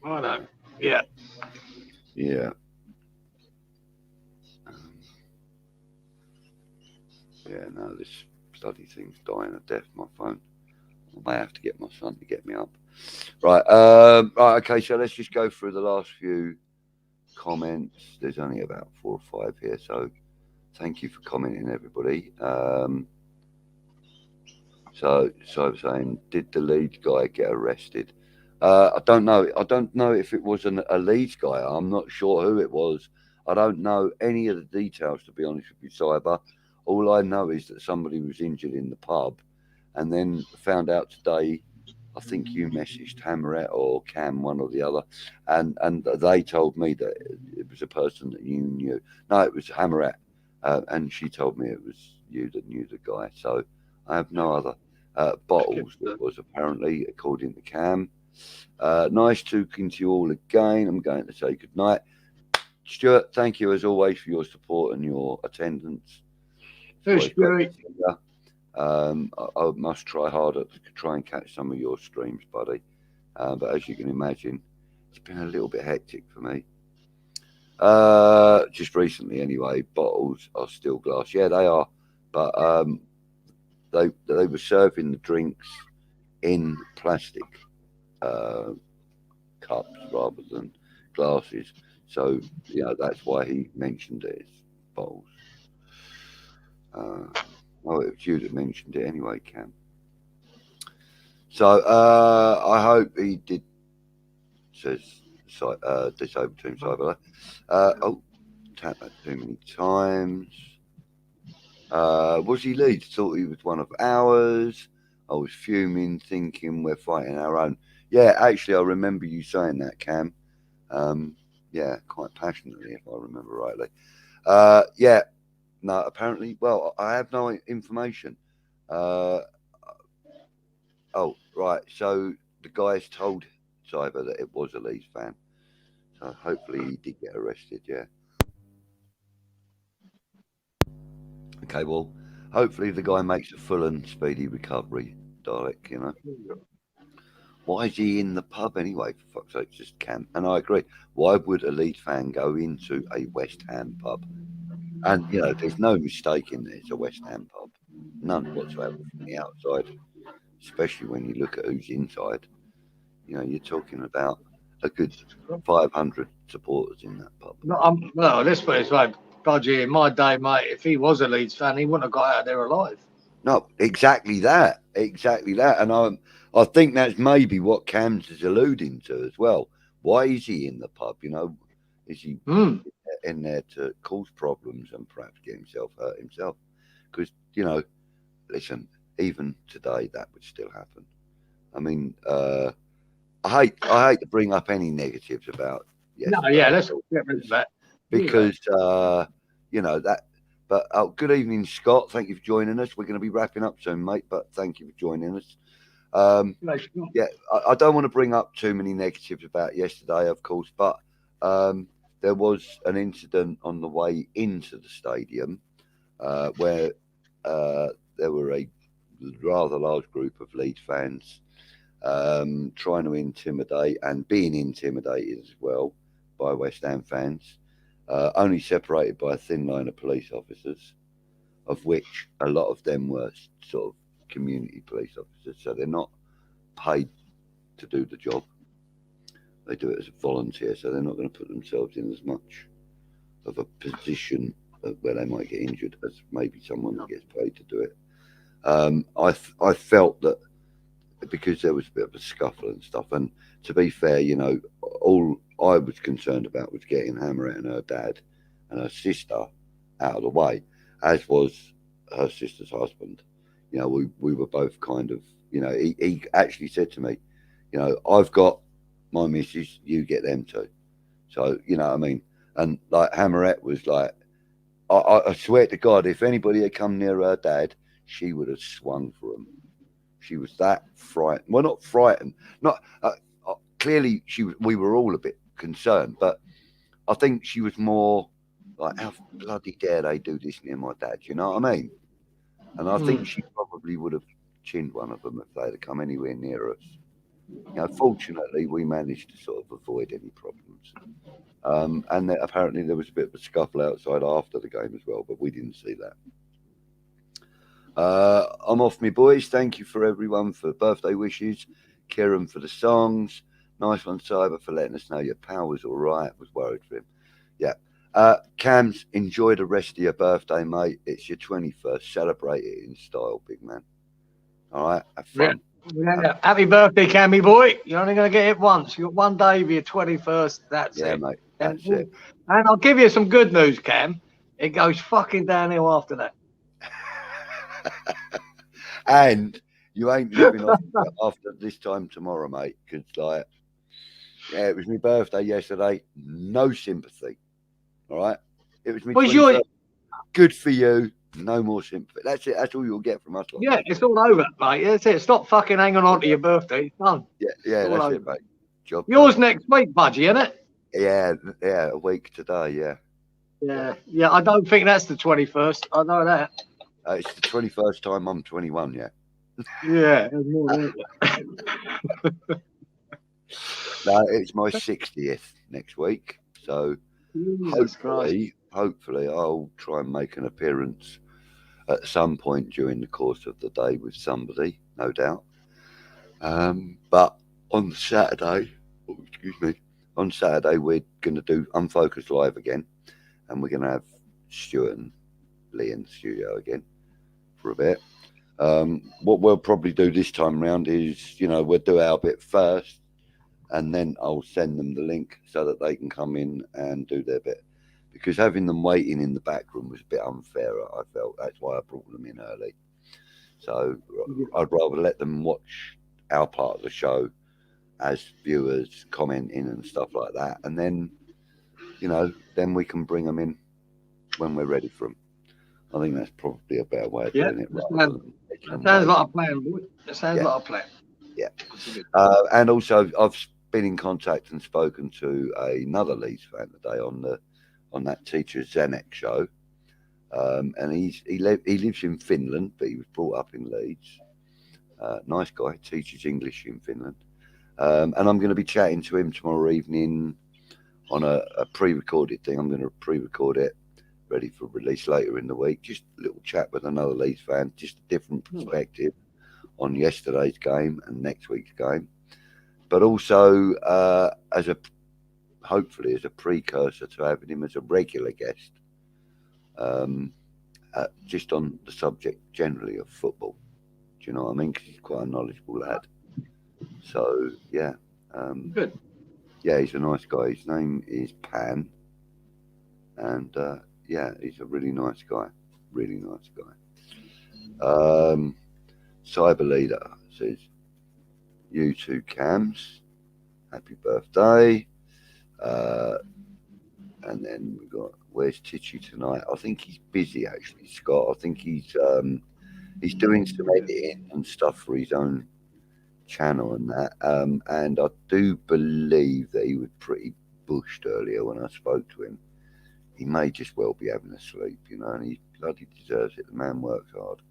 I know. Yeah. Yeah. Yeah, no, this bloody thing's dying a death, my phone. I may have to get my son to get me up. Right, okay, so let's just go through the last few comments. There's only about 4 or 5 here, so thank you for commenting, everybody. So I'm saying, did the Leeds guy get arrested? I don't know. I don't know if it was a Leeds guy. I'm not sure who it was. I don't know any of the details, to be honest with you, Cyber. All I know is that somebody was injured in the pub, and then found out today. I think you messaged Hammerette or Cam, one or the other, and they told me that it was a person that you knew. No, it was Hammerette, and she told me it was you that knew the guy. So I have no other bottles. That was apparently, according to Cam. Nice talking to you all again. I'm going to say good night. Stuart, thank you as always for your support and your attendance. I must try harder to try and catch some of your streams, buddy. But as you can imagine, it's been a little bit hectic for me. Just recently, anyway. Bottles are still glass. Yeah, they are. But they were serving the drinks in plastic cups rather than glasses. So that's why he mentioned it as bottles. Oh, it was you that mentioned it anyway, Cam. So I hope he did. Says this over to him, Cyber. Tap that too many times. Was he Leeds? Thought he was one of ours. I was fuming, thinking we're fighting our own. Yeah, actually, I remember you saying that, Cam. Yeah, quite passionately, if I remember rightly. Yeah. No, apparently, well, I have no information. Oh, right. So the guys told Cyber that it was a Leeds fan. So hopefully he did get arrested. Yeah. Okay. Well, hopefully the guy makes a full and speedy recovery, Dalek. You know. Why is he in the pub anyway? For fuck's sake, just camp. And I agree. Why would a Leeds fan go into a West Ham pub? And you know, there's no mistake in there. It's a West Ham pub, none whatsoever from the outside. Especially when you look at who's inside. You know, you're talking about a good 500 supporters in that pub. No, well, let's put it this way, Dodgy, in my day, mate, if he was a Leeds fan, he wouldn't have got out of there alive. No, exactly that, and I think that's maybe what Cam's is alluding to as well. Why is he in the pub? You know, is he in there to cause problems and perhaps get himself hurt himself? Because you know, listen, even today that would still happen. I mean, I hate to bring up any negatives about No, yesterday. yeah, let's get rid of that. Because you know that. But good evening, Scott. Thank you for joining us. We're going to be wrapping up soon, mate. But thank you for joining us. Yeah, I don't want to bring up too many negatives about yesterday, of course, but there was an incident on the way into the stadium where there were a rather large group of Leeds fans trying to intimidate and being intimidated as well by West Ham fans. Only separated by a thin line of police officers, of which a lot of them were sort of community police officers, so they're not paid to do the job. They do it as a volunteer, so they're not going to put themselves in as much of a position where they might get injured as maybe someone that gets paid to do it. I felt that because there was a bit of a scuffle and stuff, and to be fair, you know, all I was concerned about was getting Hammerette and her dad and her sister out of the way, as was her sister's husband. You know, we were both kind of, you know, he actually said to me, you know, I've got my missus, you get them too. So, you know what I mean? And like Hammerette was like, I swear to God, if anybody had come near her dad, she would have swung for him. She was that frightened. Well, not frightened. Not clearly. We were all a bit concerned, but I think she was more like, "How bloody dare they do this near my dad?" You know what I mean? And I think she probably would have chinned one of them if they'd have come anywhere near us. You know, fortunately, we managed to sort of avoid any problems. And apparently, there was a bit of a scuffle outside after the game as well, but we didn't see that. I'm off, me boys. Thank you for everyone for birthday wishes. Kieran for the songs. Nice one, Cyber, for letting us know your pal was all right. Was worried for him. Yeah. Cams, enjoy the rest of your birthday, mate. It's your 21st. Celebrate it in style, big man. All right. Have fun. Yeah. Happy birthday, Cammy boy. You're only going to get it once. You got one day for your 21st. That's Yeah, it. mate. That's it. And I'll give you some good news, Cam. It goes fucking downhill after that. And you ain't living off after this time tomorrow, mate. Because, like, yeah, it was my birthday yesterday. No sympathy. All right? It was my 21st. Good for you. No more sympathy. That's it. That's all you'll get from us. Yeah, it's all over, mate. That's it. Stop fucking hanging on to your birthday. It's done. Yeah, that's it, mate. Job Yours done. next week, Budgie, isn't it? Yeah, a week today, yeah. Yeah, I don't think that's the 21st. I know that. It's the 21st time I'm 21, yeah. Yeah. No, it's my 60th next week. So hopefully I'll try and make an appearance at some point during the course of the day with somebody, no doubt. But on Saturday, on Saturday we're going to do Unfocused Live again, and we're going to have Stuart and Lee in the studio again for a bit. What we'll probably do this time around is, you know, we'll do our bit first, and then I'll send them the link so that they can come in and do their bit. Because having them waiting in the back room was a bit unfair, I felt. That's why I brought them in early. So I'd rather let them watch our part of the show as viewers, commenting and stuff like that. And then, you know, then we can bring them in when we're ready for them. I think that's probably a better way of doing it. Sounds like a plan, boy. It sounds like a plan. And also, I've been in contact and spoken to another Leeds fan today on that Teacher Zenek show, and he lives in Finland, but he was brought up in Leeds. Nice guy, teaches English in Finland, and I'm going to be chatting to him tomorrow evening on a pre-recorded thing. I'm going to pre-record it, ready for release later in the week. Just a little chat with another Leeds fan, just a different perspective on yesterday's game and next week's game, but also hopefully as a precursor to having him as a regular guest, just on the subject generally of football. Do you know what I mean? Because he's quite a knowledgeable lad. So yeah, Good. Yeah, he's a nice guy. His name is Pan, and yeah, he's a really nice guy. Really nice guy. Cyber Leader says, "You two Cams, happy birthday." And then we got, "Where's Titchy tonight?" I think he's busy actually, Scott. I think he's doing some editing and stuff for his own channel and that. And I do believe that he was pretty bushed earlier when I spoke to him. He may just well be having a sleep, you know, and he bloody deserves it. The man works hard,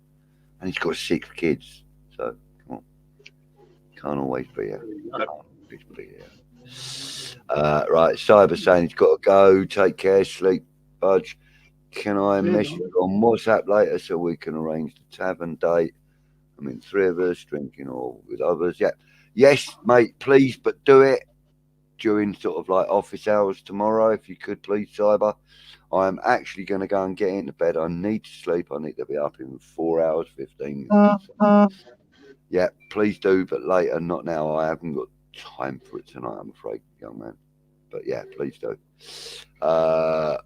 and he's got 6 kids, so come on, can't always be here. Right, Cyber saying he's got to go. Take care, sleep, Budge. Can I message you on WhatsApp later so we can arrange the tavern date? I mean, 3 of us drinking or with others. Yeah, yes, mate, please, but do it during sort of like office hours tomorrow, if you could, please, Cyber. I'm actually going to go and get into bed. I need to sleep. I need to be up in 4 hours, 15 minutes. Yeah, please do, but later, not now. I haven't got time for it tonight, I'm afraid, young man. But yeah, please do. I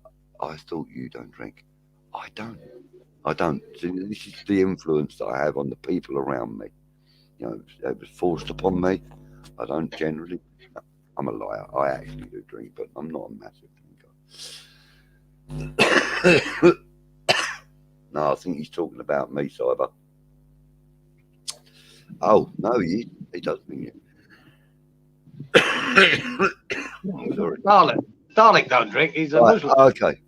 thought you don't drink. I don't. So this is the influence that I have on the people around me. You know, it was forced upon me. I don't generally. I'm a liar. I actually do drink, but I'm not a massive drinker. No, I think he's talking about me, Cyber. Oh no, he does mean it. Sorry. Dalek don't drink. He's a Right, Muslim. okay.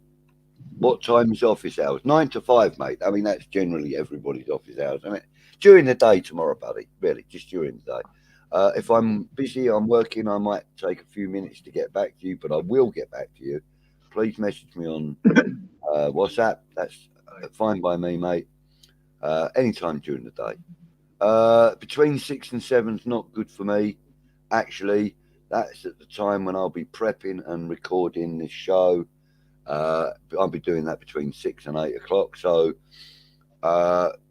What time is office hours? 9 to 5, mate. I mean, that's generally everybody's office hours, isn't it? During the day tomorrow, buddy. Really, just during the day. If I'm busy, I'm working, I might take a few minutes to get back to you, but I will get back to you. Please message me on WhatsApp. That's fine by me, mate. Anytime during the day. Between 6 and 7 is not good for me. Actually, that's at the time when I'll be prepping and recording this show. I'll be doing that between 6 and 8 o'clock. So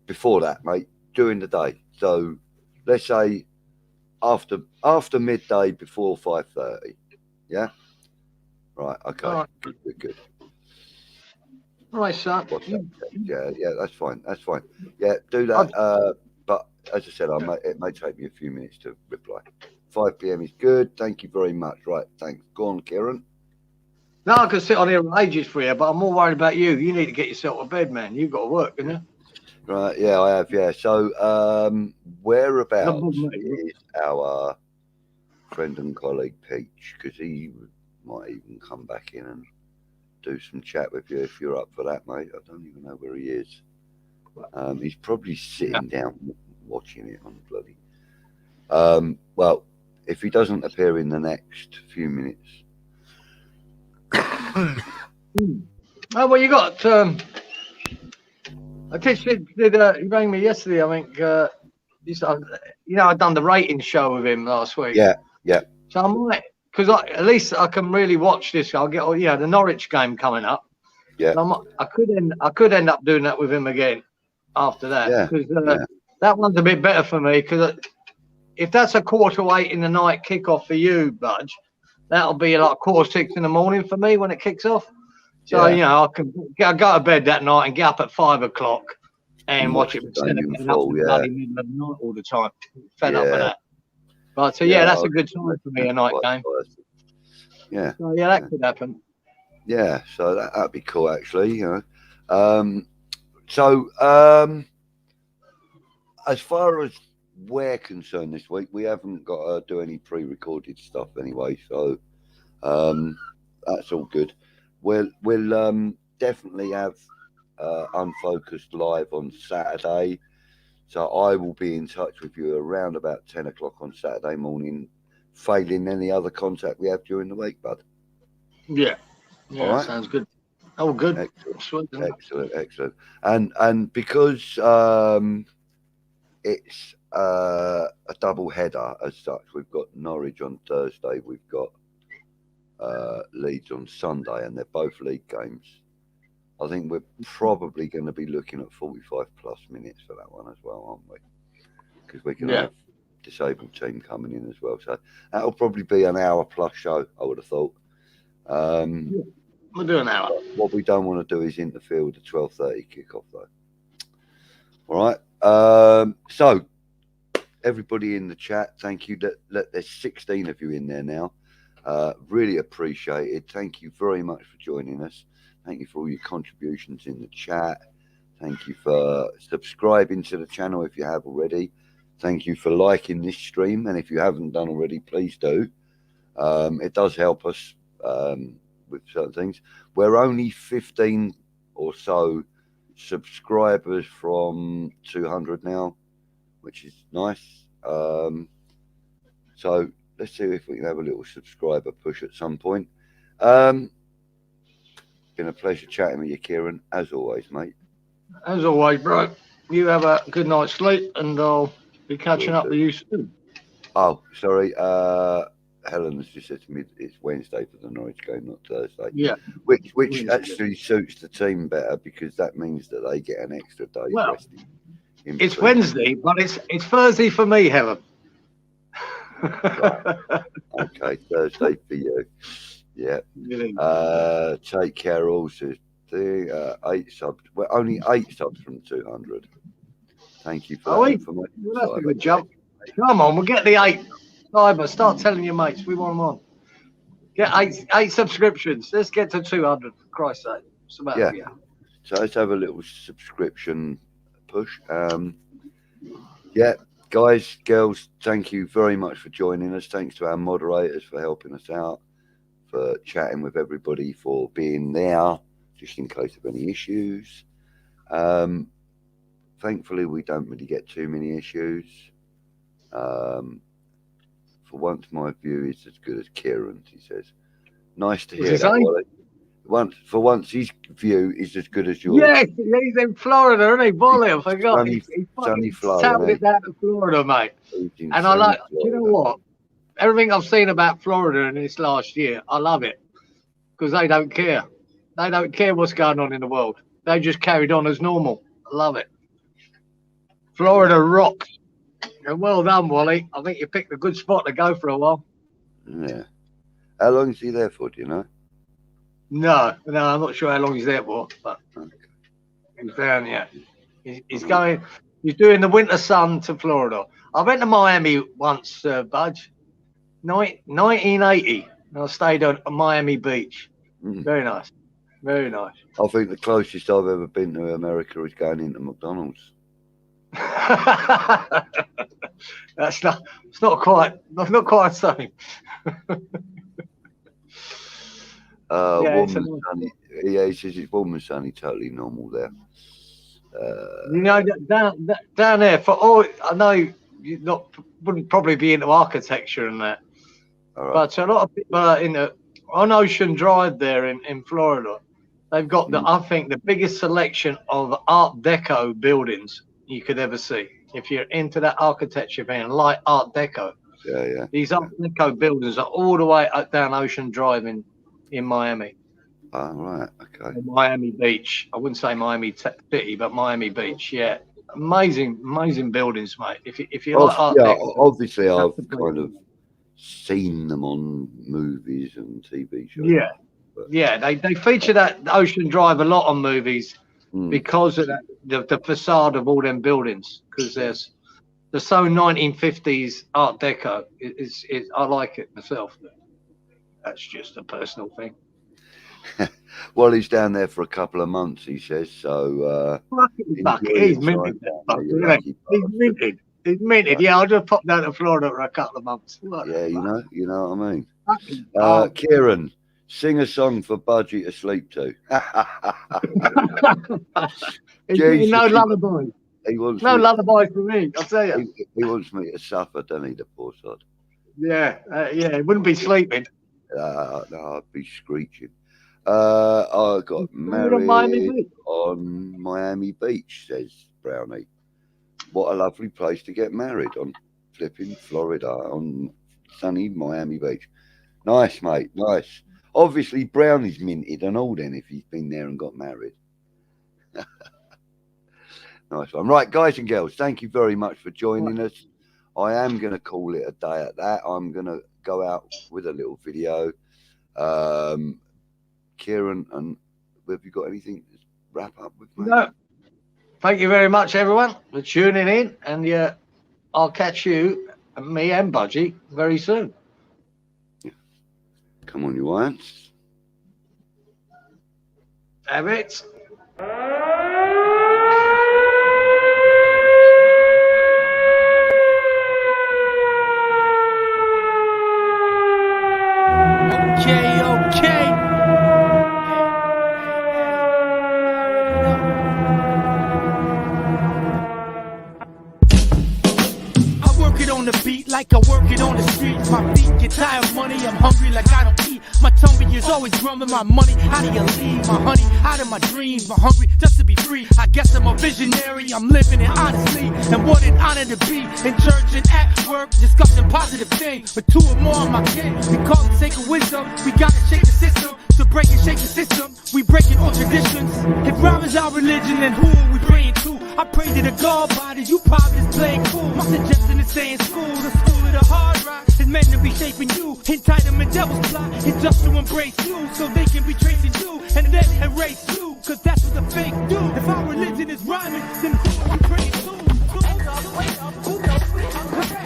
before that, mate, during the day. So let's say after midday, before 5:30. Yeah. Right. Okay. All right. Good. Right, son. Yeah, that's fine. Yeah, do that. But as I said, it may take me a few minutes to reply. 5 p.m. is good. Thank you very much. Right, thanks. Go on, Kieran. No, I could sit on here for ages for you, but I'm more worried about you. You need to get yourself to bed, man. You've got to work, haven't you? Right, yeah, I have, yeah. So, whereabouts is our friend and colleague Peach? Because he might even come back in and do some chat with you if you're up for that, mate. I don't even know where he is. He's probably sitting down watching it on bloody. Well, if he doesn't appear in the next few minutes. Oh, well, you got. I think he rang me yesterday. I think I'd done the rating show with him last week. Yeah. So I might, because at least I can really watch this. I'll get the Norwich game coming up. Yeah. I could end up doing that with him again after that, because that one's a bit better for me. Because if that's a 8:15 in the night kickoff for you, Budge, that'll be like 6:15 in the morning for me when it kicks off. So I can go to bed that night and get up at 5 o'clock and watch it instead of getting up in the bloody middle of the night all the time. Fed up with that. Right, so that's a good time for me, a night game. Yeah. So that could happen. Yeah, so that'd be cool, actually. As far as we're concerned this week, we haven't got to do any pre-recorded stuff anyway, so that's all good. We'll definitely have Unfocused live on Saturday, so I will be in touch with you around about 10 o'clock on Saturday morning, failing any other contact we have during the week, bud. Yeah. All right. Sounds good. Oh, good. Excellent. Excellent. And because it's a double header as such, we've got Norwich on Thursday, we've got Leeds on Sunday, and they're both league games. I think we're probably going to be looking at 45 plus minutes for that one as well, aren't we? Because we can have disabled team coming in as well. So that'll probably be an hour plus show, I would have thought. We'll do an hour. What we don't want to do is interfere with the 12:30 kickoff, though. All right. So everybody in the chat, thank you. There's 16 of you in there now. Really appreciated. Thank you very much for joining us. Thank you for all your contributions in the chat. Thank you for subscribing to the channel if you have already. Thank you for liking this stream, and if you haven't done already, please do. It does help us with certain things. We're only 15 or so subscribers from 200 now, which is nice. So let's see if we can have a little subscriber push at some point. Been a pleasure chatting with you, Kieran, as always, mate. As always, bro. You have a good night's sleep, and I'll be catching up with you soon. Oh, sorry. Helen has just said to me it's Wednesday for the Norwich game, not Thursday. Yeah. Which actually suits the team better, because that means that they get an extra day resting. It's Wednesday, but it's Thursday for me, Helen. Right. Okay, Thursday for you. Yeah. Take care also. 8 subs. Well, only 8 subs from 200. Thank you for that information. Well, that's a good jump. Come on, we'll get the 8. But start telling your mates we want them on. Get 8 subscriptions. Let's get to 200, for Christ's sake. So let's have a little subscription push. Yeah, guys, girls, thank you very much for joining us. Thanks to our moderators for helping us out, for chatting with everybody, for being there just in case of any issues. Thankfully, we don't really get too many issues. For once, my view is as good as Kieran's, he says. Nice to hear that, Wally. For once, his view is as good as yours. Yeah, he's in Florida, isn't he? Wally, I forgot. Sunny Florida. Tapped it down to Florida, mate. And I like, you know what? Everything I've seen about Florida in this last year, I love it. Because they don't care. They don't care what's going on in the world. They just carried on as normal. I love it. Florida rocks. And well done, Wally. I think you picked a good spot to go for a while. Yeah. How long is he there for, do you know? No, I'm not sure how long he's there for, but he's down, yeah. He's going, he's doing the winter sun to Florida. I went to Miami once, Budge, 1980, and I stayed on Miami Beach. Very nice. Very nice. I think the closest I've ever been to America is going into McDonald's. It's not quite the same. Warm and sunny. Yeah, he says it's warm and sunny, totally normal there. You know, down there, for all I know, you wouldn't probably be into architecture and that, but a lot of people are on Ocean Drive there in Florida. They've got I think the biggest selection of Art Deco buildings you could ever see. If you're into that architecture thing, like Art Deco, these Art Deco buildings are all the way up down Ocean Drive in Miami. Oh, right, okay. Miami Beach. I wouldn't say Miami City, but Miami Beach. Yeah, amazing buildings, mate. If you like Art Deco, obviously I've kind of seen them on movies and TV shows. Yeah, yeah. They feature that Ocean Drive a lot on movies because of the facade of all them buildings. Because the so 1950s Art Deco. I like it myself. That's just a personal thing. Well, he's down there for a couple of months, he says. So he's minted. He's minted. It's minted. Yeah, I'll just pop down to Florida for a couple of months. Yeah, you know what I mean. Oh. Kieran, sing a song for Budgie to sleep to. No lullaby. He wants No me, lullaby for me. I'll tell you. he wants me to suffer, doesn't he, the poor sod? Yeah, it wouldn't be sleeping. No, I'd be screeching. I got married on Miami Beach, says Brownie. What a lovely place to get married, on flipping Florida, on sunny Miami Beach. Nice, mate, nice. Obviously, Brownie's minted and all then if he's been there and got married. Nice one. Right, guys and girls, thank you very much for joining us. I am going to call it a day at that. I'm going to go out with a little video. Kieran, and have you got anything to wrap up with, mate? No. Thank you very much, everyone, for tuning in. And I'll catch you, me and Budgie, very soon. Yeah. Come on, you ants. Have it. Okay. I work it on the beat like I work it on the street. My feet get tired of money, I'm hungry like I don't eat. My tummy is always grumbling my money. How do you leave my honey out of my dreams? I'm hungry just to be free. I guess I'm a visionary, I'm living it honestly. And what an honor to be in church and at work, discussing positive things. But two or more of my kin, we call it sacred wisdom. We gotta shake the system, to break and shake the system. We breaking all traditions. If rhyme is our religion, then who are we praying to? I pray to the God body, you probably just playing cool. My suggestion is stay in school, the school of the hard rock is meant to be shaping you. Entitlement devil's plot is just to embrace you, so they can be tracing you and then erase you, cause that's what the fake do. If our religion is rhyming, then who are we praying to?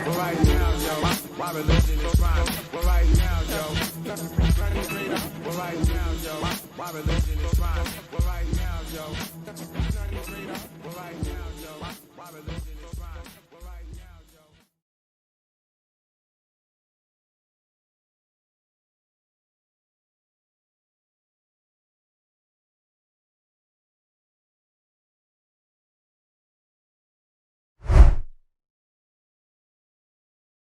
Well, right now, yo, my religion is rhyming. Well, right now, yo, well, right now, yo, my religion